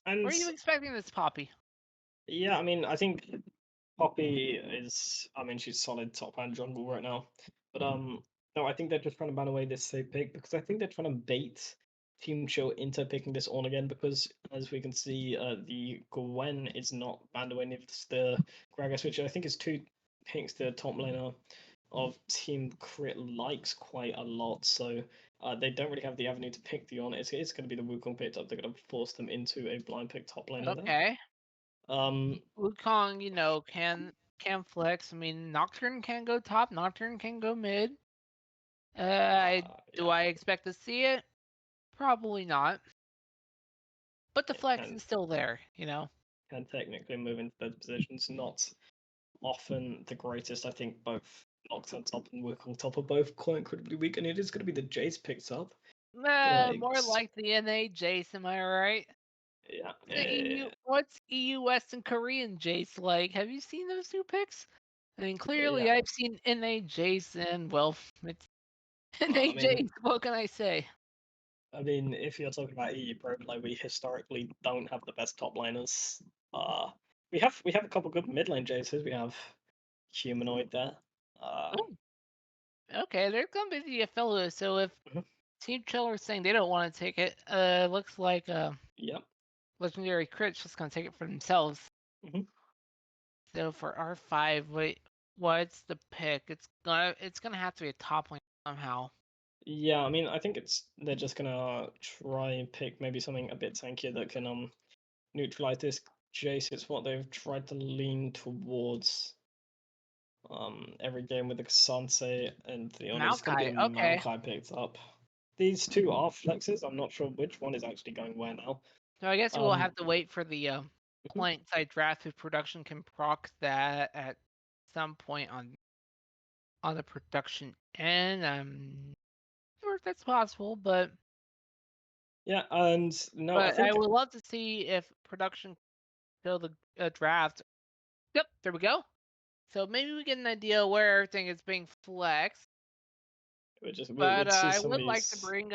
And Were you expecting this, Poppy? yeah, I mean, I think Poppy is, I mean, she's solid top hand jungle right now. But no, I think they're just trying to ban away this safe pick because I think they're trying to bait Team Chill into picking this on again because as we can see, the Gwen is not banned away, neither is the Gragas, which I think is two picks the top laner of Team Crit likes quite a lot. So they don't really have the avenue to pick the on. It's going to be the Wukong picked up. They're going to force them into a blind pick top laner there. Okay. Um, Wukong, can flex. I mean, Nocturne can go top. Nocturne can go mid. Do yeah. I expect to see it? Probably not. But the flex is still there, Can technically move into those positions. Not often the greatest. I think both Nocturne top and Wukong top are both quite incredibly weak, and it is going to be the Jace picks up. More like the NA Jace, am I right? Yeah. What's EU West and Korean Jace like? Have you seen those new picks? I mean, clearly Yeah. I've seen NA Jace, and well, it's NA I mean, Jace. What can I say? I mean, if you're talking about EU Pro, like we historically don't have the best top laners. We have a couple good mid lane Jaces. We have Humanoid there. Okay, they're gonna be the fellow. So if Mhm. Team Chiller is saying they don't want to take it, looks like Yep. Legendary Crit's just gonna take it for themselves. Mhm. So for R5, what's the pick? It's gonna have to be a top lane somehow. Yeah, I mean, I think they're just gonna try and pick maybe something a bit tankier that can neutralize this Jace. It's what they've tried to lean towards every game with the Sanse and the Leon. It's gonna be Maokai, okay. Maokai picked up. These two are flexes. I'm not sure which one is actually going where now. So I guess we'll have to wait for the mhm. client side draft if production can proc that at some point on the production end. Sure if that's possible, but Yeah, and no, I think I would love to see if production show the draft. Yep, there we go. So maybe we get an idea where everything is being flexed. we'll see I some would of like to these. bring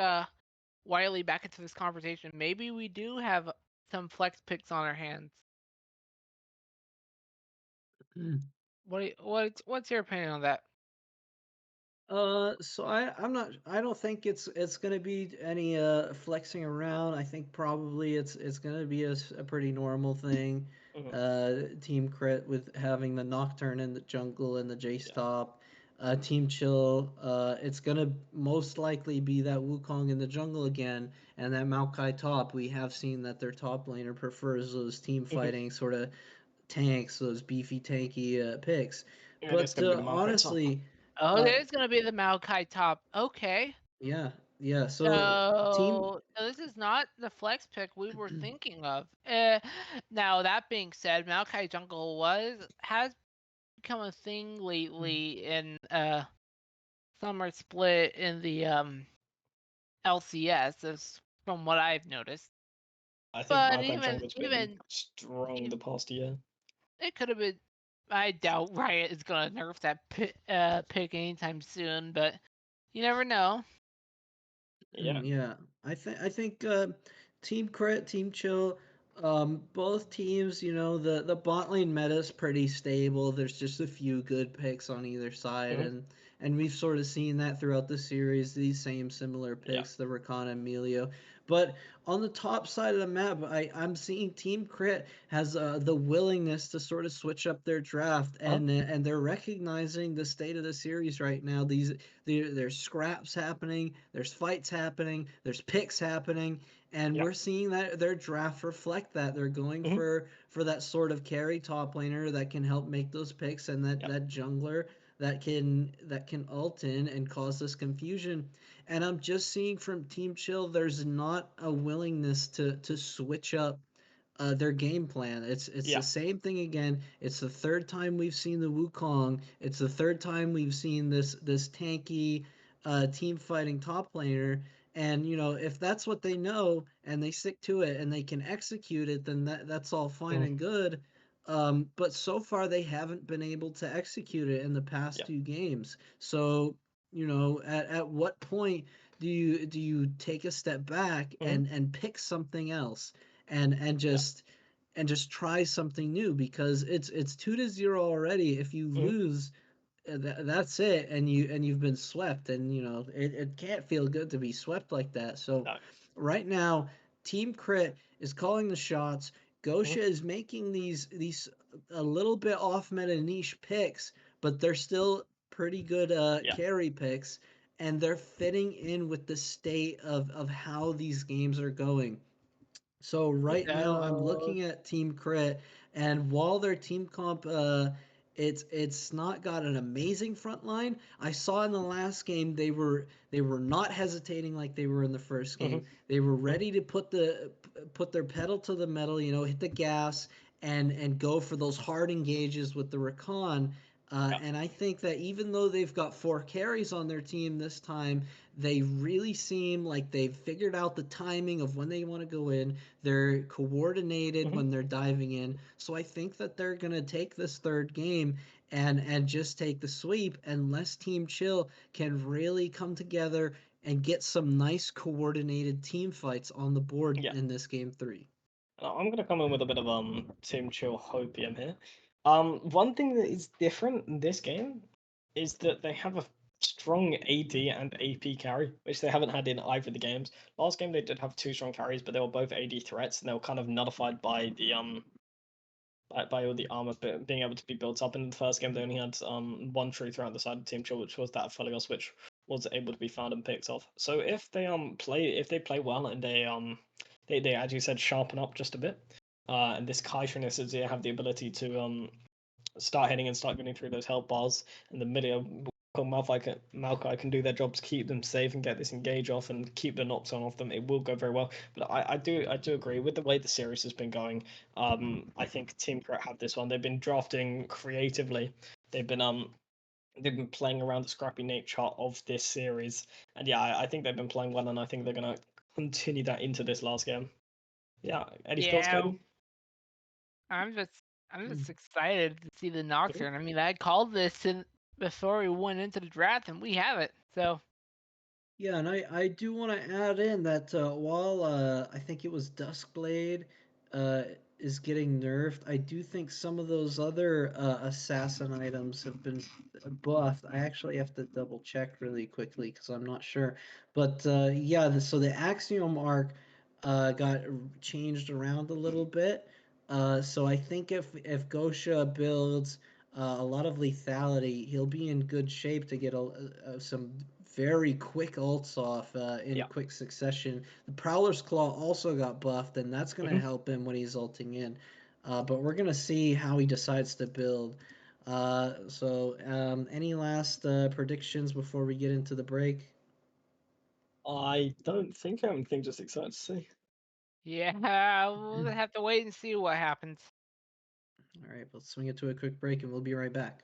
Wiley back into this conversation. Maybe we do have some flex picks on our hands. What's your opinion on that? So I don't think it's gonna be any flexing around. I think probably it's gonna be a pretty normal thing. Team Crit with having the Nocturne in the jungle and the Jace top. Team Chill, it's gonna most likely be that Wukong in the jungle again, and that Maokai top. We have seen that their top laner prefers those team fighting sort of tanks, those beefy tanky picks. Yeah, that's But gonna be the Maokai top. honestly, Oh, there's gonna be the Maokai top. Okay. yeah. So this is not the flex pick we were thinking of. Now that being said, Maokai Jungle has become a thing lately in Summer Split in the LCS, as from what I've noticed. I think But Maokai Jungle's been even strong the past year. it could have been. I doubt Riot is gonna nerf that pick anytime soon, but you never know. Yeah. I think Team Crit, Team Chill, both teams, the bot lane meta is pretty stable. There's just a few good picks on either side, and we've sort of seen that throughout the series. These same similar picks, the Rakan and Emilio. But on the top side of the map, I'm seeing Team Crit has the willingness to sort of switch up their draft, and they're recognizing the state of the series right now. There's scraps happening, there's fights happening, there's picks happening, and we're seeing that their draft reflect that. They're going for that sort of carry top laner that can help make those picks, and that jungler that can ult in and cause this confusion. And I'm just seeing from Team Chill, there's not a willingness to switch up their game plan. It's the same thing again. It's the third time we've seen the Wukong. It's the third time we've seen this tanky team fighting top laner, And if that's what they know and they stick to it and they can execute it, then that's all fine and good. But so far they haven't been able to execute it in the past Yeah. 2 games. So, at what point do you take a step back and pick something else and just try something new, because it's 2-0 already. If you lose, that's it, and you've been swept, and it can't feel good to be swept like that. So No. right now, Team Crit is calling the shots. Gosha is making these a little bit off meta niche picks, but they're still pretty good carry picks, and they're fitting in with the state of how these games are going. So right now I'm looking at Team Crit, and while their team comp it's not got an amazing front line. I saw in the last game they were not hesitating like they were in the first game. They were ready to put their pedal to the metal, hit the gas and go for those hard engages with the Rakan. And I think that even though they've got 4 carries on their team this time, they really seem like they've figured out the timing of when they want to go in. They're coordinated when they're diving in. So I think that they're going to take this third game and just take the sweep, unless Team Chill can really come together and get some nice coordinated team fights on the board in this game 3. I'm going to come in with a bit of Team Chill hopium here. One thing that is different in this game is that they have a strong AD and AP carry, which they haven't had in either of the games. Last game they did have 2 strong carries, but they were both AD threats, and they were kind of nullified by the by all the armor being able to be built up. In the first game, they only had 1 true threat on the side of Team Chill, which was that Felios, which was able to be found and picked off. So if they play well and they as you said, sharpen up just a bit, and this Kaisha is they have the ability to start hitting and start getting through those health bars, and the middle Maokai can do their job to keep them safe and get this engage off and keep the knocks on off them. It will go very well. But I do agree with the way the series has been going. I think Team Crit have this one. They've been drafting creatively. They've been playing around the scrappy nature of this series, and I think they've been playing well, and I think they're gonna continue that into this last game. Yeah, any thoughts, Caden? I'm just excited to see the Nocturne. I mean, I called this before we went into the draft, and we have it. So Yeah, and I do want to add in that while I think it was Duskblade is getting nerfed, I do think some of those other assassin items have been buffed. I actually have to double check really quickly because I'm not sure. But so the Axiom arc got changed around a little bit. So I think if Gosha builds a lot of lethality, he'll be in good shape to get some very quick ults off in quick succession. The Prowler's Claw also got buffed, and that's going to help him when he's ulting in. But we're going to see how he decides to build. Any last predictions before we get into the break? I don't think anything. Just excited to see. yeah, we'll have to wait and see what happens. All right, let's swing it to a quick break, and we'll be right back.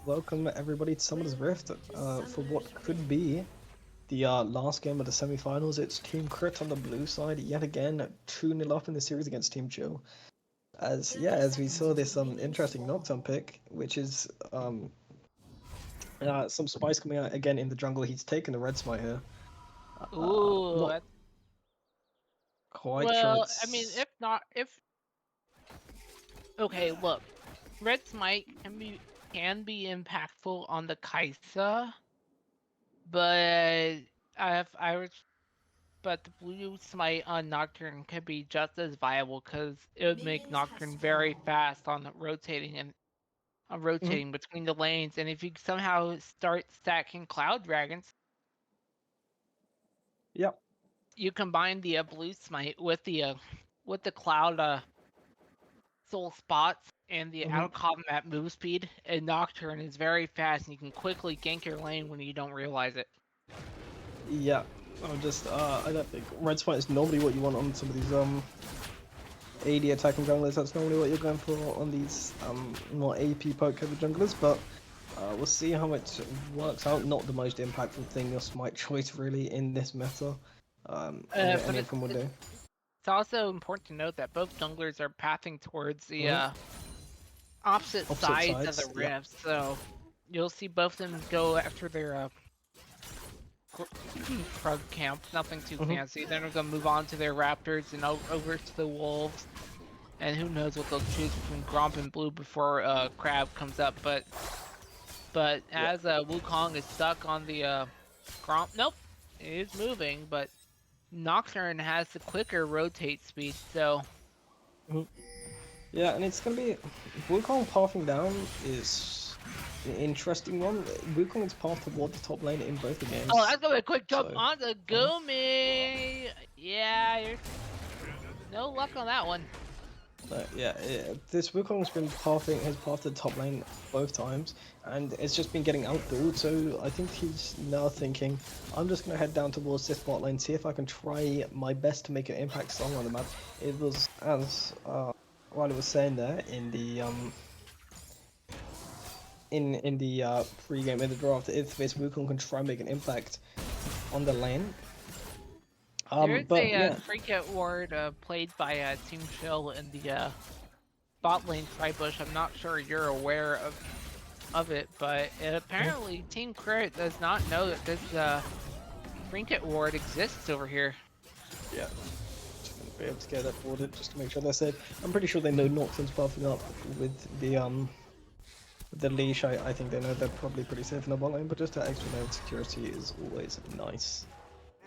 Welcome everybody to Summoner's Rift for what could be the last game of the semi-finals. It's Team Crit on the blue side yet again, 2-0 up in the series against Team Chill. As we saw this interesting Nocturne pick, which is some spice coming out again in the jungle. He's taken the red smite here. Ooh, Not that's, quite sure well, I mean, it's if not, if okay, look, red smite can be impactful on the Kaisa, but if I was, but the blue smite on Nocturne could be just as viable because it would make Nocturne very fast on rotating and rotating between the lanes, and if you somehow start stacking Cloud Dragons, yep. you combine the blue smite with the Cloud soul spots and the out of combat move speed, and Nocturne is very fast and you can quickly gank your lane when you don't realize it. Yeah. I don't think red smite is normally what you want on some of these AD attacking junglers. That's normally what you're going for on these more AP poke heavy junglers, but we'll see how it works out. Not the most impactful thing, your smite choice really in this meta. But Anything will do. it's also important to note that both junglers are pathing towards the opposite sides of the rift, so you'll see both of them go after their Krug camp. Nothing too fancy. Then they're gonna move on to their Raptors and over to the Wolves, and who knows what they'll choose between Gromp and Blue before Crab comes up. But as Wukong is stuck on the Gromp, nope, it is moving, but Nocturne has the quicker rotate speed, so. Yeah, and it's gonna be Wukong pathing down is an interesting one. Wukong's path toward the top lane in both the games. Oh, that's gonna be a quick jump So, onto Gumi. Yeah, no luck on that one. This Wukong's been pathing his path to the top lane both times, and it's just been getting outbuilt. So I think he's now thinking, I'm just gonna head down towards this bot lane, see if I can try my best to make an impact song on the map. It was as Riley was saying there in the pre-game in the draft, if this Wukong can try and make an impact on the lane. There's a Trinket ward played by Team Chill in the bot lane Tribush. I'm not sure you're aware of it, but apparently Team Crit does not know that this Trinket ward exists over here. Yeah. Just gonna be able to get that boarded just to make sure they're safe. I'm pretty sure they know Nocturne's buffing up with the leash. I think they know they're probably pretty safe in the bot lane, but just that extra layer of security is always nice.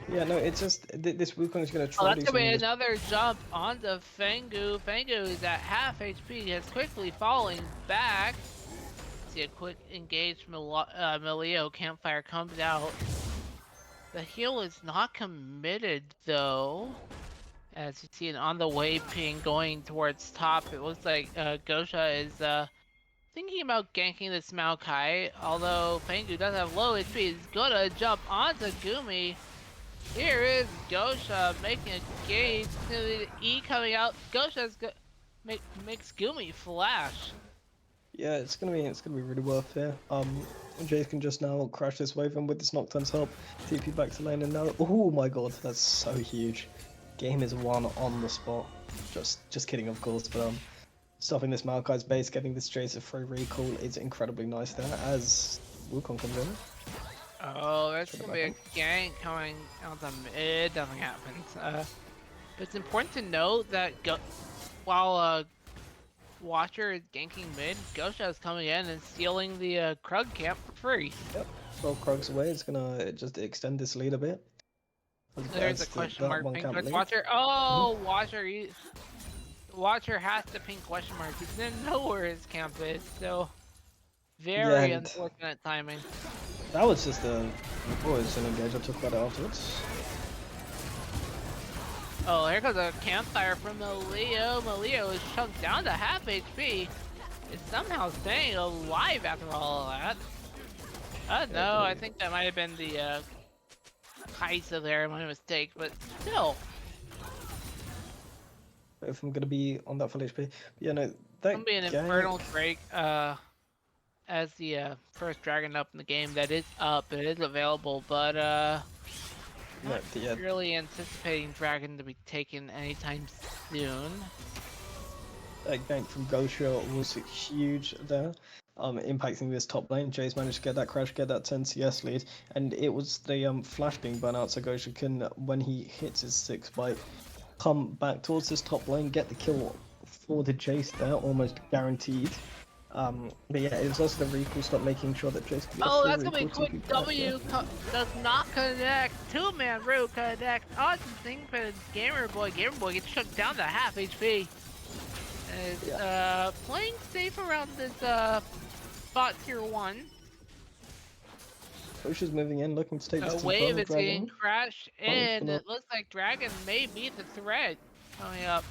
Yeah, no, it's just this Wukong is gonna try. Oh, that's gonna be another jump onto Fangu. Fangu is at half HP. Is quickly falling back. See a quick engage. Melio campfire comes out. The heal is not committed though. As you see an on the way ping going towards top. It looks like Gosha is thinking about ganking this Maokai. Although Fangu does have low HP, he's gonna jump onto Gumi. Here is Gosha making a gauge. E coming out. Gosha's makes Gumi flash. Yeah, it's gonna be really worth it. Jace can just now crash this wave, and with this Nocturne's help, TP back to lane, and now, oh my god, that's so huge. Game is won on the spot. Just kidding, of course, but stopping this Maokai's base, getting this Jace a free recall is incredibly nice there as Wukong comes in. Oh, there's gonna be a gank coming out the mid. Nothing happens. But it's important to note that while Watcher is ganking mid, Gosha is coming in and stealing the Krug camp for free. Yep, 12 Krugs away. It's gonna just extend this lead a bit. There's a question mark pink towards Watcher. Oh, Watcher has to pink question mark. He didn't know where his camp is, so very unfortunate timing. That was just an engage. I'll talk about it afterwards. Oh, here comes a campfire from Melio. Melio is chunked down to half HP. Is somehow staying alive after all of that. I don't know, I think that might have been the Kaisa there, my mistake, but still. If I'm gonna be on that full HP. But yeah, no, It's gonna be an Infernal Drake as the first dragon up in the game that is up. It is available, but not really anticipating dragon to be taken anytime soon. That gank from Gosha was huge there, impacting this top lane. Jace managed to get that crash, get that 10 CS lead, and it was the flash being burnt out, so Gosha can, when he hits his 6 bite, come back towards this top lane, get the kill for the Jace there, almost guaranteed. But yeah, it was also the recall stop, making sure that Jace could get Oh, a that's full gonna be a recall to quick back W. Does not connect. Two-man root connect. Awesome thing for Gamer Boy. Gamer Boy gets shut down to half HP. Is playing safe around this spot tier 1. Gosha's moving in, looking to take this A to wave the is getting Dragon. crashed in. It looks like Dragon may be the threat coming up.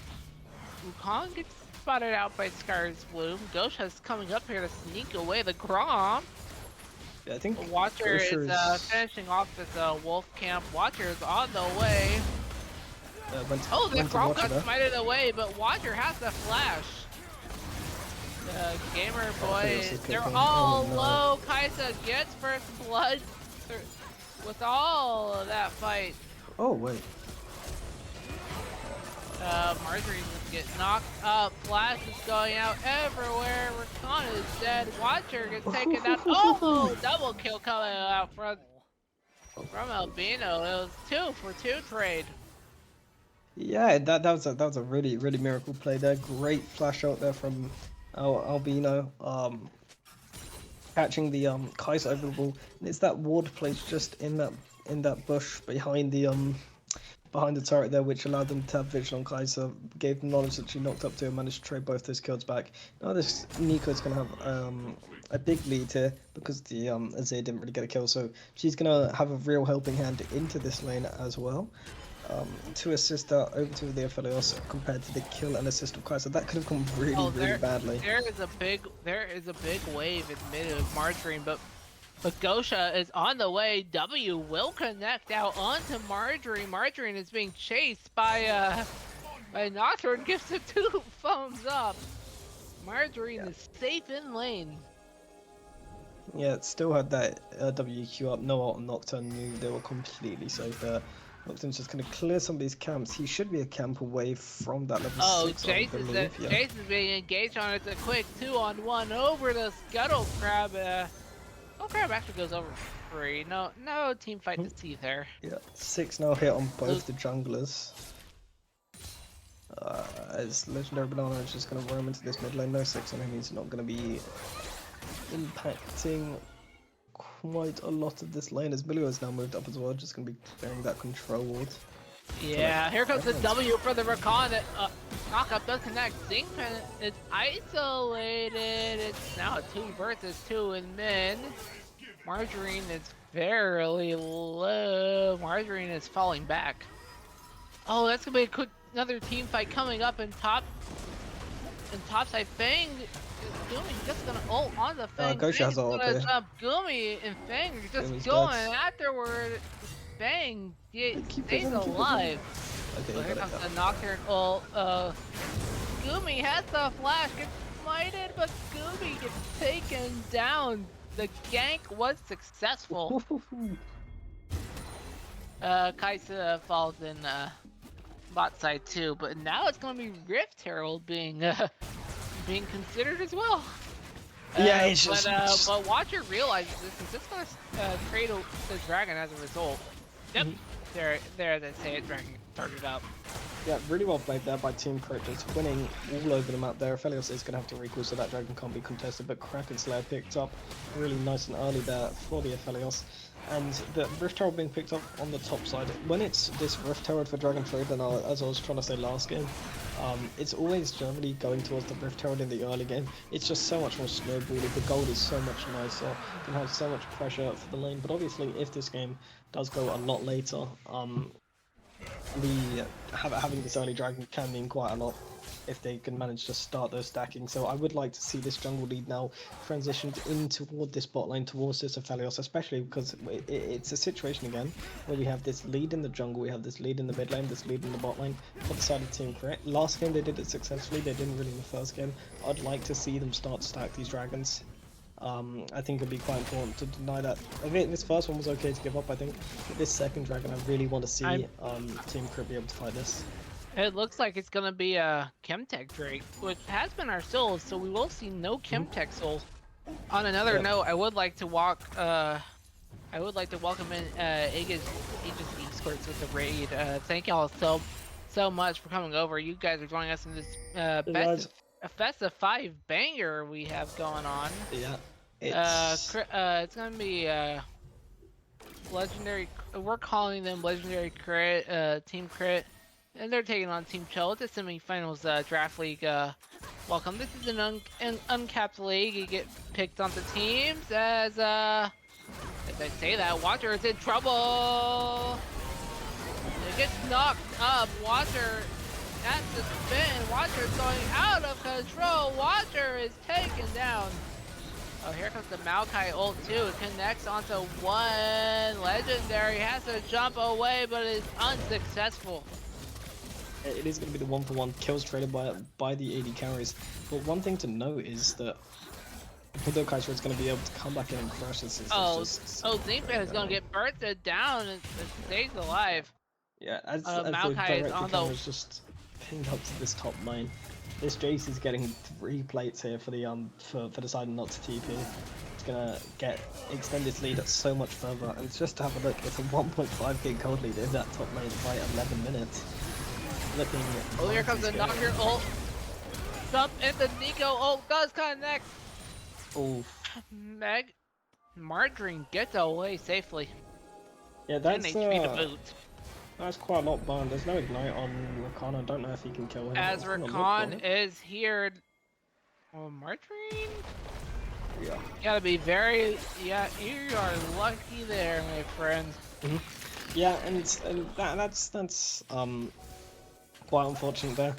Wukong gets spotted out by Scar's Bloom. Gosha's coming up here to sneak away the Grom. Yeah, I think Watcher is finishing off this wolf camp. Watcher is on the way. The Grom got smited away, but Watcher has the flash. Gamer Boy, they're all low. Kaisa gets first blood with all of that fight. Oh, wait. Marjorie just gets knocked up. Flash is going out everywhere. Rakan is dead. Watcher gets taken down. Oh, double kill coming out from Albino. It was 2 for 2 trade. Yeah, that was a really miracle play there. Great flash out there from Albino. Catching the Kaiser over the wall. And it's that ward placed just in that bush behind the turret there, which allowed them to have vision on Kaiser, gave them knowledge that she knocked up to and managed to trade both those kills back. Now this Nico's gonna have a big lead here because the Azir didn't really get a kill, so she's gonna have a real helping hand into this lane as well. To assist her over to the Aphelios compared to the kill and assist of Kaiser. That could have gone really badly. There is a big wave in mid of Marjorie, but Gosha is on the way. W will connect out onto Marjorie. Marjorie is being chased by Nocturne, gives it 2 thumbs up. Marjorie is safe in lane. Yeah, it still had that WQ up, no ult on Nocturne, knew they were completely safe there. Nocturne's just going to clear some of these camps. He should be a camp away from that level 6, Jace is being engaged on it. It's a quick 2-on-1 over the Scuttle Crab. Crab actually goes over free. No team fight to see there. Yeah, 6-0 hit on both the junglers. As Legendary Banana is just going to roam into this mid lane. No 6 on him, he's not going to be impacting quite a lot of this lane, as Milio has now moved up as well, just going to be clearing that control ward. Yeah, here comes the W for the Rakan. Knockup does connect. Zingpan is isolated. It's now a 2 versus 2 in mid. Margarine is fairly low. Margarine is falling back. Oh, that's gonna be another team fight coming up in top side. Fang is just gonna ult on the Fang. Gosha has ult there. Gumi and Fang are just going afterward. Fang stays alive. Okay, Here comes the Nocturne ult. Gumi has the flash, gets smited, but Gumi gets taken down. The gank was successful. Kaisa falls in bot side too, but now it's gonna be Rift Herald being considered as well. Yeah, it's just. But Watcher realizes this and just gonna trade the dragon as a result. Yep. There, as I say it, dragon started up. Yeah, really well played there by Team Crit, just winning all over the map there. Aphelios is going to have to recall, so that dragon can't be contested, but Kraken Slayer picked up really nice and early there for the Aphelios. And the Rift Herald being picked up on the top side. When it's this Rift Herald for Dragon Trade, and as I was trying to say last game, it's always generally going towards the Rift Herald in the early game. It's just so much more snowbally. The gold is so much nicer. You can have so much pressure for the lane. But obviously, if this game does go a lot later, having this early dragon can mean quite a lot if they can manage to start those stacking. So I would like to see this jungle lead now transitioned in toward this bot lane, towards this Aphelios, especially because it's a situation again where we have this lead in the jungle, we have this lead in the mid lane, this lead in the bot lane for the side of Team Crit. Last game they did it successfully, they didn't really in the first game. I'd like to see them start to stack these dragons. I think it'd be quite important to deny that. I think this first one was okay to give up, I think. But this second dragon, I really want to see Team Crit be able to fight this. It looks like it's gonna be a Chemtech Drake, which has been our souls, so we will see no Chemtech soul. On another note, I would like to welcome in Aegis Esports with the raid. Thank y'all so much for coming over. You guys are joining us in this best of 5 banger we have going on. Yeah. It's gonna be legendary. We're calling them legendary crit, team crit, and they're taking on Team Chill. It's a semi-finals draft league. Welcome. This is an uncapped league. You get picked onto teams as I say that, Watcher is in trouble. It gets knocked up. Watcher at the spin. Watcher's going out of control. Watcher is taken down. Oh, here comes the Maokai ult too. It connects onto one legendary. Has to jump away, but is unsuccessful. It is going to be the 1-for-1 kills traded by the AD carries. But one thing to note is that Kaiser is going to be able to come back in and crush this. Zinfan is going to get bursted down and stays alive. Yeah, as the Maokai director camera is just pinged up to this top lane. This Jace is getting 3 plates here for for deciding not to TP. It's gonna get extend its lead so much further. And just to have a look, it's a 1.5k gold lead in that top lane by 11 minutes. Looking. Oh, here comes the knocker ult. Jump into Nico ult does connect. Oof. Margarine gets away safely. Yeah, that's That's quite a lot burned. There's no ignite on Rakan. I don't know if he can kill him. As Rakan is here. Oh, Margarine? Yeah. You gotta be very. Yeah, you are lucky there, my friend. Yeah, and that's quite unfortunate there.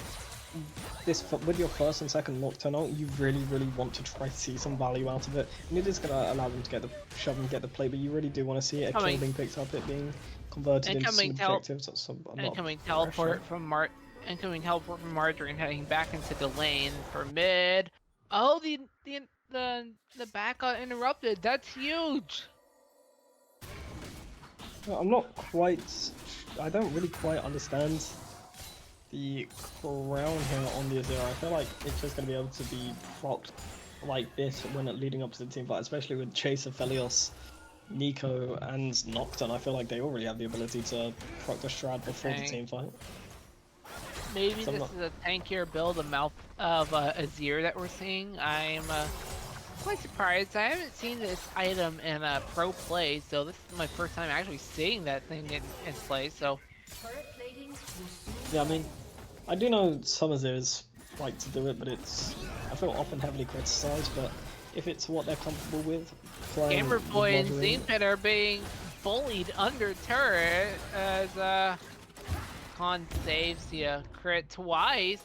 With your first and second Nocturne ult, you really want to try to see some value out of it, and it is going to allow them to get the shove and get the play, but you really do want to see a kill being picked up, it being converted into some objectives. Incoming teleport from Margarine heading back into the lane for mid. Oh, the back got interrupted. That's huge. I'm not quite. I don't really quite understand the crown here on the Azir. I feel like it's just going to be able to be procced like this when leading up to the team fight, especially with Chaser, Felios, Nico, and Nocturne. I feel like they already have the ability to proc the Strad before the team fight. Maybe this is a tankier build of Azir that we're seeing. I'm quite surprised. I haven't seen this item in pro play, so this is my first time actually seeing that thing in play. So yeah, I mean, I do know some Azirs like to do it, but I feel often heavily criticized. But if it's what they're comfortable with, Gamerboy and Zenpit are being bullied under turret as Khan saves the crit twice.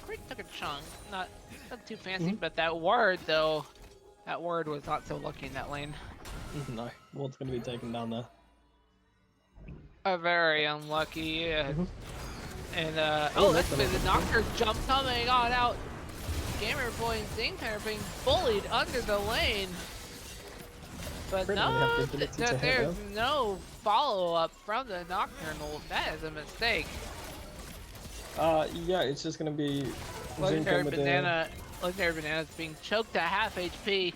Crit took a chunk, not too fancy, but that ward though, that ward was not so lucky in that lane. No, ward's gonna be taken down there. Very unlucky. And that's been the knocker jump coming on out. Gamerboy and Zinpit are being bullied under the lane. But no, there's no follow-up from the Nocturnal. That is a mistake. Yeah, it's just gonna be Legendary Banana's being choked at half HP.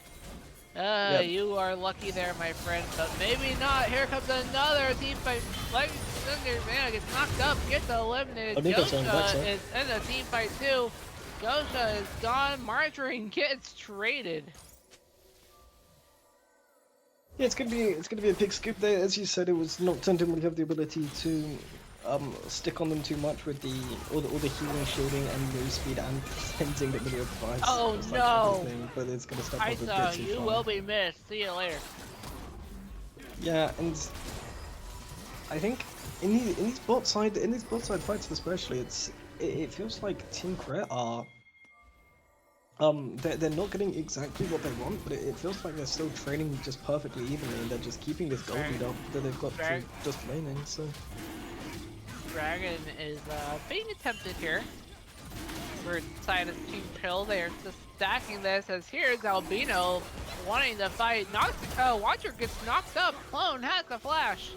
You are lucky there, my friend, but maybe not. Here comes another team fight. Legendary Banana gets knocked up, gets eliminated. Gosha is in the team fight too. Gosha is gone. Margarine gets traded. Yeah, it's gonna be a big scoop there. As you said, it was Nocturne didn't really have the ability to stick on them too much with all the healing, shielding, and move speed and fencing that video provides. Oh no! But it's gonna step up a bit too far. Will be missed. See you later. Yeah, and I think in these bot side fights especially, it feels like Team Crit are. They're not getting exactly what they want, but it feels like they're still training just perfectly evenly, and they're just keeping this gold lead up that they've got through just laning. So Dragon is being attempted here. for the side of Team Pill. They're just stacking this as here's Albino wanting to fight. Watcher gets knocked up. Clone has the flash.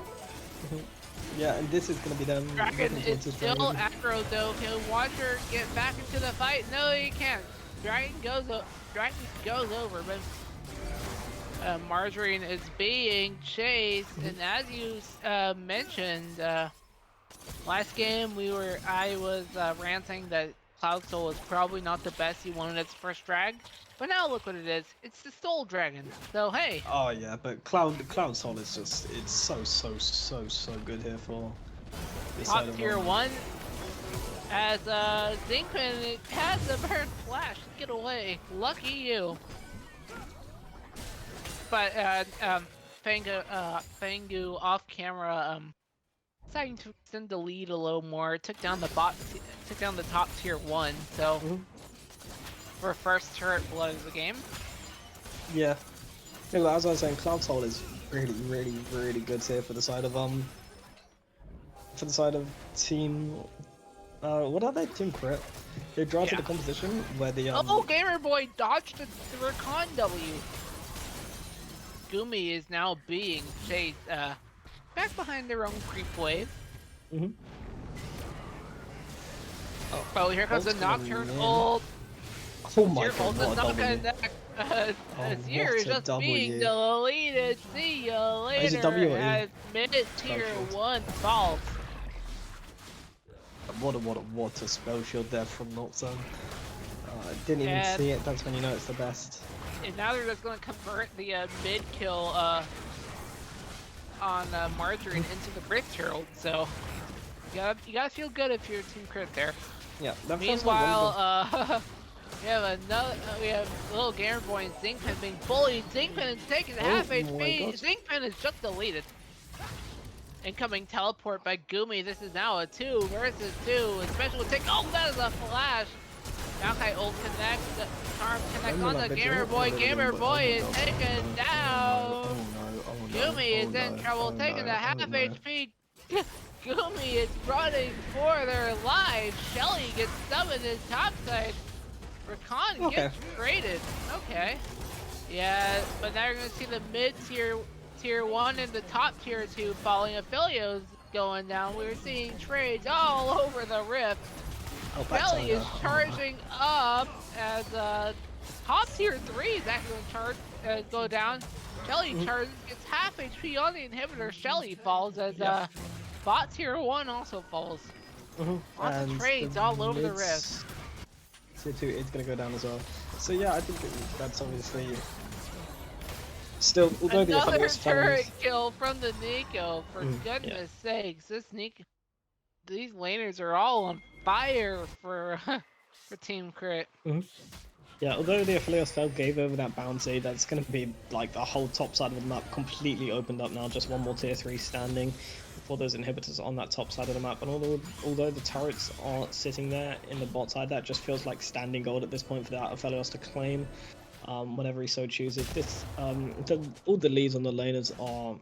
Yeah, and this is going to be them. Dragon is still aggro though. Can Watcher get back into the fight? No, he can't. Dragon goes over, but Margarine is being chased, and as you mentioned, last game I was ranting that Cloud Soul is probably not the best he wanted its first drag, but now look what it is. It's the Soul Dragon. So hey. Oh yeah, but Cloud Soul is just so good here for this Top side of tier 1. As Zinkman has the burn flash. Get away. Lucky you. But Fangu off camera deciding to extend the lead a little more. Took down the top tier 1. So for first turret blood of the game. Yeah. Yeah, as I was saying, Cloud Soul is really good here for the side of team. What are they? Team Crit. They draw to the composition where the Oh, Gamer Boy dodged the Recon W. Gumi is now being chased back behind their own creep wave. Oh, here comes the Nocturne ult. Oh my god, what a W. Azir is just being deleted. See you later as mid-tier 1 falls. What a spell shield there from Nocturne. Didn't even see it, that's when you know it's the best. And now they're just going to convert the mid-kill on Margarine into the Rift Herald, so you gotta feel good if you're Team Crit there. Yeah, that meanwhile, we have little Gamer Boy and Zinkman being bullied. Zinkman is taking half HP. Zinkman is just deleted. Incoming teleport by Gumi. This is now a 2 versus 2. A special take. Oh, that is a flash. Maokai ult connects. Charm connects on the Gamer Boy. Gamer Boy is taken down. Gumi is in trouble, taking the half HP. Gumi is running for their lives. Shelly gets summoned in topside. Rakan gets traded. Okay. Yeah, but now you're gonna see the mid-tier tier 1 and the top tier 2 falling. Aphelios going down. We're seeing trades all over the Rift. Shelly is charging up as top tier 3 is actually going to go down. Shelly charges, gets half HP on the inhibitor. Shelly falls as bot tier 1 also falls. Lots of trades all over the Rift. Tier 2 is going to go down as well. So yeah, I think that's obviously still, although another turret kill from the Nico, for goodness sakes. These laners are all on fire for Team Crit. Yeah, although the Aphelios spell gave over that bounty, that's going to be like the whole top side of the map completely opened up now. Just one more tier 3 standing for those inhibitors on that top side of the map. And although the turrets aren't sitting there in the bot side, that just feels like standing gold at this point for that Aphelios to claim whenever he so chooses. This all the leads on the laners are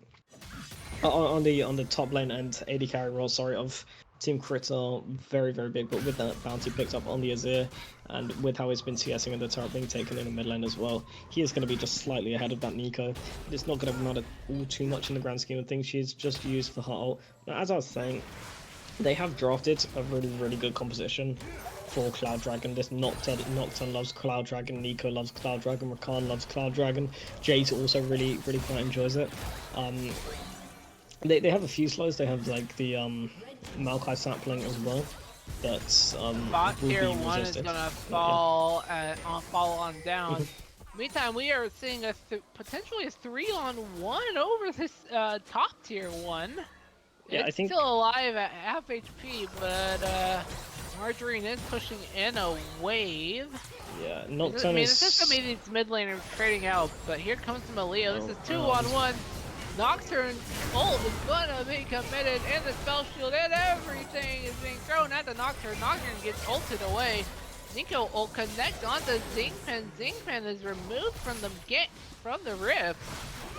on the top lane and AD carry role, of Team Crit are very big, but with that bounty picked up on the Azir and with how he's been CSing and the turret being taken in the mid lane as well, he is going to be just slightly ahead of that Nico. It's not going to matter all too much in the grand scheme of things. She's just used for her ult. Now, as I was saying, they have drafted a really good composition for Cloud Dragon. This Nocturne loves Cloud Dragon, Nico loves Cloud Dragon, Rakan loves Cloud Dragon, Jace also really quite enjoys it. They have a few slows. They have like the Maokai sapling as well. That's bot tier 1 is gonna fall on down. Meantime, we are seeing potentially a 3-on-1 over this top tier 1. Yeah, it's still alive at half HP, but Margarine is pushing in a wave. Yeah, Nocturne this is gonna be these mid laners trading out, but here comes the Maleo. This is 2-on-1. Nocturne ult is gonna be committed, and the spell shield and everything is being thrown at the Nocturne. Nocturne gets ulted away. Nico ult connects onto Zinkman. Zinkman is removed from the Rift.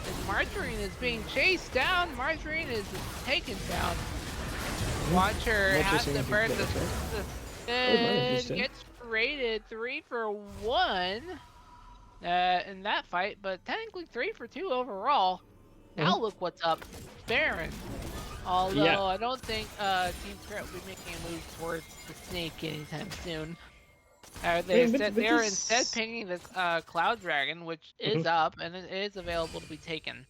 And Margarine is being chased down. Margarine is taken down. Watcher has to burn the gets rated 3 for 1 in that fight, but technically 3 for 2 overall. Now look what's up, Baron. Although Yeah. I don't think Team Crit will be making a move towards the snake anytime soon. They're instead pinging this Cloud Dragon, which is up and it is available to be taken.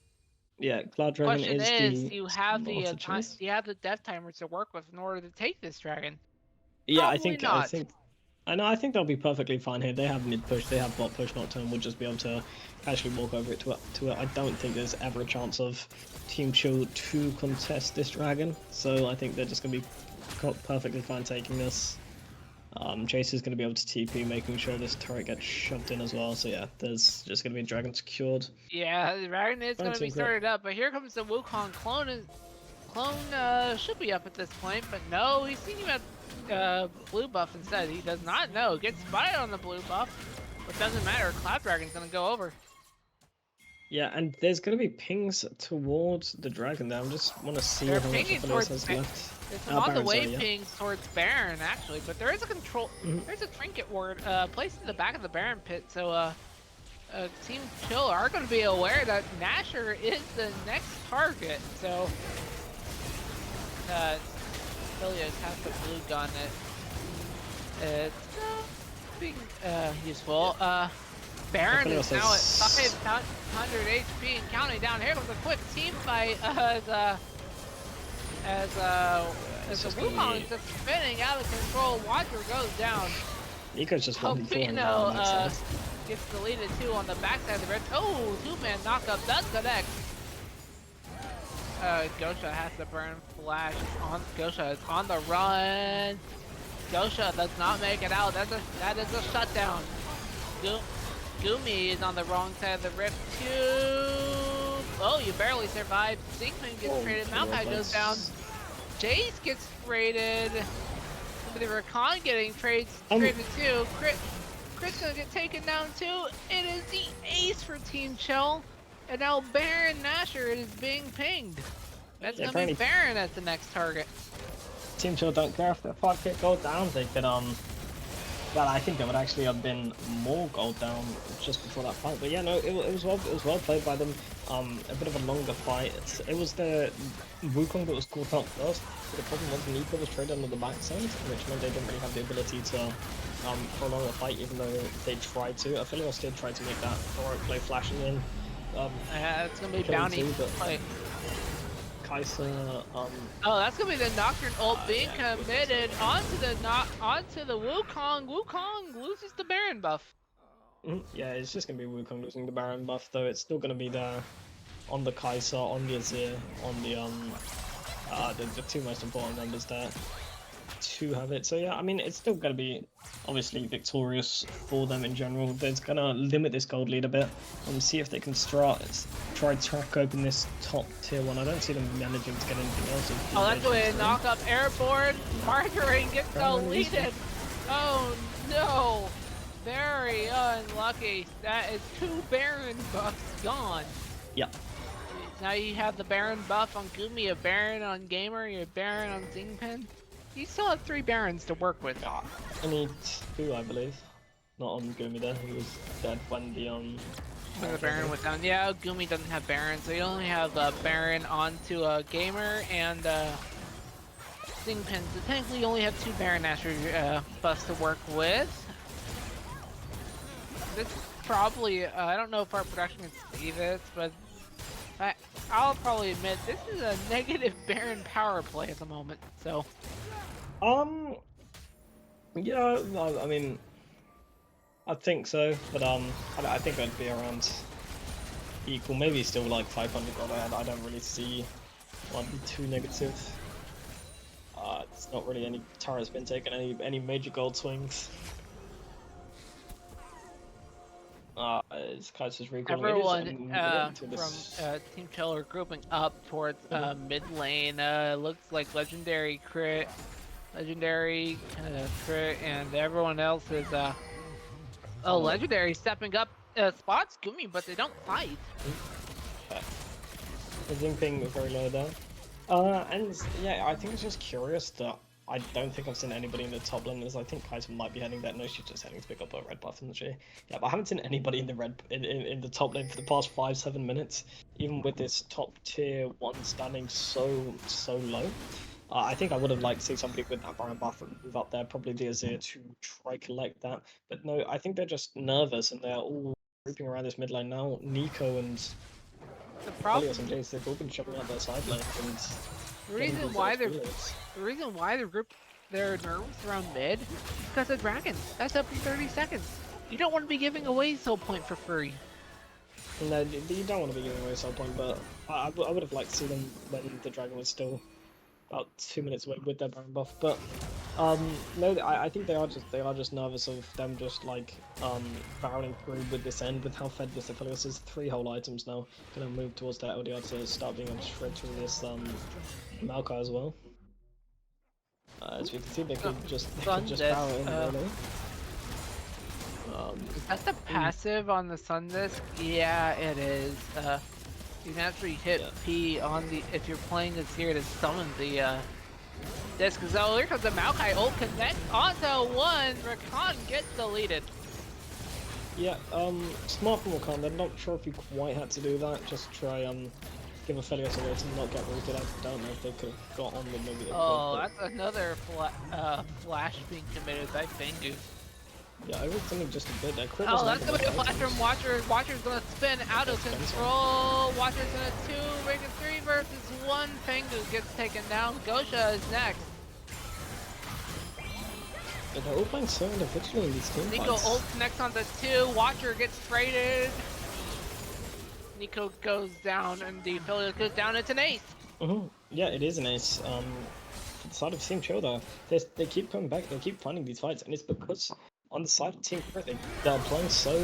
Yeah, Cloud Dragon Question is is, the do you have smarter choice. do you have the death timers to work with in order to take this dragon? Yeah, Probably not. I think they'll be perfectly fine here. They have mid push, they have bot push. Nocturne will just be able to actually walk over it to it. I don't think there's ever a chance of Team Chill to contest this dragon. So I think they're just gonna be perfectly fine taking this. Chase is going to be able to TP, making sure this turret gets shoved in as well. So yeah, there's just going to be a dragon secured. Yeah, the dragon is going to be started up, but here comes the Wukong clone. Clone should be up at this point, but no, he's thinking about blue buff instead. He does not know. Gets spotted on the blue buff, but doesn't matter. Cloud Dragon's going to go over. Yeah, and there's going to be pings towards the dragon there. I just want to see how much FNS has left. It's on the way pings towards Baron, actually, but there is a there's a trinket ward placed in the back of the Baron pit, so Team Chill are going to be aware that Nasher is the next target, so Philios has the blue gun. It's being useful. Baron is now at 500 HP and counting down. Here comes a quick team fight as the Wukong is just spinning out of control. Watcher goes down. Nico's just running forward. Gets deleted too on the backside of the red. Oh, two-man knockup does connect. Gosha has to burn flash on. Gosha is on the run. Gosha does not make it out. That is a shutdown. Gumi is on the wrong side of the rift too. Oh, you barely survived. Sinkman gets traded. Maokai goes down. Jace gets traded. The Recon getting traded too. Crit's gonna get taken down too. It is the ace for Team Chill. And now Baron Nasher is being pinged. That's gonna be Baron as the next target. Team Chill don't care if their pot hit gold down. They could well, I think there would actually have been more gold down just before that fight. But yeah, no, it was well played by them. A bit of a longer fight. It was the Wukong that was caught up first. But the problem was Nico was traded on the backside, which meant they didn't really have the ability to prolong the fight, even though they tried to. Aphelios did try to make that heroic play flashing in. Yeah, it's gonna be bounty fight. Kai'Sa, oh, that's gonna be the Nocturne ult being committed onto the Wukong. Wukong loses the Baron buff. Yeah, it's just gonna be Wukong losing the Baron buff, though. It's still gonna be there on the Kai'Sa, on the Azir, on the two most important members there to have it. So yeah, I mean, it's still gonna be obviously victorious for them in general. They're gonna limit this gold lead a bit and see if they can try to crack open this top tier one. I don't see them managing to get anything else. Oh, that's the way to knock up airborne. Margarine gets deleted. Oh no, very unlucky. That is 2 Baron buffs gone. Yeah. Now you have the Baron buff on Gumi, a Baron on Gamer, a Baron on Zingpen. You still have 3 Barons to work with. I need 2, I believe. Not on Gumi there. He was dead when the Baron went down. Yeah, Gumi doesn't have Baron, so you only have Baron onto a Gamer and Zingpen. So technically you only have 2 Baron Nasher buffs to work with. This probably, I don't know if our production can see this, but I'll probably admit this is a negative Baron power play at the moment, so. Yeah, I mean, I think so, but I think I'd be around equal, maybe still like 500 gold ahead. I don't really see why be too negative. It's not really any turret's been taking any major gold swings. It's Kai'Sa's recalling. Everyone from Team Chill are grouping up towards mid lane. Looks like Legendary Crit, Crit, and everyone else is Legendary stepping up spots Gumi, but they don't fight. The Zing ping was very low there. And yeah, I think it's just curious that I don't think I've seen anybody in the top laners. I think Kaiser might be heading there. No, she's just heading to pick up a red buff, isn't she? Yeah, but I haven't seen anybody in the in the top lane for the past 5-7 minutes. Even with this top tier 1 standing so low. I think I would have liked to see somebody with that Baron buff move up there, probably the Azir to try collect that. But no, I think they're just nervous and they're all grouping around this mid lane now. Nico and The problem, Helios and Jace, they've all been shoving out their side lane and the reason why the group they're nervous around mid is because of Dragon. That's up in 30 seconds. You don't want to be giving away soul point for free. No, you don't want to be giving away soul point, but I would have liked to see them when the Dragon was still about 2 minutes away with their Baron buff. But no, I think they are just nervous of them just like barreling through with this end with how fed this Aphelios is. 3 whole items now. Gonna move towards that LDR to start being able to shred through this Maokai as well. As we can see, they could just barrel in really. That's the passive on the Sun Disc. Yeah, it is. You can actually hit P on the if you're playing this here to summon the disc. So here comes the Maokai ult connect onto one. Rakan gets deleted. Yeah, smart from Rakan. They're not sure if he quite had to do that. Just try give Aphelios a way to not get rooted. I don't know if they could have got on with maybe. That's another flash being committed by Fengu. Yeah, I was thinking just a bit there. That's gonna be a flash from Watcher. Watcher's gonna spin out of control. Watcher's gonna 2, Ring 3 versus 1. Fengu gets taken down. Gosha is next. Yeah, they're all playing so individually in these team Nico fights. ult connects on the 2. Watcher gets traded. Nico goes down and the Aphelios goes down. It's an ace. Yeah, it is an ace. For the side of Team Chill though, they keep coming back. They keep finding these fights, and it's because on the side of Team Critic, they're playing so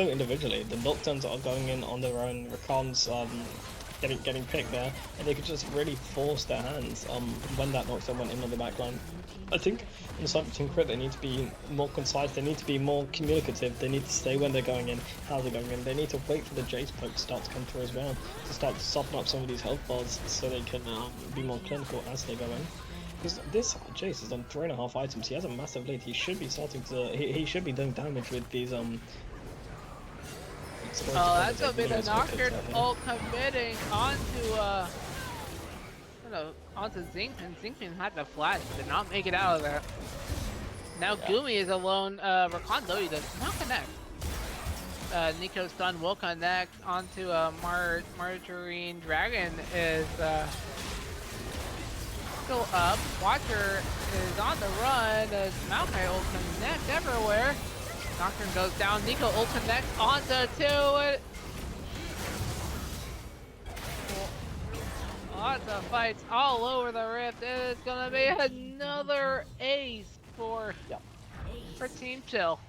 individually. The Nocturnes are going in on their own. Rakan's getting picked there, and they could just really force their hands when that Nocturne went in on the back line. I think on the side of Team Crit, they need to be more concise. They need to be more communicative. They need to say when they're going in, how they're going in. They need to wait for the Jace poke to start to come through as well, to start to soften up some of these health bars so they can be more clinical as they go in. Because this Jace is on 3.5 items. He has a massive lead. He should be starting to. He should be doing damage with these that's gonna be the Nocturne ult committing onto onto Zinkpin. Zinkpin had the flash, but did not make it out of there. Now Gumi is alone. Rakan though he does not connect. Nico's stun will connect onto Margarine. Dragon is still up. Watcher is on the run. Maokai ult connect everywhere. Nocturne goes down. Nico ult connects onto 2. Lots of fights all over the Rift. It is gonna be another ace for Team Chill.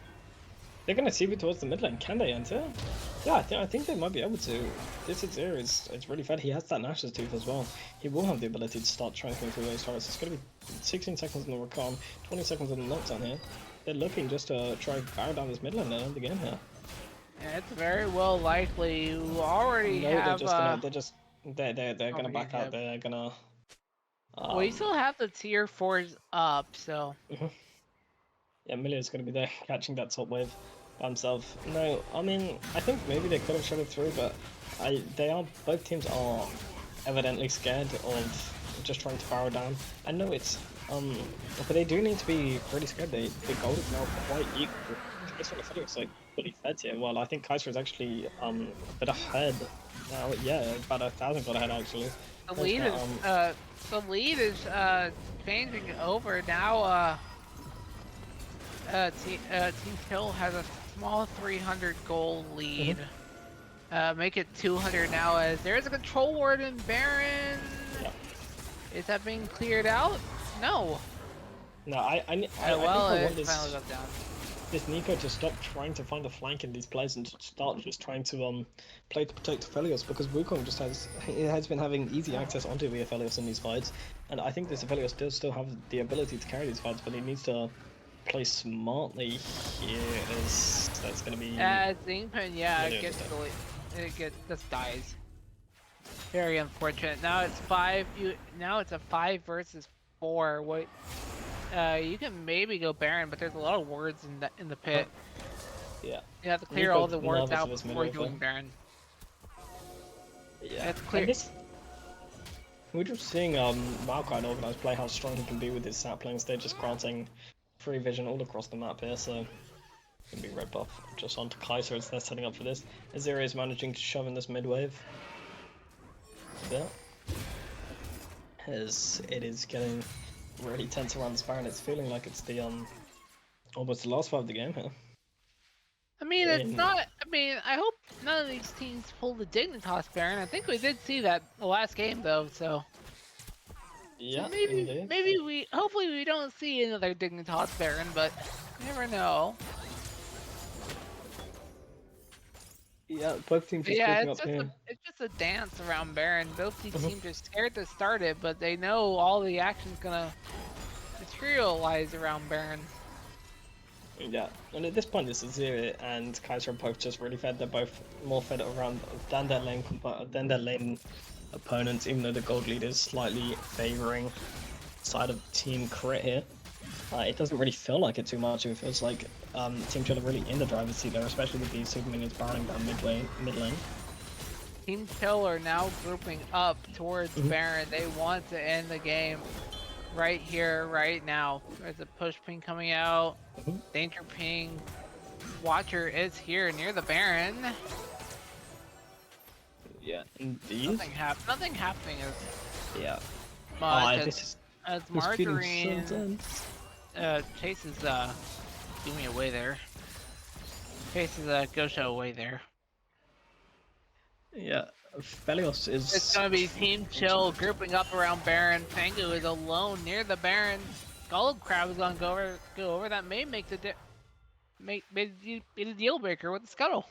They're gonna see me towards the mid lane. Can they enter? Yeah, I think they might be able to. This Azir it's really fed. He has that Nash's Tooth as well. He will have the ability to start transferring through those turrets. It's gonna be 16 seconds on the Rakan, 20 seconds on the Nocturne here. They're looking just to try and barrel down this mid lane and end the game here. Yeah, it's very well likely. You already have. They're gonna back out. They're gonna. Well, you still have the tier 4s up, so. Yeah, Millier's gonna be there catching that top wave by himself. No, I mean I think maybe they could have shot it through, but both teams are evidently scared of just trying to barrel down. I know it's but they do need to be pretty scared. The gold is now quite equal. This one is like fully fed here. Well, I think Kaiser is actually a bit ahead now. Yeah, about 1,000 gold ahead actually. The lead is changing over now. Team Kill has a small 300 gold lead. Make it 200 now as there is a control ward in Baron. Yeah. Is that being cleared out? No. No, I think I want this Nico to stop trying to find a flank in these plays and start just trying to play to protect Aphelios, because Wukong just has been having easy access onto the Aphelios in these fights, and I think this Aphelios does still have the ability to carry these fights, but he needs to play smartly here. That's gonna be. Zinkpin, yeah, it just dies. Very unfortunate. Now it's 5. Now it's a 5 versus 4. What? You can maybe go Baron, but there's a lot of wards in the pit. Yeah. You have to He's clear all both the wards nervous out of this before mid wave, going Baron. Yeah. That's clear. And this, we're just seeing Maokai organized play how strong he can be with his sapling stage, just granting free vision all across the map here, so can be red buff just onto Kaiser as they're setting up for this. Azir is managing to shove in this mid wave. Yeah. As it is getting really tense around this Baron, it's feeling like it's the almost the last fight of the game here. I mean, it's not. I mean, I hope none of these teams pull the Dignitas Baron. I think we did see that the last game though, so. Yeah, So indeed. maybe hopefully we don't see another Dignitas Baron, but you never know. Yeah, both teams just Yeah, grouping up here. it's just a dance around Baron. Both these teams are scared to start it, but they know all the action's gonna materialize around Baron. Yeah, and at this point, it's Azir and Kaiser are both just really fed. They're both more fed around than their lane opponents, even though the gold lead is slightly favoring side of Team Crit here. It doesn't really feel like it too much. It feels like Team Crit are really in the driver's seat there, especially with these super minions barreling down mid lane. Team Chill are now grouping up towards Baron. They want to end the game right here, right now. There's a push ping coming out. Danger ping. Watcher is here near the Baron. Yeah, indeed. Nothing happening as Yeah. much as This feeling Margarine so tense. chases Gumi away there. Chases Gosha away there. Yeah, Felios is. It's gonna be Team Chill grouping up around Baron. Fangu is alone near the Baron. Gold Crab is gonna go over. That may make the be the deal breaker with the scuttle.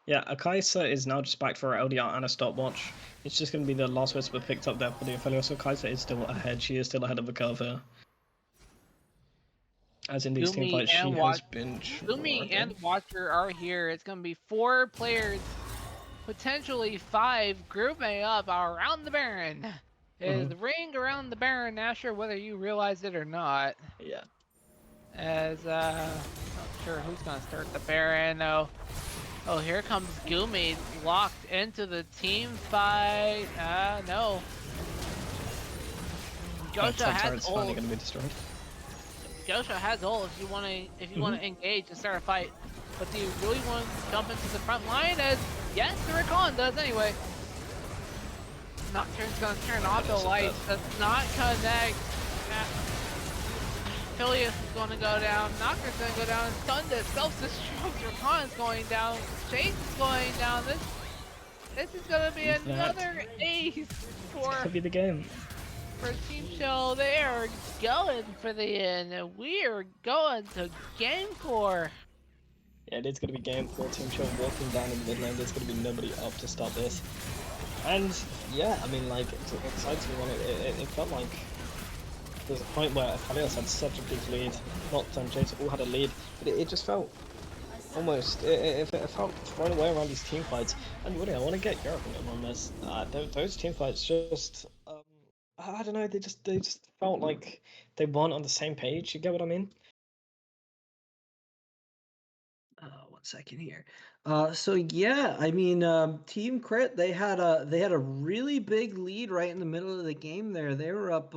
Yeah, Akaisa is now just back for her LDR and a stopwatch. It's just going to be the last whisper picked up there for the Ophelia, so Akaisa is still ahead. She is still ahead of the curve here. As in these team fights, she has been Gumi and Watcher are here. It's going to be 4 players, potentially 5, grouping up around the Baron. It is the ring around the Baron, not sure whether you realize it or not. Yeah. As, not sure who's going to start the Baron. Oh, here comes Gumi, locked into the team fight. No. Gosha has ult. Finally going to be destroyed. Gosha has ult if you want to engage and start a fight. But do you really want to jump into the front line? As yes, the Recon does anyway. Nocturne's gonna turn off the lights. Does not connect. Phileas is going to go down. Nocturne's going to go down. Stunned it. Self-destruct. Rakan is going down. Chase is going down. This is going to be another ace for. This could be the game. For Team Chill. They are going for the end. And we are going to game 4. Yeah, it is going to be game 4. Team Chill walking down in the mid lane. There's going to be nobody up to stop this. And yeah, I mean, like, it's an exciting one. It felt like there's a point where Aphelios had such a big lead, not Chase all had a lead, but it just felt almost, it felt thrown away around these team fights. And really, I want to get your opinion on this. Those team fights just, I don't know, they just felt like they weren't on the same page. You get what I mean? 1 second here. So yeah, I mean, Team Crit, they had a really big lead right in the middle of the game there. They were up,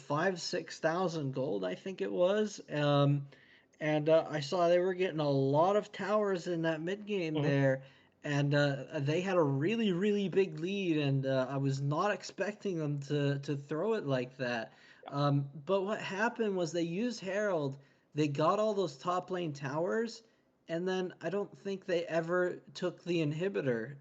5,000-6,000 gold, I think it was. And I saw they were getting a lot of towers in that mid game there, and they had a really, really big lead, and I was not expecting them to throw it like that. But what happened was they used Herald, they got all those top lane towers, and then I don't think they ever took the inhibitor.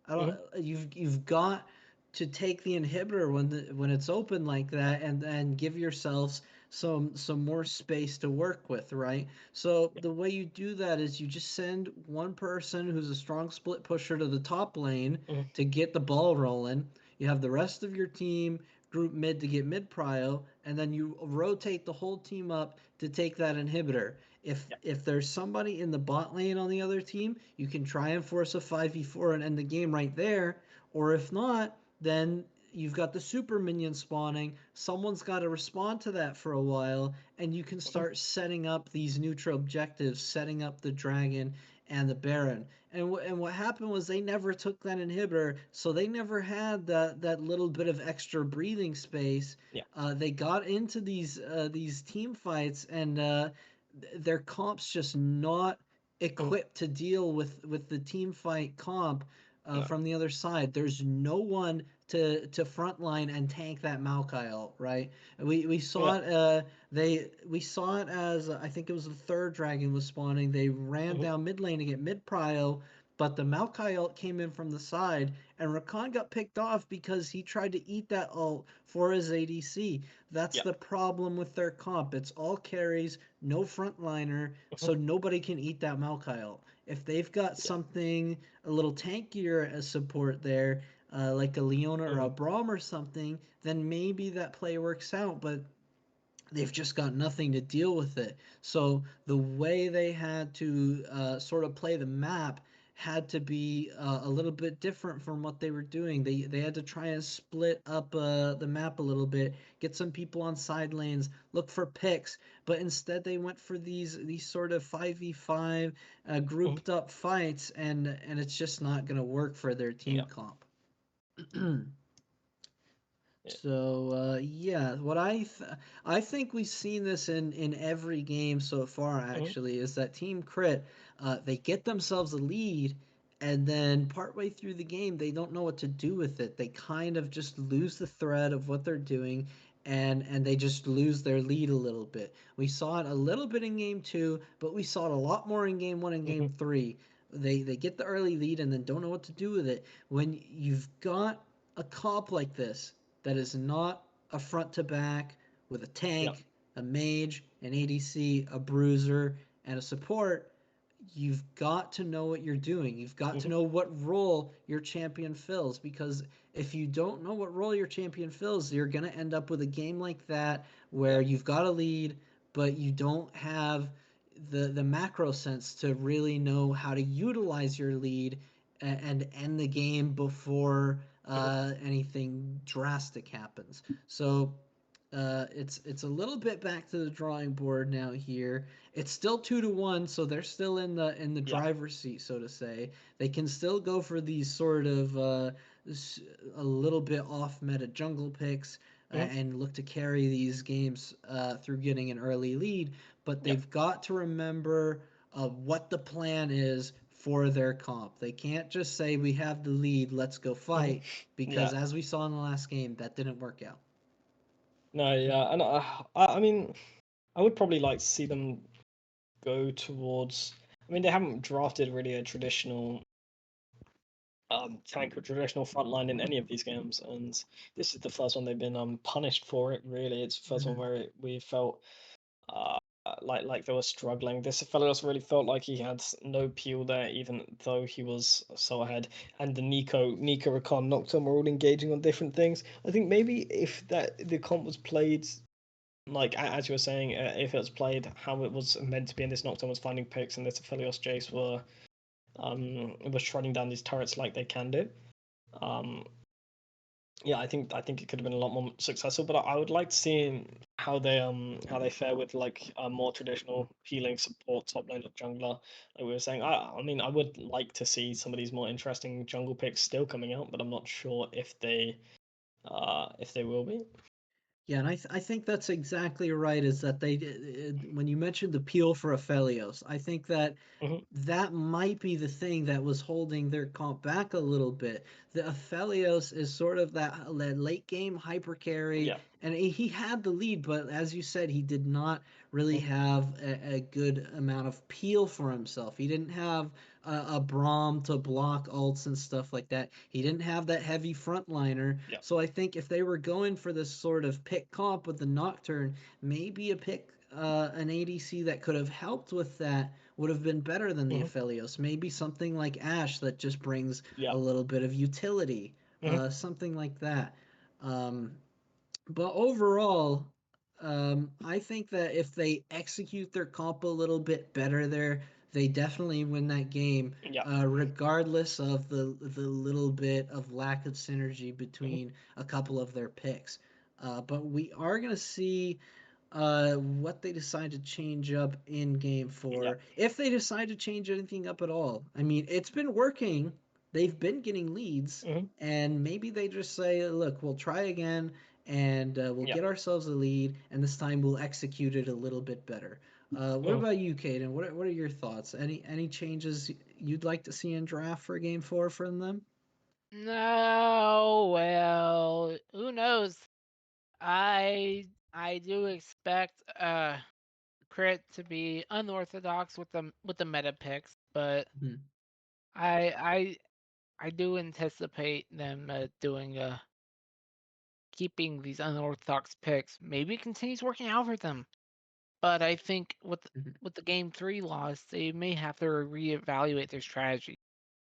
I don't. You've got to take the inhibitor when it's open like that, and give yourselves some more space to work with, right? So the way you do that is you just send one person who's a strong split pusher to the top lane to get the ball rolling. You have the rest of your team group mid to get mid prio, and then you rotate the whole team up to take that inhibitor. If there's somebody in the bot lane on the other team, you can try and force a 5v4 and end the game right there. Or if not, then you've got the super minion spawning. Someone's got to respond to that for a while, and you can start setting up these neutral objectives, setting up the dragon and the baron. And what happened was they never took that inhibitor, so they never had that little bit of extra breathing space. Yeah. They got into these team fights, and their comp's just not equipped to deal with the team fight comp No. from the other side. There's no one to frontline and tank that Maokai ult, right? We saw it. We saw it as I think it was the third dragon was spawning. They ran down mid lane to get mid prio, but the Maokai ult came in from the side, and Rakan got picked off because he tried to eat that ult for his ADC. That's the problem with their comp. It's all carries, no frontliner, so nobody can eat that Maokai ult. If they've got something a little tankier as support there, like a Leona or a Braum or something, then maybe that play works out. But they've just got nothing to deal with it. So the way they had to sort of play the map had to be a little bit different from what they were doing. They had to try and split up the map a little bit, get some people on side lanes, look for picks, but instead they went for these sort of 5v5 grouped up fights, and it's just not going to work for their team comp. So yeah, what I think we've seen this in every game so far. Actually, is that Team Crit they get themselves a lead, and then partway through the game they don't know what to do with it. They kind of just lose the thread of what they're doing, and they just lose their lead a little bit. We saw it a little bit in game 2, but we saw it a lot more in game 1 and game 3. They get the early lead and then don't know what to do with it. When you've got a comp like this that is not a front to back with a tank, a mage, an ADC, a bruiser, and a support, you've got to know what you're doing. You've got to know what role your champion fills, because if you don't know what role your champion fills, you're going to end up with a game like that where you've got a lead, but you don't have the macro sense to really know how to utilize your lead and end the game before anything drastic happens. So it's a little bit back to the drawing board now here. It's still 2-1, so they're still in the driver's seat, so to say. They can still go for these sort of a little bit off meta jungle picks and look to carry these games through getting an early lead. But they've got to remember what the plan is for their comp. They can't just say we have the lead, let's go fight, because as we saw in the last game, that didn't work out. No, yeah, and I mean, I would probably like to see them go towards. I mean, they haven't drafted really a traditional tank or traditional frontline in any of these games, and this is the first one they've been punished for it. Really, it's the first one where we felt like they were struggling. This Aphelios really felt like he had no peel there, even though he was so ahead. And the Nico, Rakan, Nocturne were all engaging on different things. I think maybe if the comp was played, like as you were saying, if it was played how it was meant to be, and this Nocturne was finding picks, and this Aphelios Jace were was shredding down these turrets like they can do. Yeah, I think it could have been a lot more successful, but I would like to see how they fare with like a more traditional healing support top lane of jungler. Like we were saying, I mean I would like to see some of these more interesting jungle picks still coming out, but I'm not sure if they will be. Yeah, and I think that's exactly right. Is that they when you mentioned the peel for Aphelios, I think that that might be the thing that was holding their comp back a little bit. The Aphelios is sort of that late game hyper carry, and he had the lead, but as you said, he did not really have a good amount of peel for himself. He didn't have a Braum to block ults and stuff like that. He didn't have that heavy frontliner. So I think if they were going for this sort of pick comp with the Nocturne, maybe a pick an ADC that could have helped with that would have been better than the Aphelios. Maybe something like Ashe that just brings a little bit of utility, something like that. But overall, I think that if they execute their comp a little bit better there, they definitely win that game, Yeah. regardless of the little bit of lack of synergy between a couple of their picks. But we are going to see what they decide to change up in game Yeah. four, if they decide to change anything up at all. I mean, it's been working. They've been getting leads, Hmm. and maybe they just say, "Look, we'll try again, and we'll Yeah. get ourselves a lead, and this time we'll execute it a little bit better." What Mm. about you, Caden? What are your thoughts? Any changes you'd like to see in draft for game four from them? No, well, who knows? I do expect Crit to be unorthodox with the meta picks, but Mhm. I I I do anticipate them doing keeping these unorthodox picks. Maybe it continues working out for them, but I think Mhm. with the game three loss, they may have to reevaluate their strategy.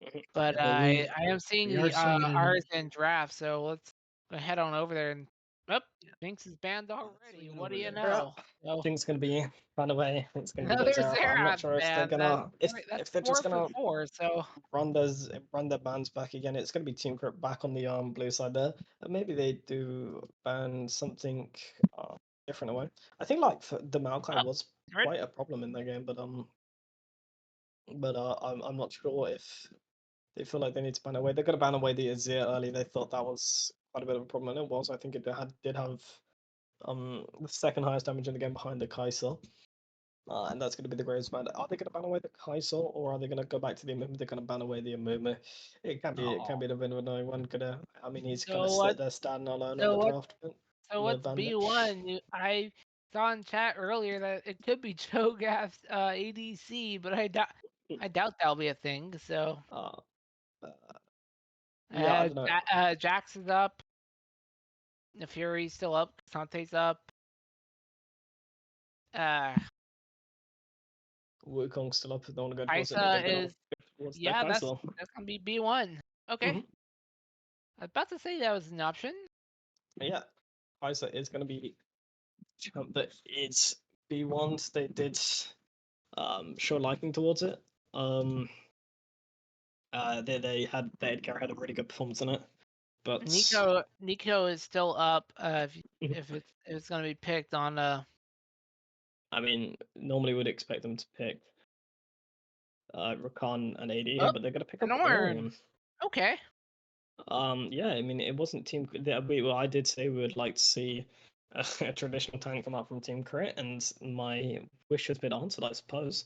Mhm. But Well, I am seeing we are the seeing. Artisan draft, so let's go head on over there and. Oh, Yeah, Jinx is banned let's already. swing What do over you there. Yeah. know? I So think it's gonna be run away. It's gonna be another good Zera. I'm not Zerat's sure if they're banned. gonna That's if they're just 4 for gonna 4. So run their bans back again. It's gonna be Team Crit back on the blue side there. And maybe they do ban something different away. I think like the Maokai oh, was right. quite a problem in their game, but I'm not sure if they feel like they need to ban away. They're gonna ban away the Azir early. They thought that was quite a bit of a problem, and it was. I think it did have the second highest damage in the game behind the Kai'Sa. And that's going to be the greatest ban. Are they going to ban away the Kai'Sa, or are they going to go back to the Amumu? They're going to ban away the Amumu. It can Oh. be the win with no one gonna. I mean, he's going to So sit what? there standing alone on So the what? draft bin, So on the what's ban bin. B1? I saw in chat earlier that it could be Cho'Gath's ADC, but I doubt that'll be a thing. So Uh, uh, yeah, I don't know. Jax is up. The Fury's still up. Sante's up. Uh, Wukong's still up. They want to go towards it. They're Isa going to go is towards their yeah. Kai'Sa. That's gonna be B1. Okay, Mm-hmm. I was about to say that was an option. Yeah, Kai'Sa is going to be champ that is B1. They did show liking towards it. The Edgar had a really good performance in it, but Nico is still up. Mhm. If it's gonna be picked on I mean, normally would expect them to pick Rakan and AD here, oh, but they're gonna pick an up Ornn. Ornn. Okay. Yeah, I mean, it wasn't team. Well, I did say we would like to see a traditional tank come out from Team Crit, and my wish has been answered, I suppose.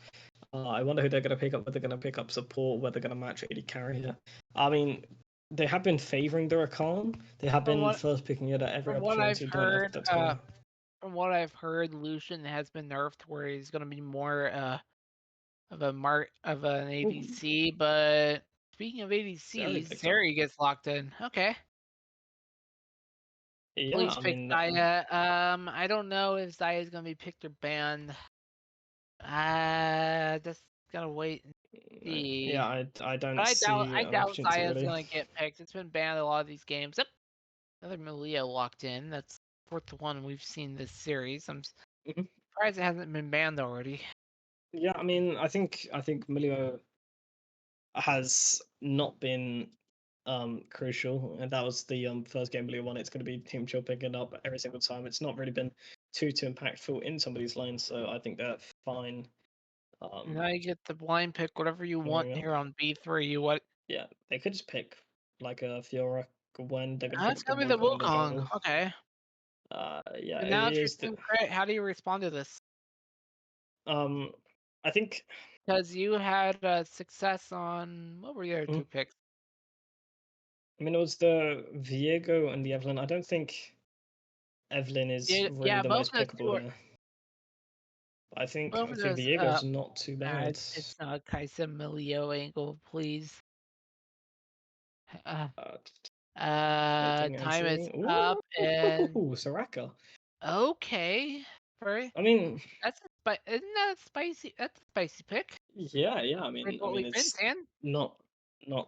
I wonder who they're gonna pick up. Whether they're gonna pick up support, whether they're gonna match AD carry here. I mean, they have been favoring the Rakan. They have From been what first picking it at every from what I've opportunity. Don't know if heard, that's gonna. Lucian has been nerfed where he's gonna be more of an Ooh, ADC. But speaking of Zeri ADCs, picked up. Zeri gets locked in. Okay. Yeah, Please I pick mean, Zaya. I don't know if Zaya is gonna be picked or banned. Just gotta wait and see. yeah, I But don't see I an doubt opportunity Zaya's really. gonna get picked. It's been banned a lot of these games. Yep, another Malia locked in. That's fourth one we've seen this series. I'm Mhm. surprised it hasn't been banned already. Yeah, I mean, I think Milio has not been crucial, and that was the first game Milio won. It's going to be Team Chill picking up every single time. It's not really been too impactful in somebody's lane, so I think they're fine. Now you get the blind pick whatever you want Going up. here on B3. What? Yeah, they could just pick like a Fiora when they're going to pick That's up the gonna be the Wukong in the Wukong. jungle. Okay. Yeah, And it now it's your is. team credit. How do you respond to this? Um, I think. Because you had success on what were your mm, two picks? I mean, it was the Viego and the Evelyn. I don't think Evelyn is Yeah, really yeah, the both most of those two pickable are here. I both of think those. Viego's not too Nah, bad. it's not a Kaisa Milio angle, please. Uh, Uh, Fighting time is entry. up, and Ooh, Soraka. okay, very. I mean, Isn't that a spicy? That's a spicy pick. yeah. With I what mean, we've been it's saying. not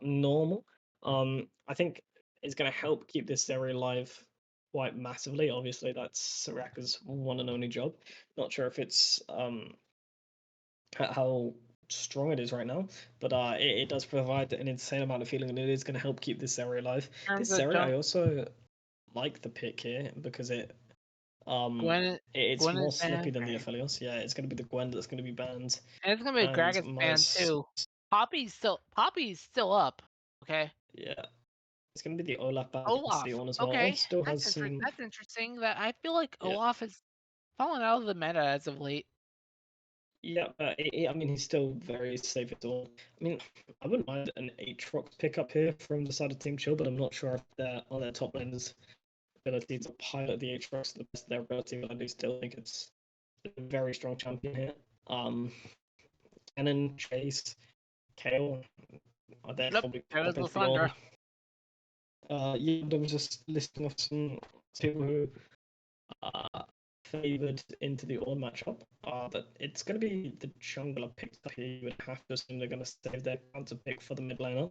normal. I think it's gonna help keep this area alive quite massively. Obviously, that's Soraka's one and only job. Not sure if it's how strong it is right now, but it does provide an insane amount of healing, and it is going to help keep this Zeri alive. This Zeri, I also like the pick here because it's Gwen more is slippy banned. than the Aphelios. Yeah, it's going to be the Gwen that's going to be banned. And it's gonna be a Gragas ban too. Poppy's still up. Okay. Yeah. It's going to be the Olaf ban Olaf. against the Ornn as well. Okay. Still has some... That's interesting. That I feel like Yeah. Olaf has fallen out of the meta as of late. Yeah, but I mean, he's still very safe at all. I mean, I wouldn't mind an Aatrox pickup here from the side of Team Chill, but I'm not sure if they're on their top lane's ability to pilot the Aatrox to the best of their ability, but I do still think it's a very strong champion here. Cannon, Chase, Kale, they're probably That was up into Lysandra. yeah, there was just listing of some people who favored into the Ornn matchup. But it's going to be the jungler picked up here. You would have to assume they're going to save their counter pick for the mid laner.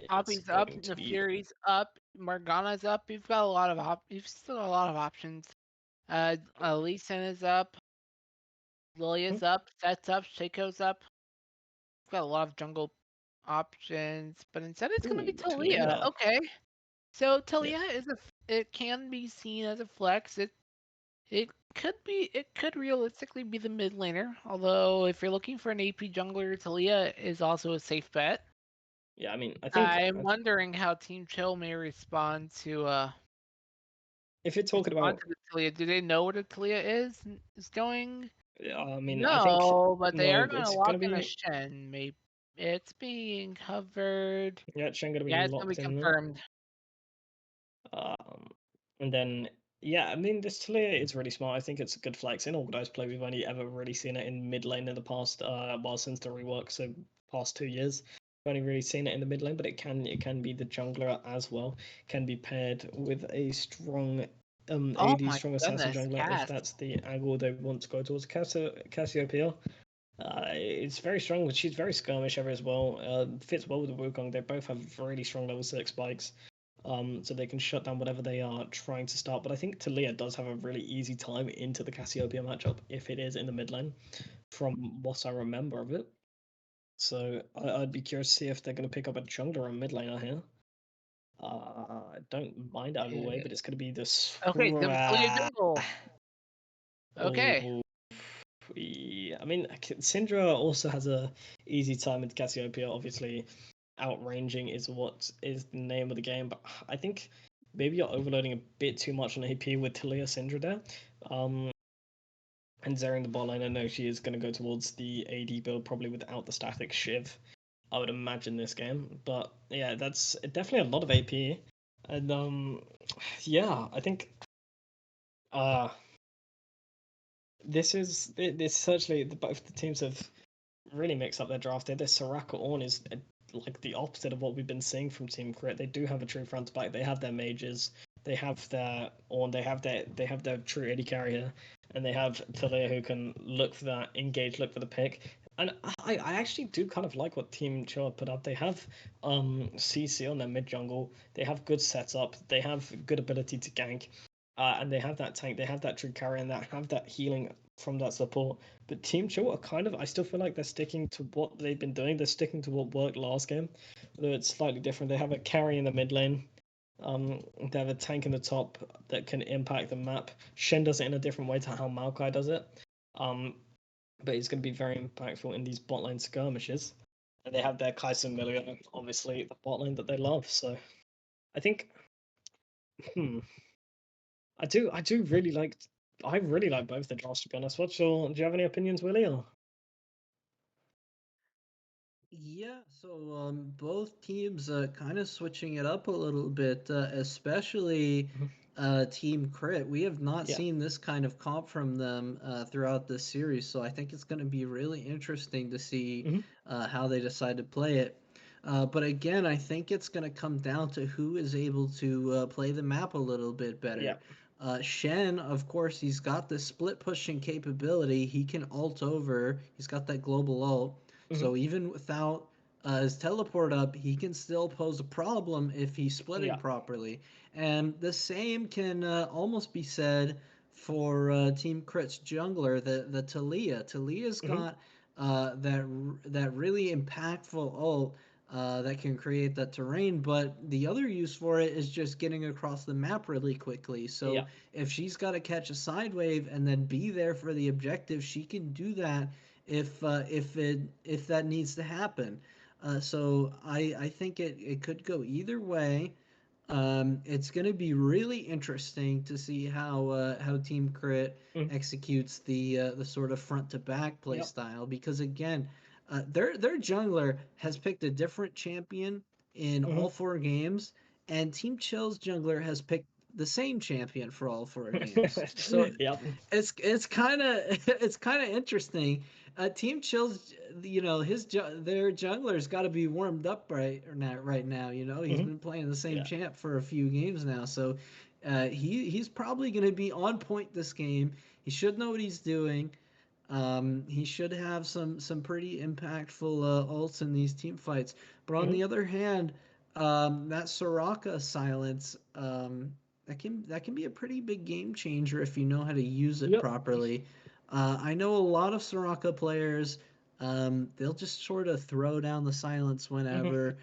Poppy's up, the Fury's up, Morgana's up. You've got a lot of you've still got a lot of options. Lee Sin is up, Lilia's up, Set's up, Shaco's up. We've got a lot of jungle options, but instead it's going to be Taliyah. Okay, so Taliyah it can be seen as a flex. It could realistically be the mid laner. Although if you're looking for an AP jungler, Taliyah is also a safe bet. Yeah, I mean, I'm wondering how Team Chill may respond to if you're talking about Taliyah. Do they know what a Taliyah is going? I mean, no, I think but they are going to lock in be... a Shen. Maybe it's being covered. Yeah, Shen going to be it's locked going to be in confirmed. And then yeah, I mean, this Taliyah is really smart. I think it's a good flex in organized play. We've only ever really seen it in mid lane in the past, since the rework, so past 2 years. We've only really seen it in the mid lane, but it can be the jungler as well. Can be paired with a strong AD, strong assassin jungler if that's the angle they want to go towards. Cassiopeia. It's very strong, but she's very skirmish ever as well. Fits well with the Wukong. They both have really strong level 6 spikes. So they can shut down whatever they are trying to start. But I think Taliyah does have a really easy time into the Cassiopeia matchup if it is in the mid lane, from what I remember of it. So I'd be curious to see if they're going to pick up a jungler or a mid laner here. I don't mind either way, but it's going to be this. Okay, Taliyah jungle. Okay. Yeah, I mean, Syndra also has a easy time with Cassiopeia, obviously. Outranging is what is the name of the game, but I think maybe you're overloading a bit too much on AP with Taliyah Syndra there. And Zeri in the bot lane, I know she is going to go towards the AD build, probably without the static Shiv, I would imagine, this game. But yeah, that's definitely a lot of AP. And yeah, I think this certainly both the teams have really mixed up their draft here. This Soraka Ornn is like the opposite of what we've been seeing from Team Crit. They do have a true front to back. They have their mages. They have their Ornn. They have their true AD carrier, and they have Taliyah who can look for that engage, look for the pick. And I actually do kind of like what Team Chill put up. They have CC on their mid jungle. They have good setup. They have good ability to gank. And they have that tank, they have that true carry, and that have that healing from that support. But Team Chill are kind of, I still feel like they're sticking to what they've been doing. They're sticking to what worked last game, although it's slightly different. They have a carry in the mid lane. They have a tank in the top that can impact the map. Shen does it in a different way to how Maokai does it. But it's going to be very impactful in these bot lane skirmishes. And they have their Kai'Sa Milia, obviously, the bot lane that they love. So I think, I really like both the drafts, to be honest. Do you have any opinions, Willie? Or? Yeah, so both teams kind of switching it up a little bit, especially Team Crit. We have not seen this kind of comp from them throughout this series, so I think it's going to be really interesting to see how they decide to play it. But again, I think it's going to come down to who is able to play the map a little bit better. Yeah. Shen, of course, he's got the split pushing capability. He can ult over. He's got that global ult. So even without his teleport up, he can still pose a problem if he's splitting properly. And the same can almost be said for Team Crit's jungler, the Taliyah. Taliyah's got that really impactful ult that can create that terrain. But the other use for it is just getting across the map really quickly. So Yeah. if she's got to catch a side wave and then be there for the objective, she can do that if that needs to happen. So I think it could go either way. It's going to be really interesting to see how Team Crit Mm. executes the sort of front to back play Yep. style, because again, their jungler has picked a different champion in all 4 games, and Team Chill's jungler has picked the same champion for all 4 games. So Yep. it's kind of it's kind of interesting. Team Chill's, their jungler's got to be warmed up right now. He's Mhm. been playing the same Yeah. champ for a few games now, so he's probably going to be on point this game. He should know what he's doing. He should have some pretty impactful ults in these team fights. But on Mhm. the other hand, that Soraka silence, that can be a pretty big game changer if you know how to use it Yep. properly. I know a lot of Soraka players. They'll just sort of throw down the silence Mhm. whenever.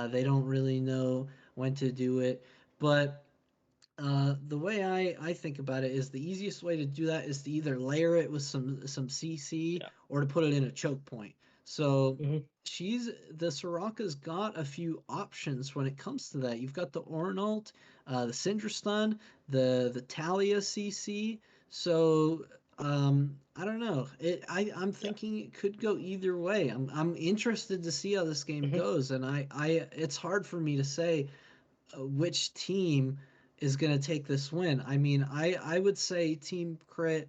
They don't really know when to do it. But the way I think about it is the easiest way to do that is to either layer it with some CC Yeah. or to put it in a choke point. So Mhm. the Soraka's got a few options when it comes to that. You've got the Ornalt, the Syndra stun, the Talia CC. So I don't know. I'm Yeah. thinking it could go either way. I'm interested to see how this game Mhm. goes, and I it's hard for me to say which team is going to take this win. I mean, I would say Team Crit,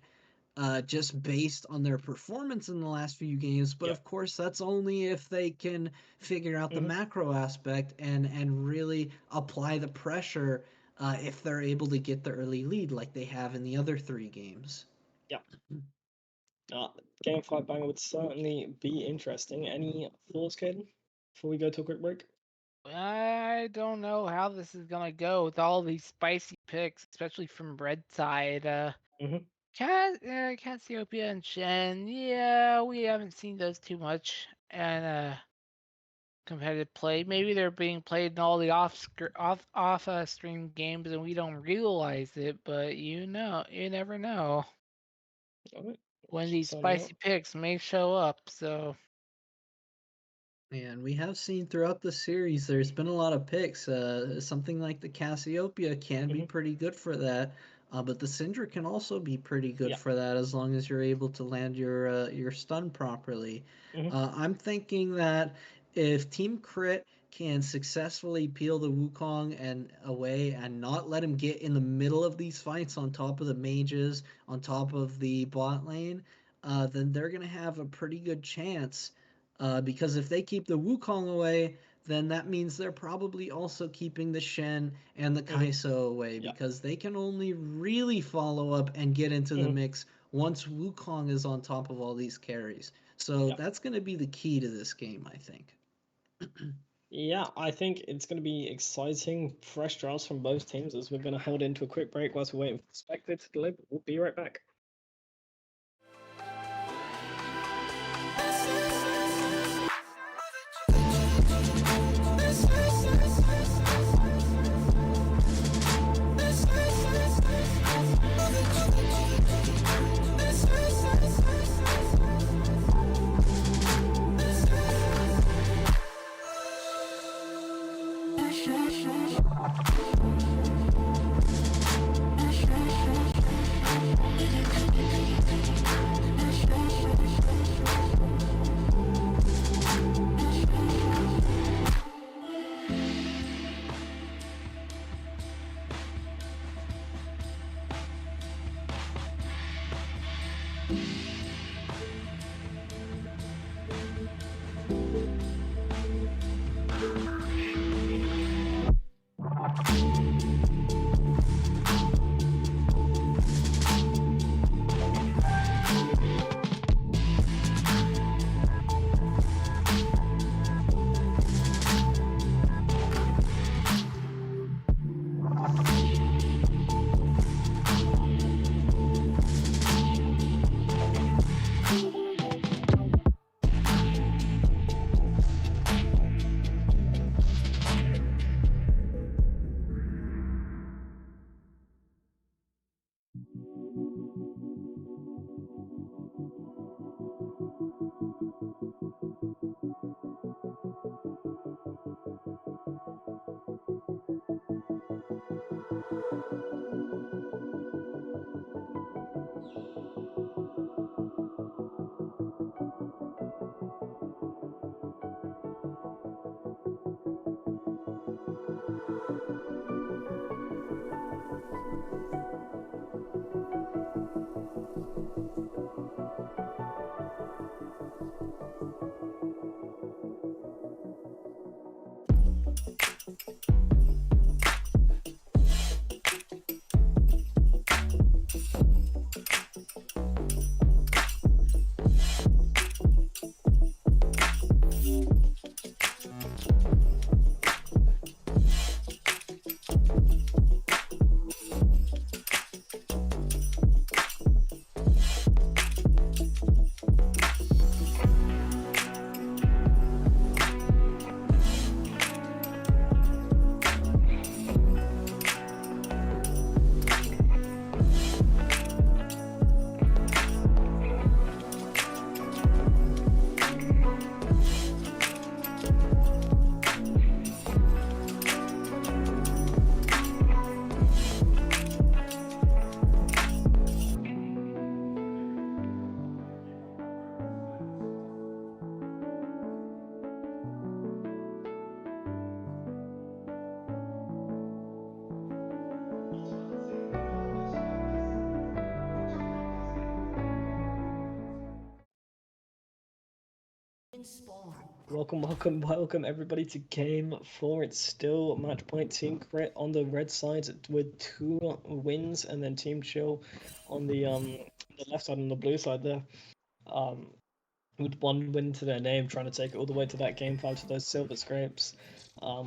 just based on their performance in the last few games, but Yeah. of course that's only if they can figure out the Mhm. macro aspect and really apply the pressure, if they're able to get the early lead like they have in the other 3 games. Yeah. Game 5 banger would certainly be interesting. Any thoughts, Caden, before we go to a quick break? I don't know how this is gonna go with all these spicy picks, especially from Red side. Mhm. Cassiopeia and Shen. Yeah, we haven't seen those too much. And competitive play. Maybe they're being played in all the off stream games and we don't realize it, but you never know All right. when these Signing out. spicy picks may show up. So And we have seen throughout the series, there's been a lot of picks. Something like the Cassiopeia can be Mhm. pretty good for that, but the Syndra can also be pretty good Yeah. for that as long as you're able to land your stun properly. Mhm. I'm thinking that if Team Crit can successfully peel the Wukong and away and not let him get in the middle of these fights on top of the mages, on top of the bot lane, then they're gonna have a pretty good chance, because if they keep the Wukong away, then that means they're probably also keeping the Shen and the Mhm. Kai'So away, Yeah. because they can only really follow up and get into the Mhm. mix once Wukong is on top of all these carries. So Yeah. that's going to be the key to this game, I think. Yeah, I think it's going to be exciting, fresh drafts from both teams as we're going to head into a quick break whilst we're waiting for the spectator to deliver. We'll be right back. Welcome everybody to game 4. It's still match point Team Crit on the red side with 2 wins, and then Team Chill on the left side, on the blue side there. With 1 win to their name, trying to take it all the way to that game 5 to those silver scrapes. I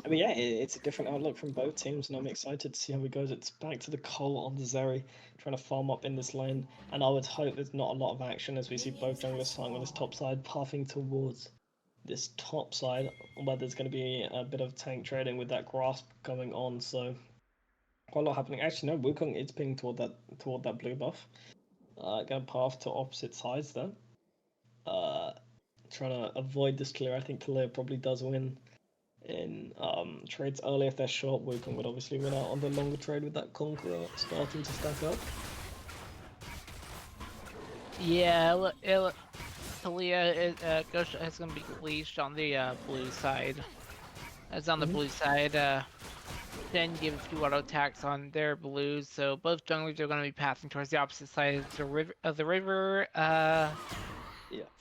mean, yeah, it's a different outlook from both teams, and I'm excited to see how it goes. It's back to the Cole on the Zeri, trying to farm up in this lane, and I would hope there's not a lot of action as we see both junglers starting on this top side, pathing towards this top side, where there's going to be a bit of tank trading with that grasp going on. So quite a lot happening. Actually, no, Wukong is pinging toward that blue buff. Going to path to opposite sides there. Trying to avoid this clear. I think clear probably does win in trades early. If they're short, Wukong would obviously win out on the longer trade with that Conqueror starting to stack up. Yeah, Talia Ghost is going to be leashed on the blue side. As on the blue side, then give a few auto attacks on their blues. So both junglers are going to be passing towards the opposite side of the river. Yeah.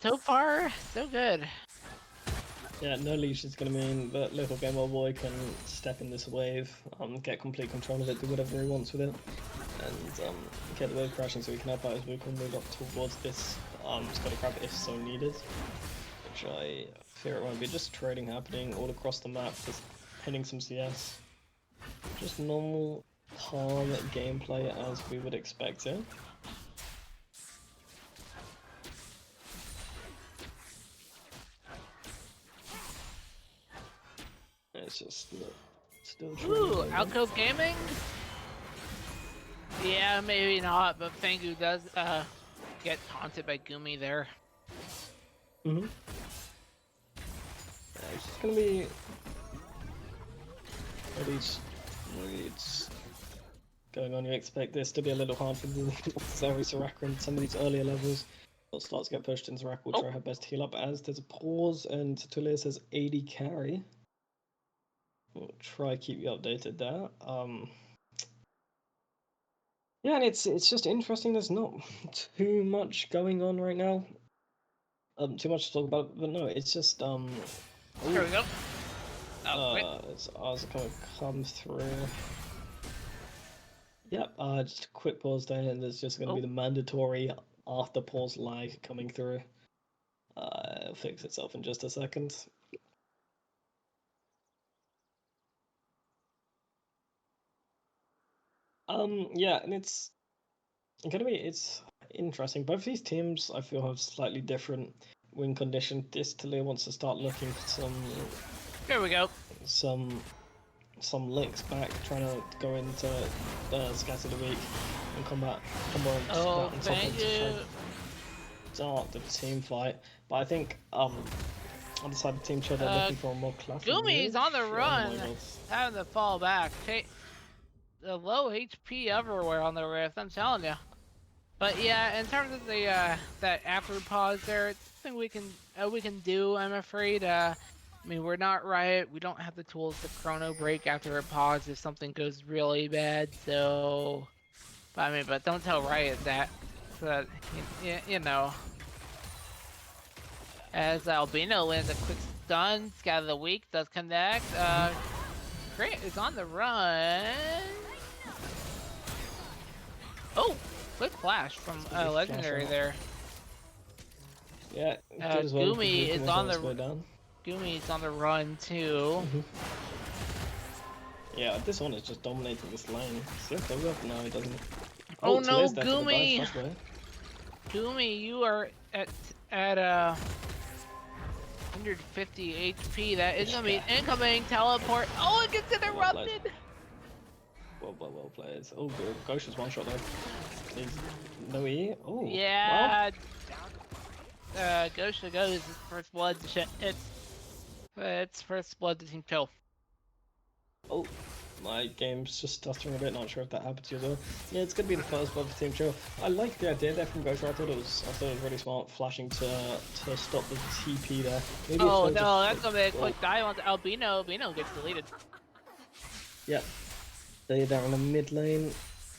So far, so good. Yeah, no leash is going to mean that little Game Boy can step in this wave, get complete control of it, do whatever he wants with it, and get the wave crashing so he can help out as Wukong move up towards this. He's got to grab it if so needed, which I fear it won't be. Just trading happening all across the map, just hitting some CS. Just normal, calm gameplay as we would expect it. It's just still true. Ooh, Alcove Gaming? Yeah, maybe not, but Fangu does get taunted by Gumi there. Yeah, it's just gonna be reads going on. You expect this to be a little hard for the Zeri Soraka in some of these earlier levels. But starts to get pushed, and Soraka will try her best to heal up as there's a pause, and Tulia says 80 carry. We'll try keep you updated there. Yeah, and it's just interesting. There's not too much going on right now. Too much to talk about, but no, it's just Here we go. it's ours are gonna come through. Yep. Just a quick pause there, and there's just gonna be the mandatory after pause lag coming through. It'll fix itself in just a second. Yeah, and it's interesting. Both these teams, I feel, have slightly different win condition. This Talia wants to start looking for some. Here we go. Some links back, trying to go into Scatter the Weak and combat Oh, thank you. Start the team fight. But I think on the side of Team Chill, they're looking for a more classic. Gumi's on the run, having to fall back. The low HP everywhere on the Rift, I'm telling you. But yeah, in terms of the that after pause there, it's something we can do. I'm afraid. I mean, we're not Riot. We don't have the tools to chrono break after a pause if something goes really bad. So, but don't tell Riot that. So, you know. As Albino lands a quick stun, Scatter the Weak does connect. Grant is on the run. Oh, quick flash from Legendary there. Yeah, Gumi is on the Gumi is on the run too. Yeah, this one is just dominating this lane. See if they will? No, it doesn't. Oh no, Gumi! Gumi, you are at 150 HP. That is gonna be an incoming teleport. Oh, it gets interrupted. Well played. Oh, good. Ghost is one shot though. No E. Oh. Yeah. Wow. Ghost goes first blood to shit. It's first blood to Team Chill. Oh, my game's just stuttering a bit. Not sure if that happened to you as well. Yeah, it's gonna be the first blood for Team Chill. I like the idea there from Ghost. I thought it was really smart, flashing to stop the TP there. Maybe oh no, that's gonna be a quick dive onto Albino. Albino gets deleted. Yep. They're there in the mid lane.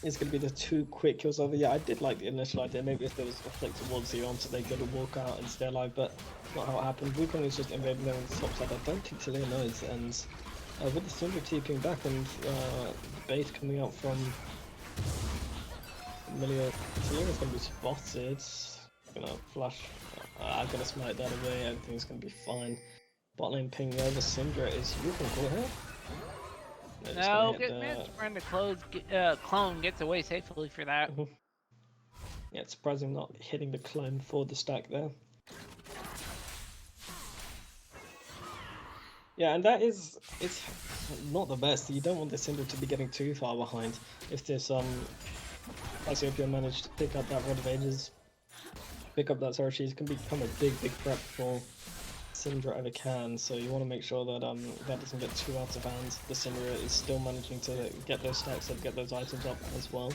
is going to be the 2 quick kills over. Yeah, I did like the initial idea. Maybe if there was a flick towards the on so they could walk out and stay alive, but not how it happened. Wukong is just invading them on the top side. I don't think Talia knows, and with the Syndra TPing back and bait coming out from Talia is going to be spotted. Gonna flash. I'm gonna smite that away. Everything's going to be fine. Bot lane pinging over. Syndra is Wukong call here. No, man's trying to clone gets away safely for that. Yeah, it's surprising not hitting the clone for the stack there. Yeah, and that is, it's not the best. You don't want the Syndra to be getting too far behind. If this Cassiopeia managed to pick up that Rod of Ages, pick up that Sarachis, can become a big threat for Syndra ever can, so you want to make sure that that doesn't get too out of hand. The Syndra is still managing to get those stacks up, get those items up as well.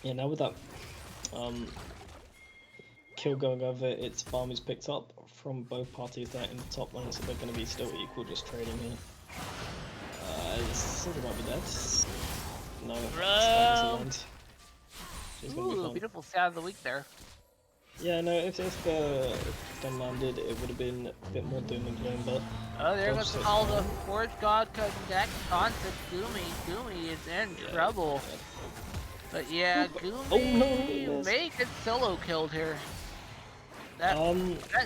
Yeah, now with that kill going over, its farm is picked up from both parties there in the top lane, so they're going to be still equal, just trading here. Syndra might be dead. No, she's going to be fine. Beautiful stat of the week there. Yeah, no, if the gun landed, it would have been a bit more doom and gloom, but... Oh, there goes all the Forge God cutting back onto Goomy. Goomy is in trouble. Yeah. But yeah, Goomy may get solo killed here. That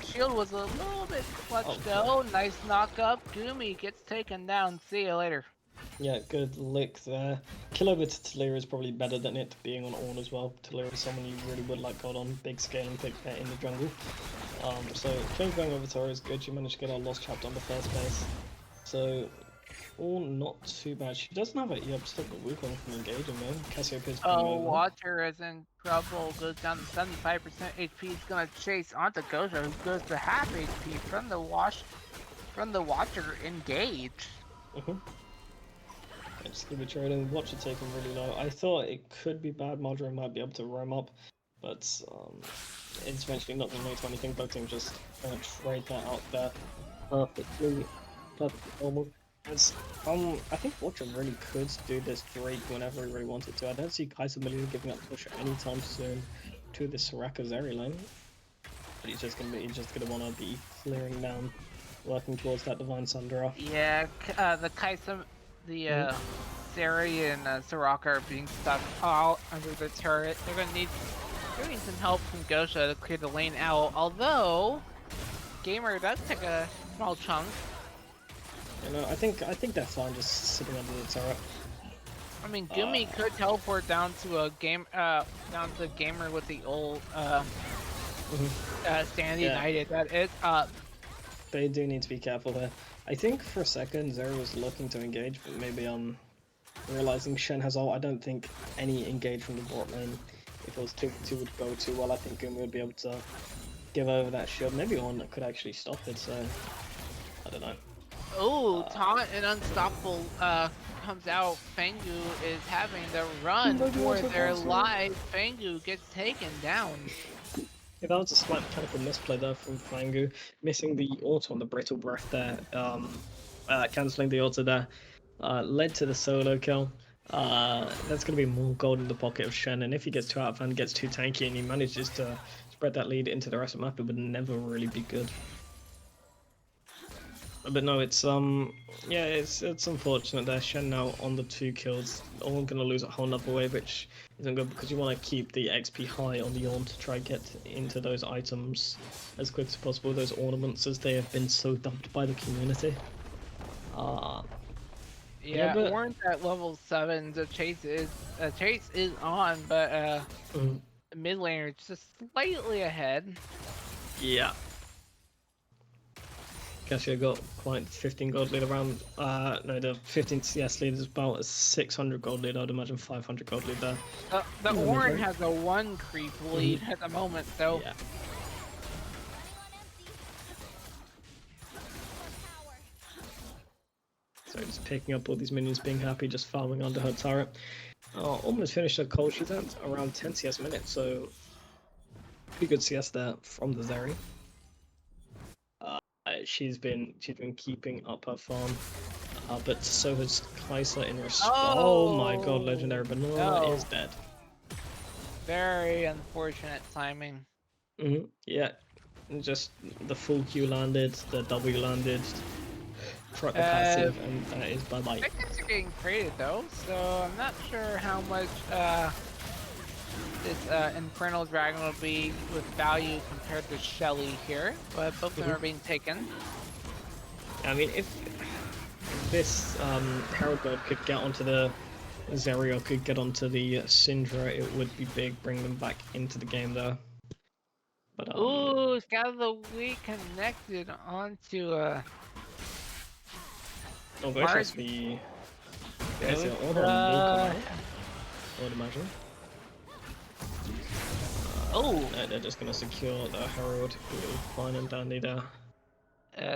shield was a little bit clutch though. Nice knock up. Goomy gets taken down. See you later. Yeah, good lick there. Kill over to Talia is probably better than it being on Ornn as well. Talia is someone you really would like got on big scale and pick pet in the jungle. So killing going over to her is good. She managed to get our lost chapter on the first base. So Ornn not too bad. She doesn't have an E up to stop the Wukong from engaging though. Cassiopeia's Watcher is in trouble. Goes down to 75% HP. He's gonna chase onto Gosha, who goes to half HP from the Watcher engage. Just gonna be trading. Watcher taking really low. I thought it could be bad. Marjorie might be able to roam up, but it's eventually not going to lead to anything. Both teams just gonna trade that out there perfectly normal. As I think Watcher really could do this Drake whenever he really wanted to. I don't see Kaiser Million giving up push anytime soon to the Soraka Zeri lane. But he's just gonna want to be clearing down, working towards that Divine Sundra. Yeah, the Kaiser. The Zeri and Soraka are being stuck all under the turret. They're gonna need some help from Gosha to clear the lane out. Although Gamer does take a small chunk. You know, I think they're fine just sitting under the turret. I mean, Goomy could teleport down to Gamer with the old Stand United. That is up. They do need to be careful there. I think for a second Zeri was looking to engage, but maybe realizing Shen has ult. I don't think any engage from the bot lane, if it was 2v2, would go too well. I think Goomy would be able to give over that shield. Maybe one that could actually stop it, so I don't know. Oh, Taunt and Unstoppable comes out. Fangu is having the run for their lives. Fangu gets taken down. Yeah, that was a slight mechanical misplay there from Fangu, missing the auto on the Brittle Breath there, cancelling the auto there, led to the solo kill. That's going to be more gold in the pocket of Shen, and if he gets too out of hand, gets too tanky, and he manages to spread that lead into the rest of the map, it would never really be good. But no, it's it's unfortunate there. Shen now on the 2 kills, all going to lose a whole nother wave, which isn't good because you want to keep the XP high on the Ornn to try and get into those items as quick as possible, those ornaments, as they have been so dumped by the community. Yeah, but Ornn's at level 7. The chase is on, but mid laner is just slightly ahead. Yeah. Cassia got quite 15 gold lead around, no, the 15 CS lead is about a 600 gold lead, I'd imagine 500 gold lead there. The Ornn has a 1 creep lead at the moment, so. Yeah. So just picking up all these minions, being happy, just farming under her turret. Almost finished her call, she's at around 10 CS minutes, so pretty good CS there from the Zeri. She's been keeping up her farm. but so has Kaiser in response. Oh my god, Legendary Banana no. is dead. Very unfortunate timing. Yeah, just the full Q landed, the W landed, tried the passive, and that is bye-bye. Victims are getting traded though, so I'm not sure how much this Infernal Dragon will be with value compared to Shelly here, but both of them are being taken. I mean, if this Herald God could get onto the Zeri, could get onto the Syndra, it would be big, bring them back into the game though. But Ooh, Scout of the Week connected onto oh gosh, that's the order on will come out, I would imagine. They're just gonna secure the Herald, fine and dandy there.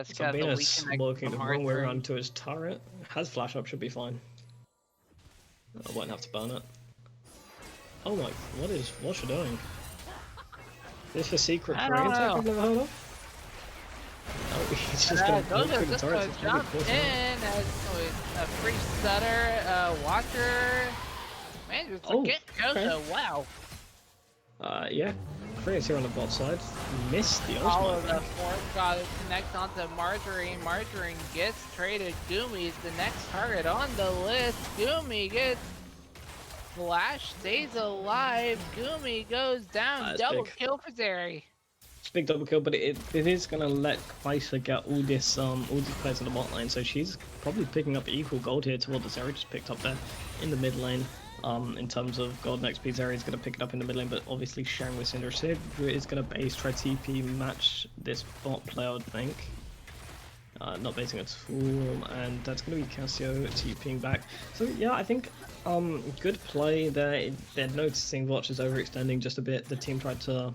Scout of the Week smoking the wrong way around to his turret. Has flash up, should be fine. I won't have to burn it. Oh my, what's she doing? Is this a secret Korean tech I've never heard of? Oh, he's just gonna walk through the turrets. It's really cool. As a free stutter, watcher. Man, just get Kosa, wow. Yeah. Korea's here on the bot side. Missed the ultimate. All of the fourth got to connect onto Margarine. Margarine gets traded. Gumi is the next target on the list. Gumi gets Flash, stays alive. Gumi goes down. Double kill for Zeri. It's a big double kill, but it is gonna let Kaiser get all these players in the bot lane, so she's probably picking up equal gold here to what the Zeri just picked up there in the mid lane. In terms of gold next XP, Zeri is going to pick it up in the mid lane, but obviously sharing with Cinder Sid is going to base, try TP, match this bot player, I would think. Not basing at all, and that's going to be Cassio TPing back. So yeah, I think good play there. They're noticing Watch is overextending just a bit. The team tried to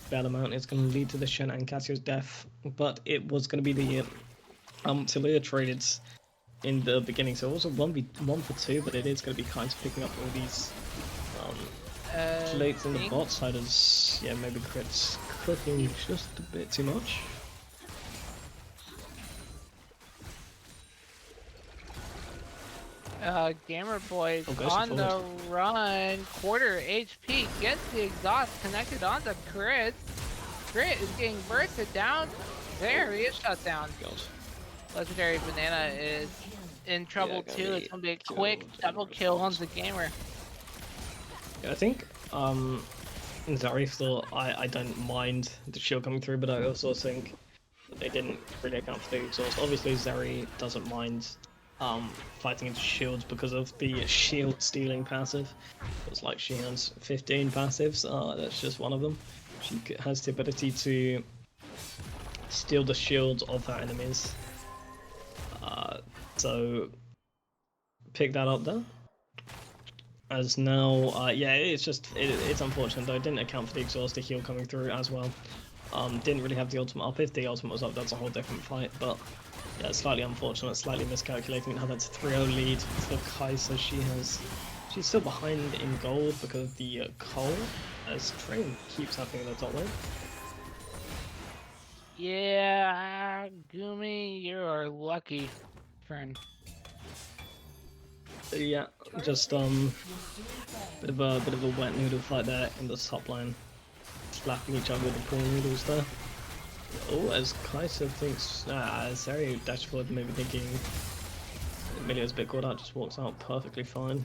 bail them out. It's going to lead to the Shen and Cassio's death, but it was going to be the Talia traded in the beginning, so it was a 1v1 for 2, but it is going to be kind of picking up all these lates in the bot side as, yeah, maybe Crit's cooking just a bit too much. Gamer Boy on the run, quarter HP, gets the exhaust connected onto Crit. Crit is getting bursted down. There, he is shut down. Legendary Banana is in trouble too. It's gonna be a quick double kill on the Gamer. Yeah, I think Zeri still, I don't mind the shield coming through, but I also think that they didn't really account for the exhaust. Obviously Zeri doesn't mind fighting into shields because of the shield stealing passive. It's like she has 15 passives, that's just one of them. She has the ability to steal the shields of her enemies. So pick that up there. As now, yeah, it's just it's unfortunate though. It didn't account for the exhaust, the heal coming through as well. Didn't really have the ultimate up. If the ultimate was up, that's a whole different fight. But yeah, slightly unfortunate, slightly miscalculating. Now that's 3-0 lead for Kaiser. She's still behind in gold because of the coal, as Train keeps happening in the top lane. Yeah, Gumi, you are lucky, friend. Yeah, just bit of a wet noodle fight there in the top lane, slapping each other with the prawn noodles there. Oh, as Kaiser thinks, Zeri dash forward, maybe thinking Emilio's a bit caught out, just walks out perfectly fine.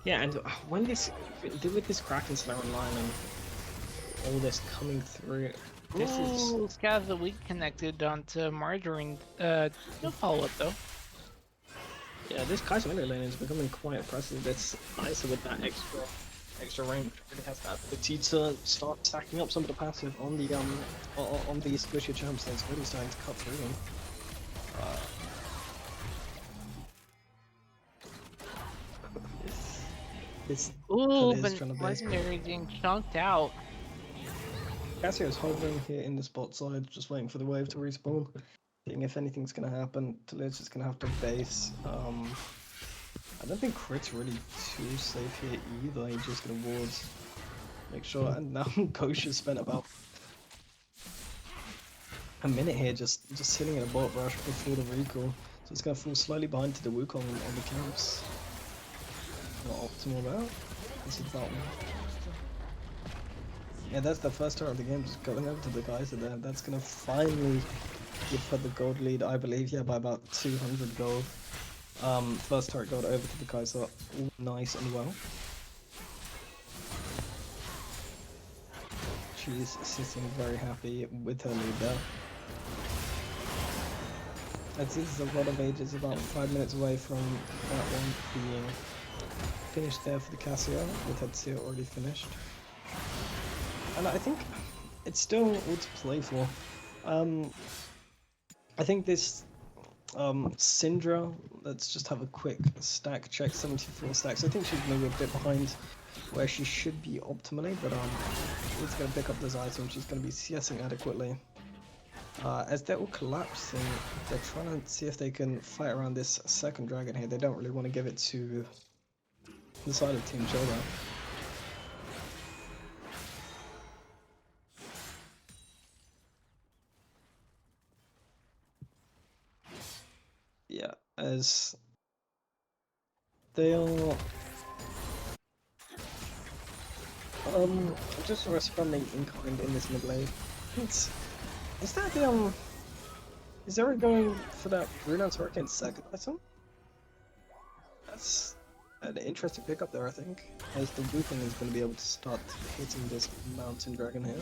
Yeah, and when with this Kraken Slayer online and all this coming through. Ooh, Scout of the Week connected onto Margarine. No follow-up though. Yeah, this Kaiser melee lane is becoming quite impressive. This Kaiser with that extra range really has that ability to start stacking up some of the passive on the squishy champs. That's really starting to cut through them. Ooh, but Legendary being chunked out. Cassio's hovering here in the spot side, just waiting for the wave to respawn. Seeing if anything's gonna happen. Talia's just gonna have to base. I don't think Crit's really too safe here either. He's just gonna wards. Make sure. And now Gosha's spent about a minute here just sitting in a bot rush before the recall. So it's going to fall slowly behind to the Wukong on the camps. Not optimal there. This is about yeah, that's the first turret of the game, just going over to the guys there. That's going to finally give her the gold lead, I believe, yeah, by about 200 gold. First turret gold over to the Kaiser, all nice and well. She's sitting very happy with her lead there. As this is a lot of ages, about 5 minutes away from that one being finished there for the Casio, with her tier already finished. And I think it's still all to play for. I think this Syndra, let's just have a quick stack check, 74 stacks. I think she's maybe a bit behind where she should be optimally, but it's going to pick up this item. She's going to be CSing adequately. As they're all collapsing, they're trying to see if they can fight around this second dragon here. They don't really want to give it to the side of Team Chola. Yeah, as they are just responding in kind in this mid lane. Is that the is Zeri going for that Rune's Hurricane second item? That's an interesting pickup there, I think, as the Wukong is going to be able to start hitting this mountain dragon here.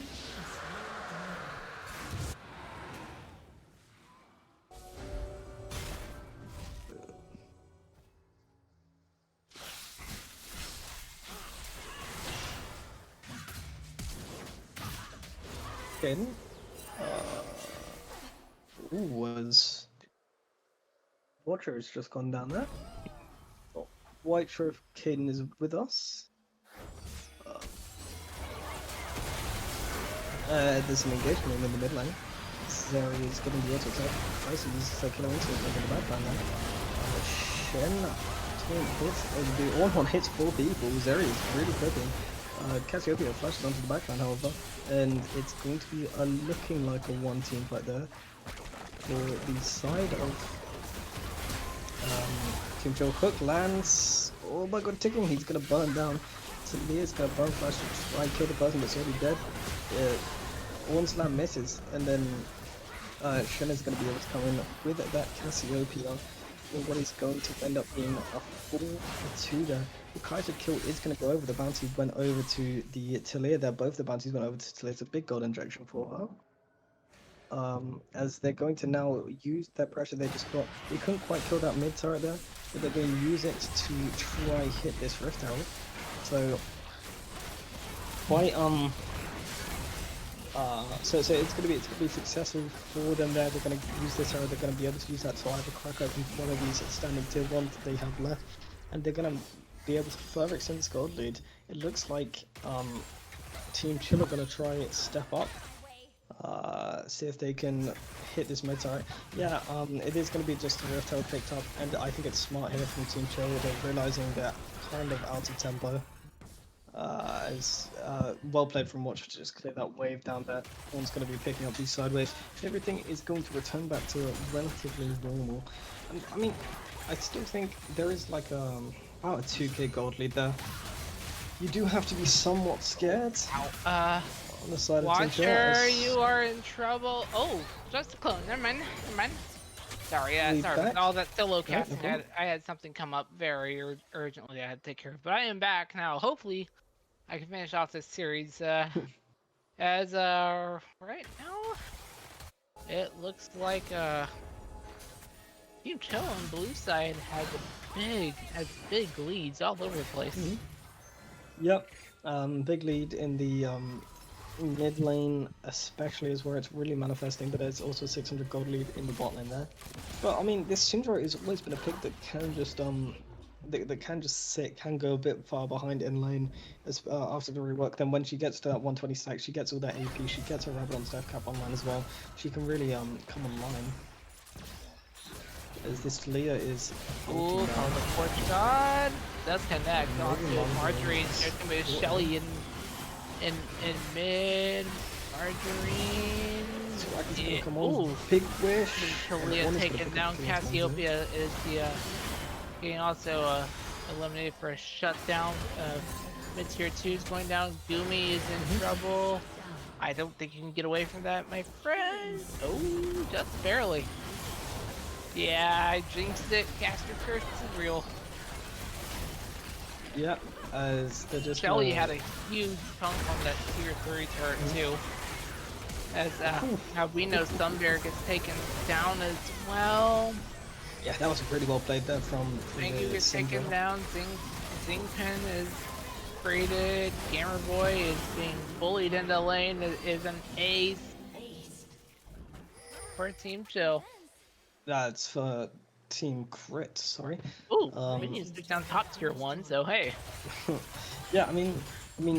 Kaden was Watcher has just gone down there. Oh, quite sure if Kaden is with us. There's an engagement in the mid lane. Zeri is getting the auto attack. Tyson uses a killer instinct in the background now. Shen the all-one hits 4 people. Zeri is really cooking. Cassiopeia flashes onto the backline, however, and it's going to be looking like a one-team fight there. For the side of Team Joe, Hook lands. Oh my god, ticking! He's gonna burn down. Talia's gonna burn flash to try and kill the person that's already dead. One slam misses, and then Shen is gonna be able to come in with that Cassiopeia. What is going to end up being a 4-2 there. The Kaiser kill is going to go over. The bounty went over to the Talia there. Both the bounties went over to Talia. It's a big gold injection for her. As they're going to now use that pressure they just got. They couldn't quite kill that mid turret there, but they're going to use it to try hit this Rift Tower. So quite so it's gonna be successful for them there. They're gonna use this arrow. They're gonna be able to use that to either crack open one of these standing tier 1s that they have left, and they're gonna be able to further extend this gold lead. It looks like Team Chill are gonna try and step up, see if they can hit this mid turret. Yeah, it is gonna be just a Rift Tower picked up, and I think it's smart here from Team Chill. They're realizing they're kind of out of tempo. As well played from Watch to just clear that wave down there. One's going to be picking up these sideways. Everything is going to return back to relatively normal. And I mean, I still think there is like about a 2k gold lead there. You do have to be somewhat scared on the side of Team Chill. Watcher, you are in trouble. Oh, just a clone. Never mind. Never mind. Sorry, sorry. All that solo casting. I had something come up very urgently. I had to take care of. But I am back now. Hopefully, I can finish off this series. As right now, it looks like Team Chill on blue side has big leads all over the place. Yep, big lead in the mid lane, especially, is where it's really manifesting, but there's also 600 gold lead in the bot lane there. But I mean, this Syndra has always been a pick that can just that can just sit, can go a bit far behind in lane as after the rework. Then when she gets to that 120 stack, she gets all that AP, she gets her Rabadon staff cap online as well. She can really come online. As this Talia is Ooh, on the fourth shot does connect onto Marjorie, and there's gonna be Shelly in mid. Margarine. Swag is Yeah. gonna come on. Ooh. Big wish. Talia and Horn is gonna taking pick up down the clean ones, Cassiopeia is the getting also eliminated for a shutdown. Mid tier 2 is going down. Gumi is in trouble. I don't think you can get away from that, my friend. Oh, just barely. Yeah, I jinxed it. Caster Curse is real. Yeah, as they're just. Shelly had a huge chunk on that tier 3 turret too. As how we know Sunbear gets taken down as well. Yeah, that was really well played there from. Mangu gets taken Syndra. down. Zingpen is created. Gamer Boy is being bullied into lane. It is an ace for Team Chill. That's for Team Crit. Sorry. Ooh, Minions took down top tier 1. So hey. Yeah, I mean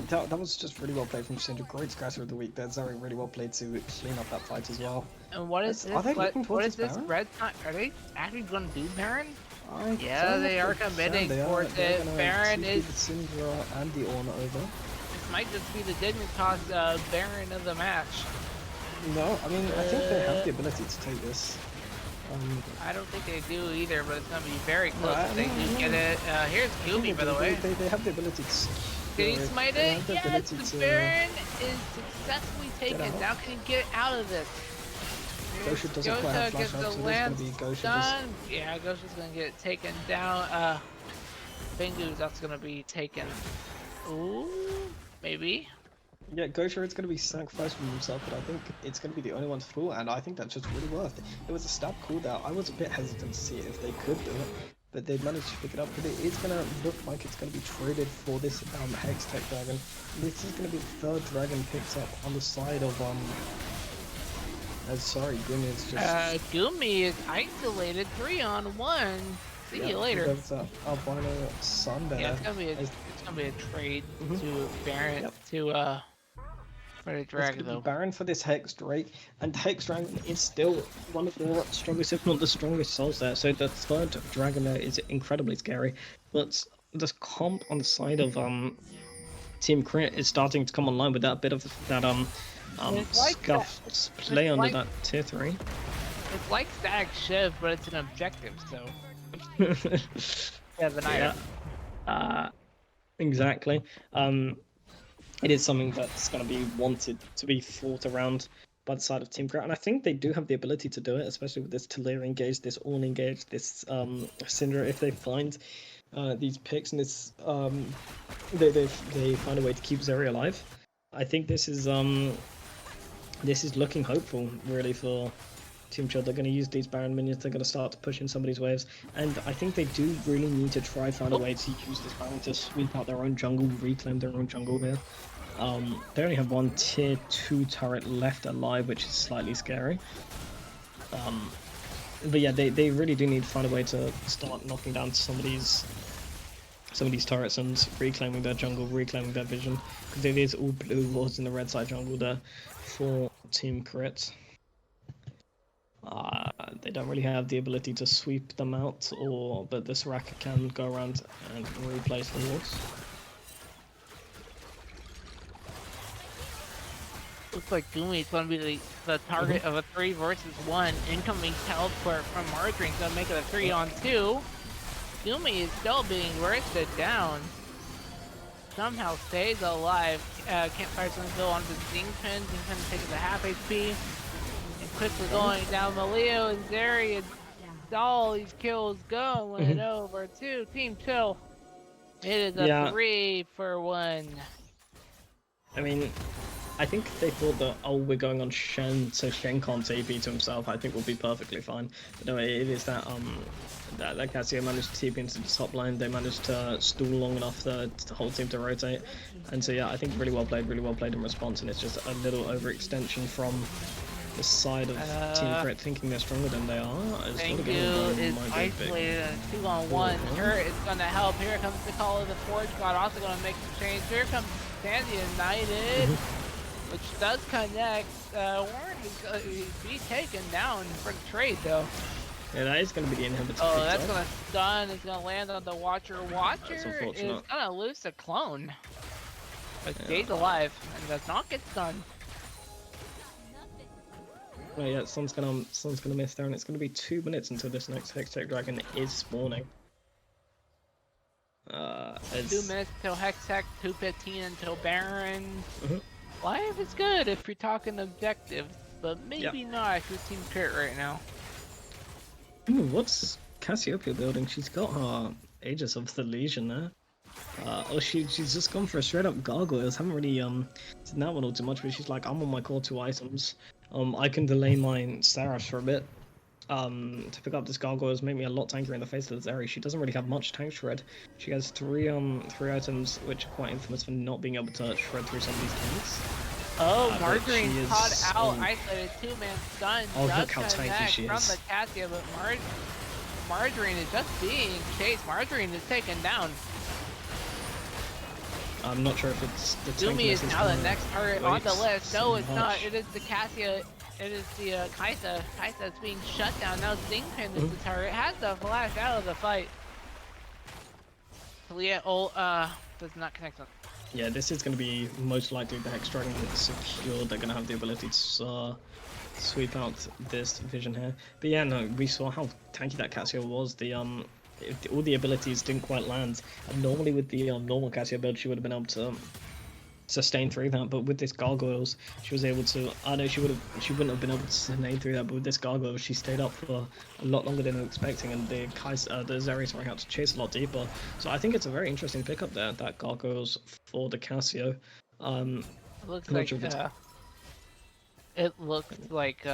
that was just really well played from Syndra. Great scratcher of the week there. Zeri really well played to clean up that fight as well. And what is this? Are they looking What towards is this this Baron? red time? Are they actually going to do Baron? I Yeah, don't they are think committing they are. towards They're it. gonna Baron TP is. the Syndra and the Ornn over. This might just be the Dignitas Baron of the match. No, I mean I think they have the ability to take this. I don't think they do either, but it's going to be very close I if they don't do know. get it. Here's I think Gumi, by the they- way. they have the ability to. Did he secure smite They it? have the Yes, ability the to- Baron is successfully taken. out. Now can he get out of this? Gosha doesn't quite have gets flash the up, so there's lance gonna be Gosha just. done. Yeah, Gosha's gonna get taken down. Bingu, that's gonna be taken. Ooh, maybe. Yeah, Gosha is going to be sacrificed from himself, but I think it's going to be the only one to fall, and I think that's just really worth it. It was a stab cooldown. I was a bit hesitant to see if they could do it, but they managed to pick it up. But it is going to look like it's going to be traded for this Hex Tech Dragon. This is going to be the third dragon picked up on the side of sorry, Gumi is just. Gumi is isolated 3-on-1. See you later. That's albino sun there. Yeah, it's gonna be a trade to Baron to for the It's dragon gonna though. be Baron for this Hex Drake, and Hex Dragon is still one of the strongest, if not the strongest souls there. So the third dragon there is incredibly scary. But the comp on the side of Team Crit is starting to come online with that bit of that It's like scuffed play under like- that tier 3. It's like Stag Shiv, but it's an objective, so yeah, the night. Exactly. It is something that's going to be wanted to be thought around by the side of Team Crit, and I think they do have the ability to do it, especially with this Talia engaged, this Ornn engaged, this Syndra. If they find these picks and this they find a way to keep Zeri alive, I think this is looking hopeful really for Team Chill. They're going to use these Baron minions, they're going to start to push in some of these waves, and I think they do really need to try find a way to use this Baron to sweep out their own jungle, reclaim their own jungle here. They only have one tier 2 turret left alive, which is slightly scary. But yeah, they really do need to find a way to start knocking down some of these turrets and reclaiming their jungle, reclaiming their vision, because it is all blue wards in the red side jungle there for Team Crit. They don't really have the ability to sweep them out, but the Soraka can go around and replace the wards. Looks like Gumi is going to be the target of a 3 versus 1 incoming teleport from Margarine. Going to make it a 3-on-2. Gumi is still being roasted down. Somehow stays alive. Campfire's going to go onto Zingpen. Zingpen taking the half HP. And quickly going down Maleo and Zeri. And all these kills going over to Team Chill. It is a 3 for 1. I mean, I think they thought that, we're going on Shen, so Shen can't TP to himself. I think we'll be perfectly fine. But no, it is that Cassia managed to TP into the top line. They managed to stall long enough for the whole team to rotate. And so yeah, I think really well played in response, and it's just a little overextension from the side of Team Crit thinking they're stronger than they are. Thank you is isolated and 2-on-1. Turret is going to help. Here comes the call of the Forge God, also going to make some change. Here comes Sandy United, which does connect. Warren is going to be taken down for the trade, though. Yeah, that is going to be the inhibitor. Oh, that's going to stun. It's going to land on the Watcher. Watcher is unfortunate. going to lose the clone. But stays alive and does not get stunned. Oh yeah, Sun's gonna miss there, and it's gonna be 2 minutes until this next Hextech Dragon is spawning. 2 minutes till Hextech, 2:15 until Baron. Mhm. Life is good if you're talking objectives, but maybe not if you're Team Crit right now. Ooh, what's Cassiopeia building? She's got her Aegis of the Legion there. Oh, she's just gone for a straight up gargoyles. Haven't really done that one all too much, but she's like, I'm on my core 2 items. I can delay my Saras for a bit. To pick up this gargoyles, make me a lot tankier in the face of the Zeri. She doesn't really have much tank shred. She has three items which are quite infamous for not being able to shred through some of these tanks. Oh, Marjorie's caught out, isolated 2-man stun. Oh, look how tanky she from is. the Cassia, but Marjorie is just being chased. Marjorie is taken down. I'm not sure if it's the Zumi is now the next target on the list. No, it's not. much. It is the Cassia. It is the Kaisa. Kaisa is being shut down. Now Zingpin is the target. Has to flash out of the fight. Talia does not connect on. Yeah, this is going to be most likely the Hex Dragon that's secured. They're going to have the ability to sweep out this vision here. But yeah, no, we saw how tanky that Cassia was. All the abilities didn't quite land. And normally with the normal Cassia build, she would have been able to sustain through that. But with this Gargoyles, she was able to. I know she wouldn't have been able to sustain through that. But with this Gargoyles, she stayed up for a lot longer than I was expecting, and the Zeri's running out to chase a lot deeper. So I think it's a very interesting pickup there. That Gargoyles for the Cassio. It looks like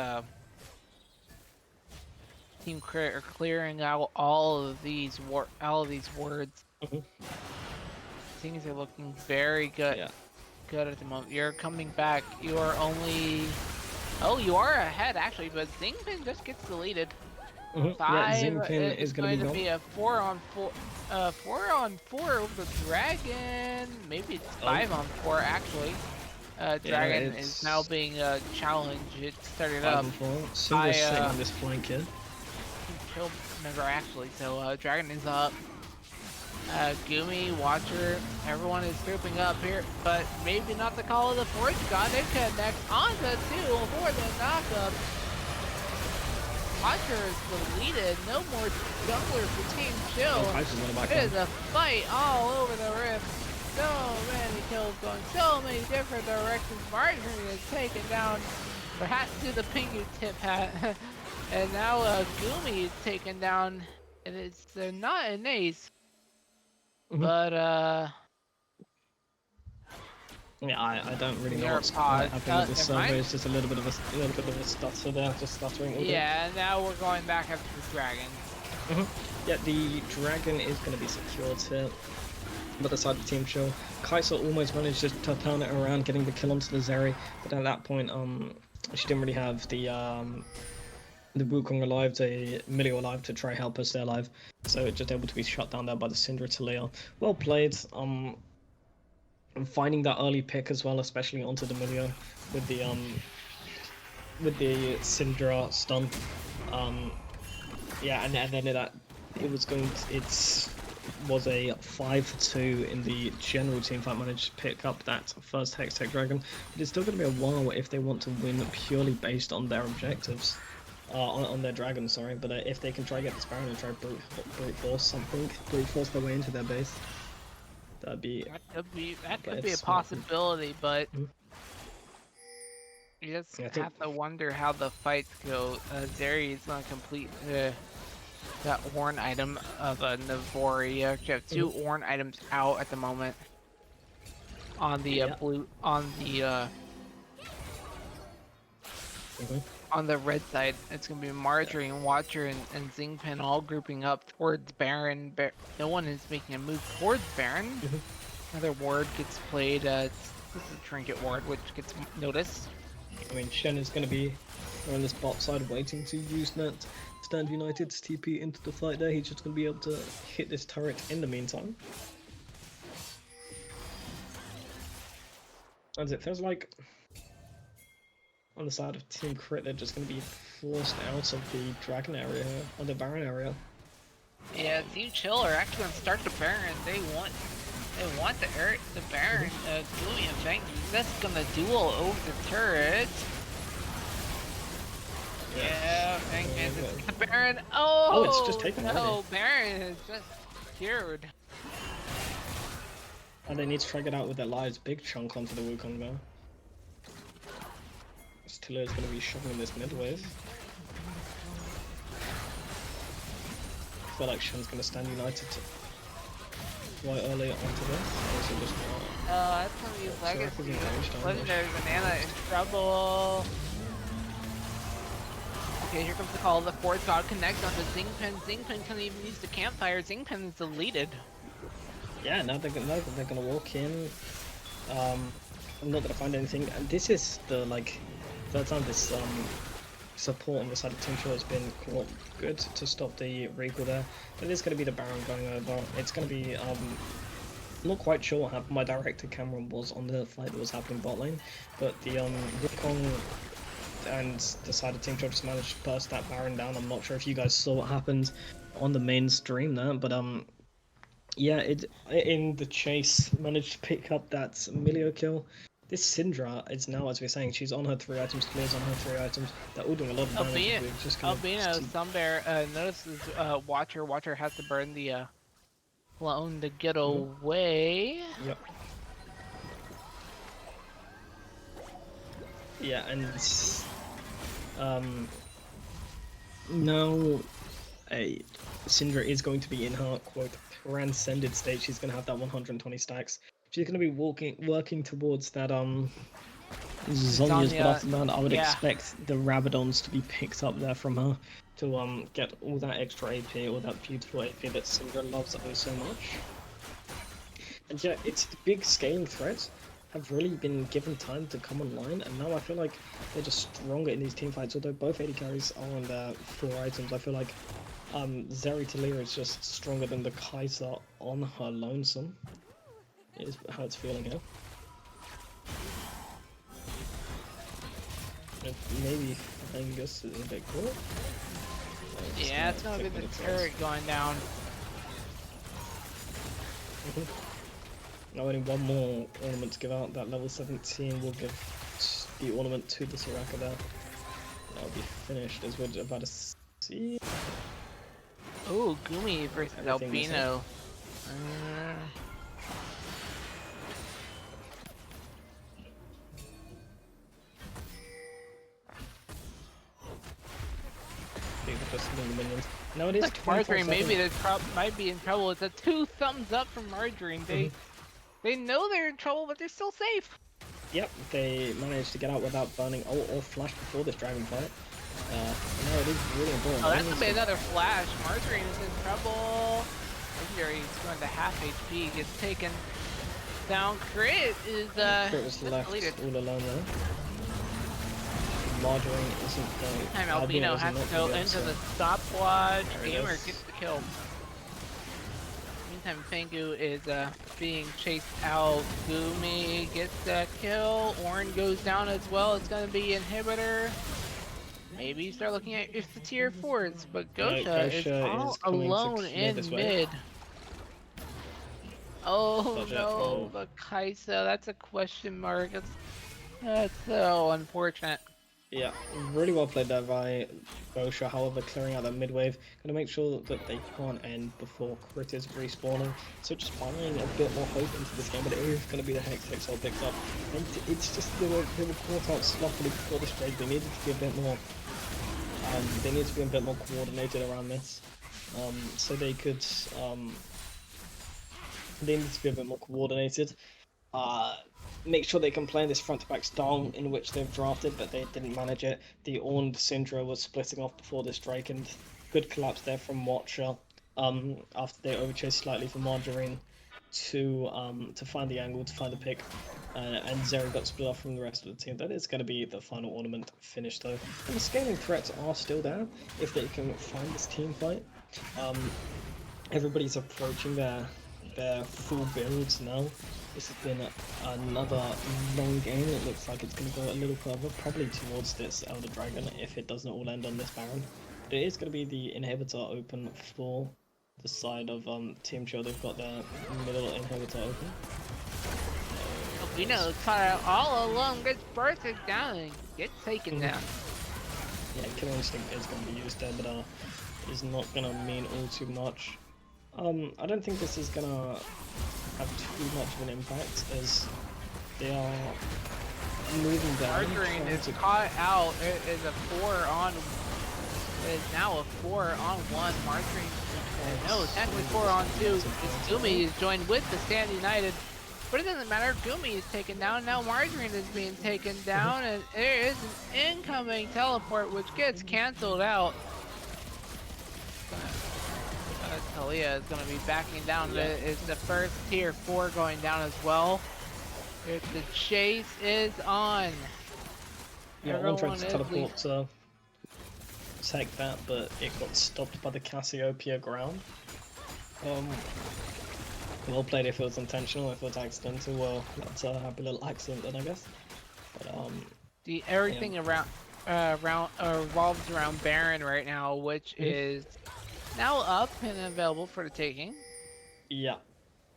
Team Crit are clearing out all of these words. Things are looking very good. Yeah. Good at the moment. You're coming back. You are only. Oh, you are ahead actually, but Zingpin just gets deleted. Yeah, Zingpin is going to be a 4-on-4. 4-on-4 over the Dragon. Maybe it's 5-on-4 actually. Dragon is now being challenged. It started up. Silver's sitting on this flank here. Kill member actually, so Dragon is up. Gumi, Watcher, everyone is grouping up here, but maybe not the call of the Forge God. They connect onto 2 for the knockup. Watcher is deleted. No more jungler for Team Chill. It is a fight all over the rift. So many kills going so many different directions. Marjorie is taken down. Perhaps to the Pingu tip hat. And now Gumi is taken down. And it's not an ace. But yeah, I don't really know what's happening with this server. It's just a little bit of a stutter there, just stuttering. Yeah, and now we're going back after the Dragon. Yeah, the Dragon is going to be secured here. But the side of Team Chill, Kaisa almost managed to turn it around, getting the kill onto the Zeri. But at that point, she didn't really have the Wukong alive, the Milio alive to try help us stay alive. So just able to be shut down there by the Syndra Talia. Well played. Finding that early pick as well, especially onto the Milio with the Syndra stun. Yeah, and then it was a 5-2 in the general team fight. Managed to pick up that first Hextech Dragon. But it's still going to be a while if they want to win purely based on their objectives. On their dragon, sorry, but if they can try to get this Baron and try brute force their way into their base, that could be a possibility, but you just have to wonder how the fights go. Zeri is gonna complete that Ornn item of Navori. You actually have 2 Ornn items out at the moment on the on the red side. It's going to be Marjorie and Watcher and Zingpin all grouping up towards Baron. No one is making a move towards Baron. Another ward gets played. This is a trinket ward, which gets noticed. I mean, Shen is going to be on this bot side waiting to use that Stand United's TP into the fight there. He's just going to be able to hit this turret in the meantime. As it feels like on the side of Team Crit, they're just going to be forced out of the Dragon area, or the Baron area. Yeah, Team Chill are actually going to start the Baron. They want the Baron. Gumi and Fang just going to duel over the turret. Yeah, thank Yeah, goodness. but- The Baron. Oh, it's just taken no, already. Baron is just cured. And they need to try to get out with their lives. Big chunk onto the Wukong though. Stiller is going to be shoving this mid wave. I feel like Shen's going to stand united right early onto this. Also just That's gonna be Soraka's legacy. engaged, aren't Legendary Banana in trouble. Okay, here comes the call. The fourth god connects onto Zingpen. Zingpen can't even use the campfire. Zingpen is deleted. Yeah, now they're gonna walk in. I'm not gonna find anything. And this is the like third time this support on the side of Team Shaw has been quite good to stop the recall there. But it is gonna be the Baron going over. It's gonna be I'm not quite sure what happened. My directed camera was on the fight that was happening bot lane, but the Wukong and the side of Team Shaw just managed to burst that Baron down. I'm not sure if you guys saw what happened on the main stream there, but yeah, it in the chase managed to pick up that Milio kill. This Syndra is now, as we're saying, she's on her 3 items, Clear's on her 3 items. They're all doing a lot of damage. We're just gonna Albino see- Sunbear notices Watcher. Watcher has to burn the clone to get Mm-hmm. away. Yep. Yeah, and now Syndra is going to be in her quote transcended state. She's going to have that 120 stacks. She's going to be working towards that Zhonya's, but after that I would expect the Rabadons to be picked up there from her to get all that extra AP, all that beautiful AP that Syndra loves oh so much. And yeah, it's the big scaling threats have really been given time to come online, and now I feel like they're just stronger in these team fights. Although both AD carries are on their 4 items, I feel like Zeri Talia is just stronger than the Kai'Sa on her lonesome. Is how it's feeling here. And maybe Angus is a bit cool. Yeah, it's gonna be the turret going down. Now only one more ornament to give out. That level 17 will give the ornament to the Soraka there. That'll be finished as we're about to see. Ooh, Gumi versus Everything Albino. No, it is Like Margarine, 24/7. maybe they might be in trouble. It's a 2 thumbs up from Margarine. They know they're in trouble, but they're still safe. Yep, they managed to get out without burning or flash before this dragon fight. No, it is really important. Oh, that's gonna be another flash. Margarine is in trouble. Legendary is going to half HP. Gets taken down. Crit is Crit was left deleted. all alone there. Margarine isn't going. Time Albino has to go into the stopwatch. There it Gamer is. gets the kill. Meantime, Fangu is being chased out. Gumi gets the kill. Ornn goes down as well. It's gonna be inhibitor. Maybe you start looking at if the tier 4s, but Gosha is all coming to alone clear in this way. mid. Oh Gotcha. no, Oh. the Kai'Sa, that's a question mark. That's so unfortunate. Yeah, really well played there by Gosha, however, clearing out that mid-wave. Gonna make sure that they can't end before Crit is respawning. So just buying a bit more hope into this game, but it is gonna be the Hextech all picked up. And it's just, they were caught out sloppily before this trade. They needed to be a bit more, they need to be a bit more coordinated around this. So they could, they need to be a bit more coordinated. Make sure they can play this front-to-back style in which they've drafted, but they didn't manage it. The Ornn Syndra was splitting off before this Drake, and good collapse there from Watcher. After they overchased slightly from Margarine to find the angle, to find the pick, and Zeri got split off from the rest of the team. That is going to be the final ornament finish, though. And the scaling threats are still there if they can find this team fight. Everybody's approaching their full builds now. This has been another long game. It looks like it's going to go a little further, probably towards this Elder Dragon, if it doesn't all end on this Baron. But it is going to be the inhibitor open for the side of Team Chill. They've got their middle inhibitor open. Albino caught out all alone, gets bursted down and gets taken down. Yeah, Killer Instinct is going to be used there, but is not going to mean all too much. I don't think this is going to have too much of an impact as they are moving down. Margarine is caught out. It is a 4-on. It is now a 4-on-1. Margarine. No, technically 4-on-2. Gumi is joined with the Stand United. But it doesn't matter. Gumi is taken down. Now Margarine is being taken down. And there is an incoming teleport which gets canceled out. Talia is going to be backing down. Yeah. It's the first tier 4 going down as well. The chase is on. Yeah, one tried to teleport to protect that, but it got stopped by the Cassiopeia ground. Well played if it was intentional. If it was accidental, well, that's a happy little accident then, I guess. But everything around revolves around Baron right now, which is now up and available for the taking. Yeah.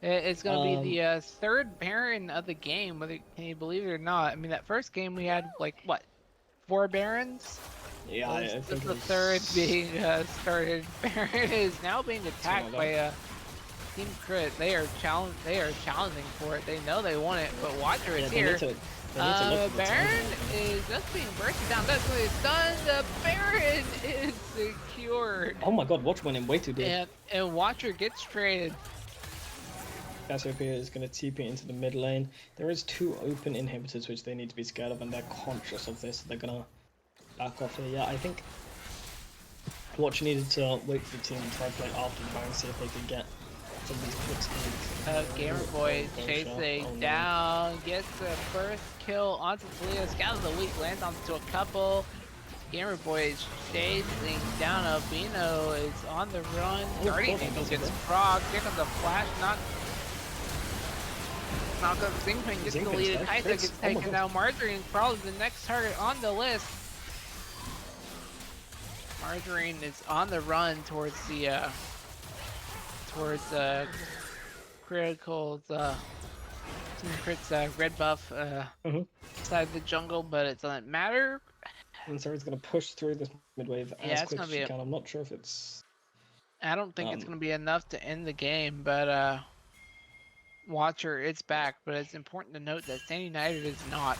It's going to be the third Baron of the game, whether can you believe it or not. I mean, that first game we had like what, 4 Barons? Yeah, I think the third being started. Baron is now being attacked by Team Crit. They are challenging for it. They know they want it, but Watcher is here. Baron is just being bursted down. That's what it's done. The Baron is secured. Oh my god, Watcher went in way too deep. And Watcher gets traded. Cassiopeia is going to TP into the mid lane. There is 2 open inhibitors which they need to be scared of, and they're conscious of this. They're going to back off here. Yeah, I think Watcher needed to wait for the team and try to play after the Baron, see if they could get some of these quick Gamer Boy chasing down, gets the first kill onto Talia. Scout of the week lands onto a couple. Gamer Boy is chasing down. Albino is on the run. Guardian Angel gets frogged. Here comes a flash. Knock up Zingping gets deleted. Kaisa gets taken down. Margarine probably the next target on the list. Margarine is on the run towards the Critical's Team Crit's red buff side of the jungle, but it doesn't matter. And so it's going to push through this mid wave as quick as she can. I'm not sure if it's... I don't think it's going to be enough to end the game, but Watcher, it's back. But it's important to note that Stand United is not.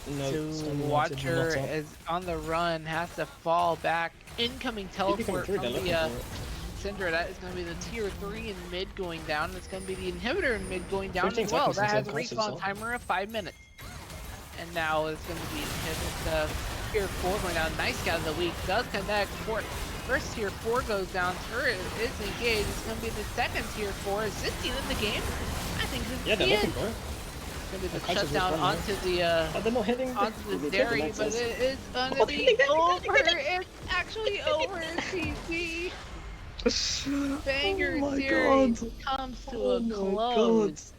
No, so Watcher is on the run, has to fall back. Incoming teleport from the Syndra. That is going to be the tier 3 in mid going down. It's going to be the inhibitor in mid going down as well. That has a respawn timer of 5 minutes. And now it's going to be tier 4 going down. Nice Scout of the week does connect. First tier 4 goes down. Turret is engaged. It's going to be the second tier 4. Is this in the game? I think this is the end. It's going to be the shutdown onto the Zeri, but it is going to be over. It's actually over, CC. Banger series comes to a close.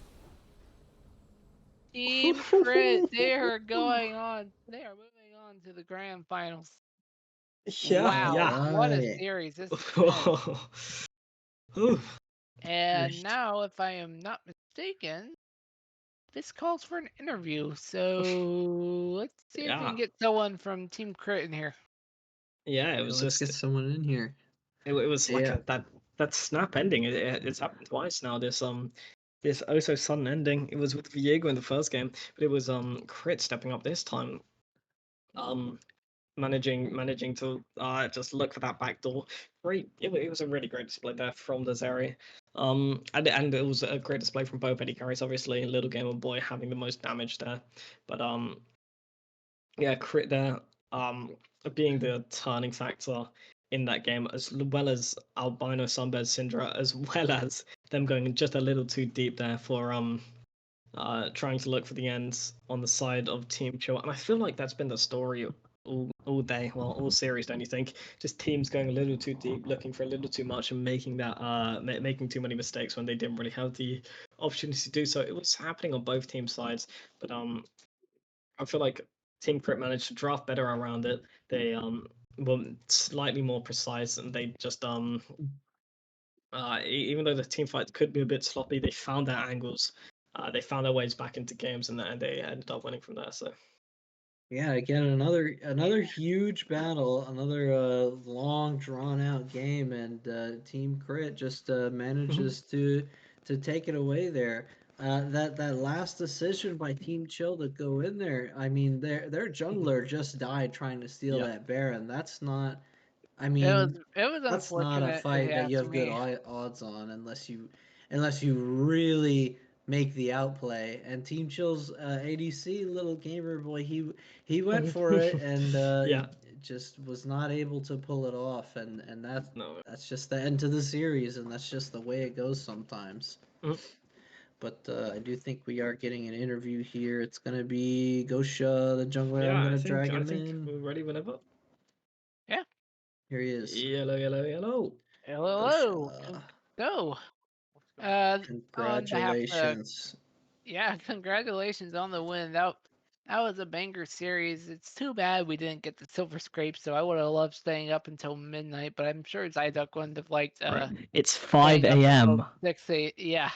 Team Crit, they are going on. They are moving on to the grand finals. Yeah, wow, yeah. What a series this is. And now, if I am not mistaken, this calls for an interview. So let's see if we can get someone from Team Crit in here. Yeah, it was let's get someone in here. It was like that snap ending. It's happened twice now. This oh so sudden ending. It was with Viego in the first game, but it was Crit stepping up this time. Managing to just look for that back door. Great. It was a really great display there from the Zeri. And it was a great display from both Eddie carries. Obviously, Little Gamer Boy having the most damage there, but yeah, Crit there being the turning factor in that game, as well as Albino Sunbed Syndra, as well as them going just a little too deep there for trying to look for the ends on the side of Team Chill. And I feel like that's been the story all day, well, all series, don't you think? Just teams going a little too deep, looking for a little too much, and making that making too many mistakes when they didn't really have the opportunity to do so. It was happening on both team sides, but I feel like Team Crit managed to draft better around it. They were slightly more precise, and they just even though the team fight could be a bit sloppy, they found their angles. They found their ways back into games, and they ended up winning from there. So Yeah, again, another huge battle, another long drawn out game, and Team Crit just manages to take it away there. That last decision by Team Chill to go in there, I mean, their jungler just died trying to steal Yeah. that Baron. That's not, I It was mean, it was that's not a unfortunate if fight you that you ask have good me. odds on unless you really make the outplay. And Team Chill's ADC little gamer boy, he went for it and Yeah. just was not able to pull it off. And No. that's just the end to the series, and that's just the way it goes sometimes. Mhm. But I do think we are getting an interview here. It's gonna be Gosha, the jungler. I'm Yeah, gonna drag I him think in. we're ready whenever. Yeah. Here he is. Yellow, yellow, yellow. Hello. Gosha. Go. What's going on? On behalf of Congratulations. yeah, congratulations on the win. That was a banger series. It's too bad we didn't get the silver scrape, so I would have loved staying up until midnight, but I'm sure Zyduck wouldn't have liked It's 5 staying up a.m. until 6 8 yeah.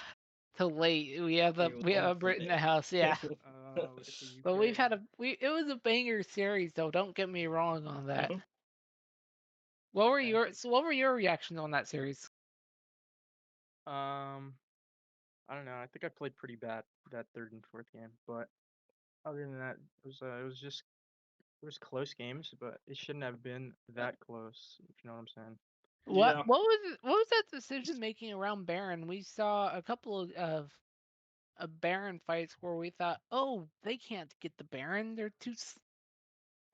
Till late. We have a Brit in the house, yeah. It's the But UK. it was a banger series though, don't get me wrong on that. Mhm. What were your reactions on that series? I don't know. I think I played pretty bad that third and fourth game, but other than that, it was close games, but it shouldn't have been that close. If you know what I'm saying. Yeah. What was that decision making around Baron? We saw a couple of Baron fights where we thought, oh, they can't get the Baron.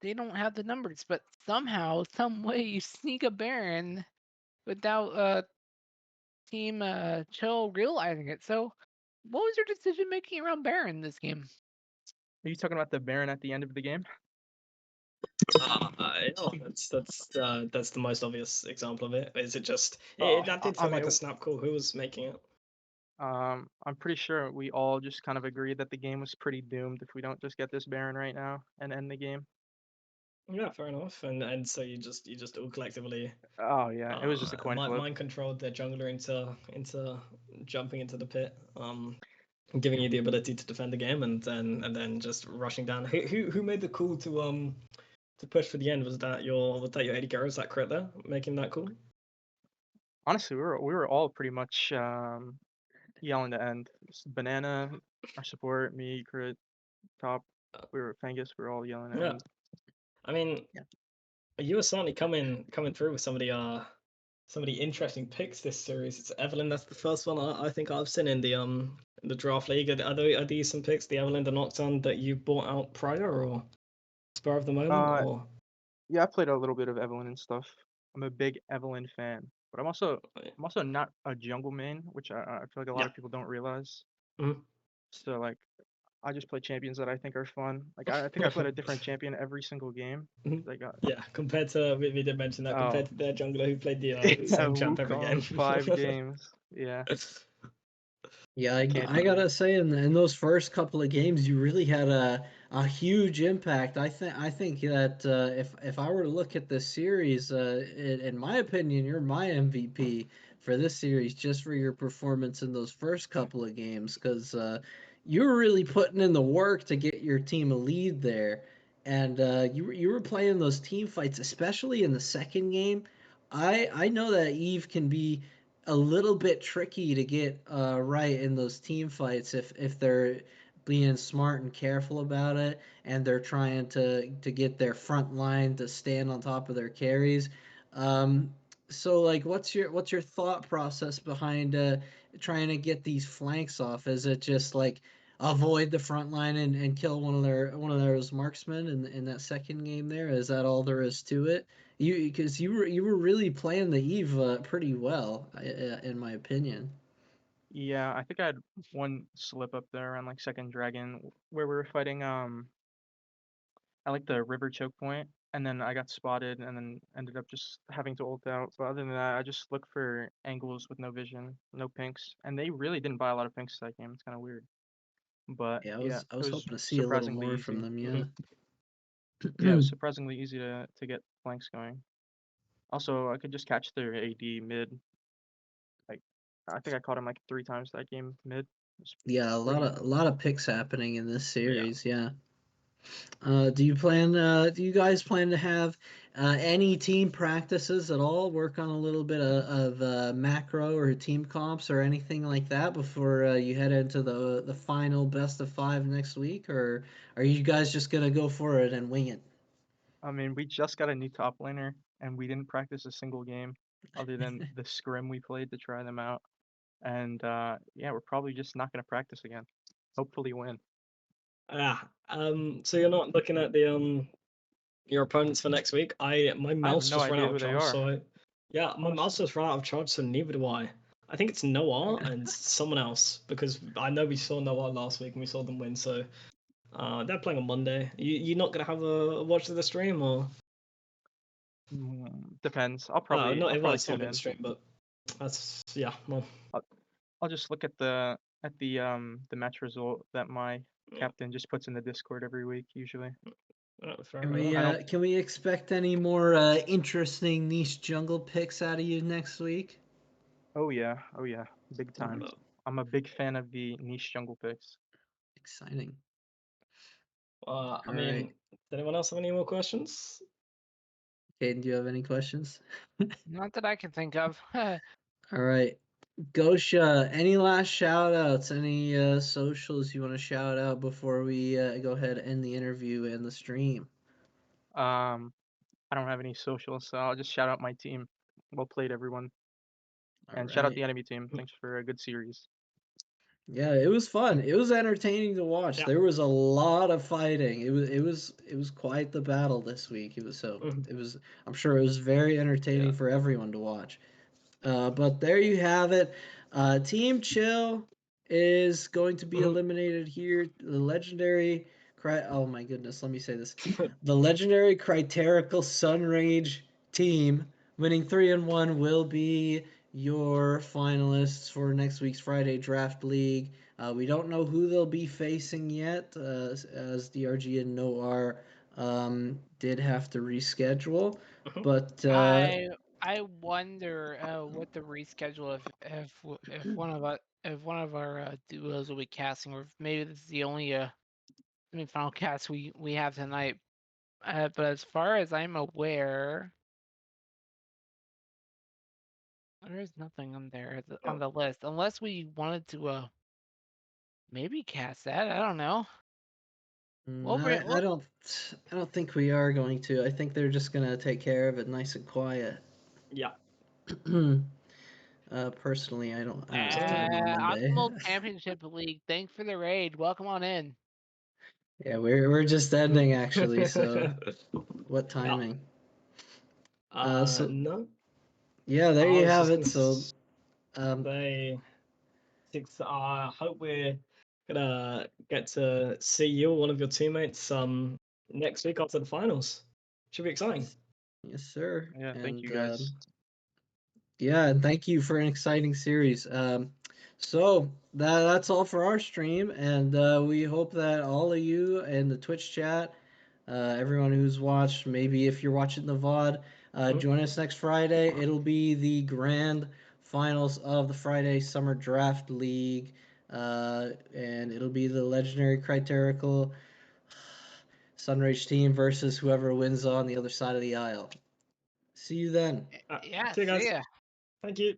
They don't have the numbers, but somehow, some way, you sneak a Baron without Team Chill realizing it. So, what was your decision making around Baron this game? Are you talking about the Baron at the end of the game? Yeah, that's the most obvious example of it. Is it just that did I feel mean, like a snap call? Who was making it? I'm pretty sure we all just kind of agreed that the game was pretty doomed if we don't just get this Baron right now and end the game. Yeah, fair enough. And so you just all collectively Oh yeah, it was just a coin flip. mind controlled their jungler into jumping into the pit, giving you the ability to defend the game, and then just rushing down. Who made the call to push for the end? Was that your AD carry? Was that Crit there making that call? Honestly, we were all pretty much yelling to end. Banana, our support, me, Crit, top. We were Fangus. We were all yelling to Yeah. end. I mean, Yeah. you were certainly coming through with some of the interesting picks this series. It's Evelyn. That's the first one I think I've seen in the draft league. Are these some picks, the Evelyn, the Nocturne, that you bought out prior or spur of the moment Uh, or? yeah, I played a little bit of Evelyn and stuff. I'm a big Evelyn fan, but I'm also not a jungle main, which I feel like a lot Yeah. of people don't realize. Mhm. So like, I just play champions that I think are fun. Like I think I played a different champion every single game. Mhm. Like Yeah, compared to we did mention that oh compared to their jungler who played the yeah, same champ every game. Wukong 5 games. Yeah, Yeah, can't I do it. gotta say, in those first couple of games, you really had a huge impact. I think that if I were to look at this series, in my opinion, you're my MVP for this series just for your performance in those first couple of games, because you were really putting in the work to get your team a lead there, and you were playing those team fights, especially in the second game. I know that Eve can be a little bit tricky to get right in those team fights if they're being smart and careful about it and they're trying to get their front line to stand on top of their carries. Um, so like what's your thought process behind trying to get these flanks off? Is it just like avoid the front line and kill one of those marksmen in that second game there? Is that all there is to it? Because you were really playing the Eve pretty well, in my opinion. Yeah, I think I had one slip up there around like second dragon where we were fighting I like the river choke point, and then I got spotted, and then ended up just having to ult out. But other than that, I just look for angles with no vision, no pinks, and they really didn't buy a lot of pinks that game. It's kind of weird, but Yeah, yeah, I it was was hoping to see a little surprisingly more from easy. them. Yeah. Mhm. Yeah, it was surprisingly easy to get flanks going. Also, I could just catch their AD mid. Like, I think I caught him like 3 times that game mid. It's Yeah, pretty. a lot of picks happening in this Yeah. series. Yeah. Do you guys plan to have any team practices at all? Work on a little bit of macro or team comps or anything like that before you head into the final best of five next week, or are you guys just gonna go for it and wing it? I mean, we just got a new top laner, and we didn't practice a single game other than the scrim we played to try them out. And yeah, we're probably just not gonna practice again. Hopefully win. So you're not looking at the your opponents for next week? My I have mouse no just ran idea out who of they charge, are. so yeah, my mouse Honestly. just ran out of charge, so neither do I. I think it's Noah and someone else because I know we saw Noah last week and we saw them win. So they're playing on Monday. You're not gonna have a watch of the stream or? Depends. I'll No, probably it's not tune a big in. stream, but that's yeah. Well, I'll just look at the match result that my captain just puts in the Discord every week usually. fair Can enough. I don't. can we expect any more interesting niche jungle picks out of you next week? Oh yeah, big time. But, I'm a big fan of the niche jungle picks. Exciting. I All mean, right. does anyone else have any more questions? Caden, do you have any questions? Not that I can think of. All right. Gosha, any last shout outs, any socials you want to shout out before we go ahead and end the interview and the stream? I don't have any socials, so I'll just shout out my team. Well played, everyone, All and shout out right. the enemy team. Thanks for a good series. Yeah, it was fun. It was entertaining to watch. Yeah. There was a lot of fighting. It was quite the battle this week. I'm sure it was very entertaining Yeah. for everyone to watch. But there you have it. Team Chill is going to be eliminated here. The legendary oh my goodness, let me say this. The legendary Criterical Sunrage team winning 3-1 will be your finalists for next week's Friday Draft League. We don't know who they'll be facing yet, as DRG and Noir did have to reschedule. But I wonder what the reschedule if one of our duos will be casting, or if maybe this is the only semifinal cast we have tonight. But as far as I'm aware, there's nothing on there on the list, unless we wanted to maybe cast that. I don't know. Well, I don't think we are going to. I think they're just gonna take care of it nice and quiet. Yeah. Personally, I don't have time on Monday. Optimal Championship League. Thanks for the raid. Welcome on in. Yeah, we're just ending actually. So what timing? So No. yeah, there I you was have just it. gonna So say, I hope we're gonna get to see you, one of your teammates, next week after the finals. Should be exciting. yes, sir. Yeah, thank you And guys. yeah, and thank you for an exciting series. So that's all for our stream, and we hope that all of you in the Twitch chat, everyone who's watched, maybe if you're watching the VOD, join us next Friday. It'll be the grand finals of the Friday Summer Draft League, and it'll be the legendary Criterical Sunrage team versus whoever wins on the other side of the aisle. See you then. Yeah, See you guys. see ya. Thank you.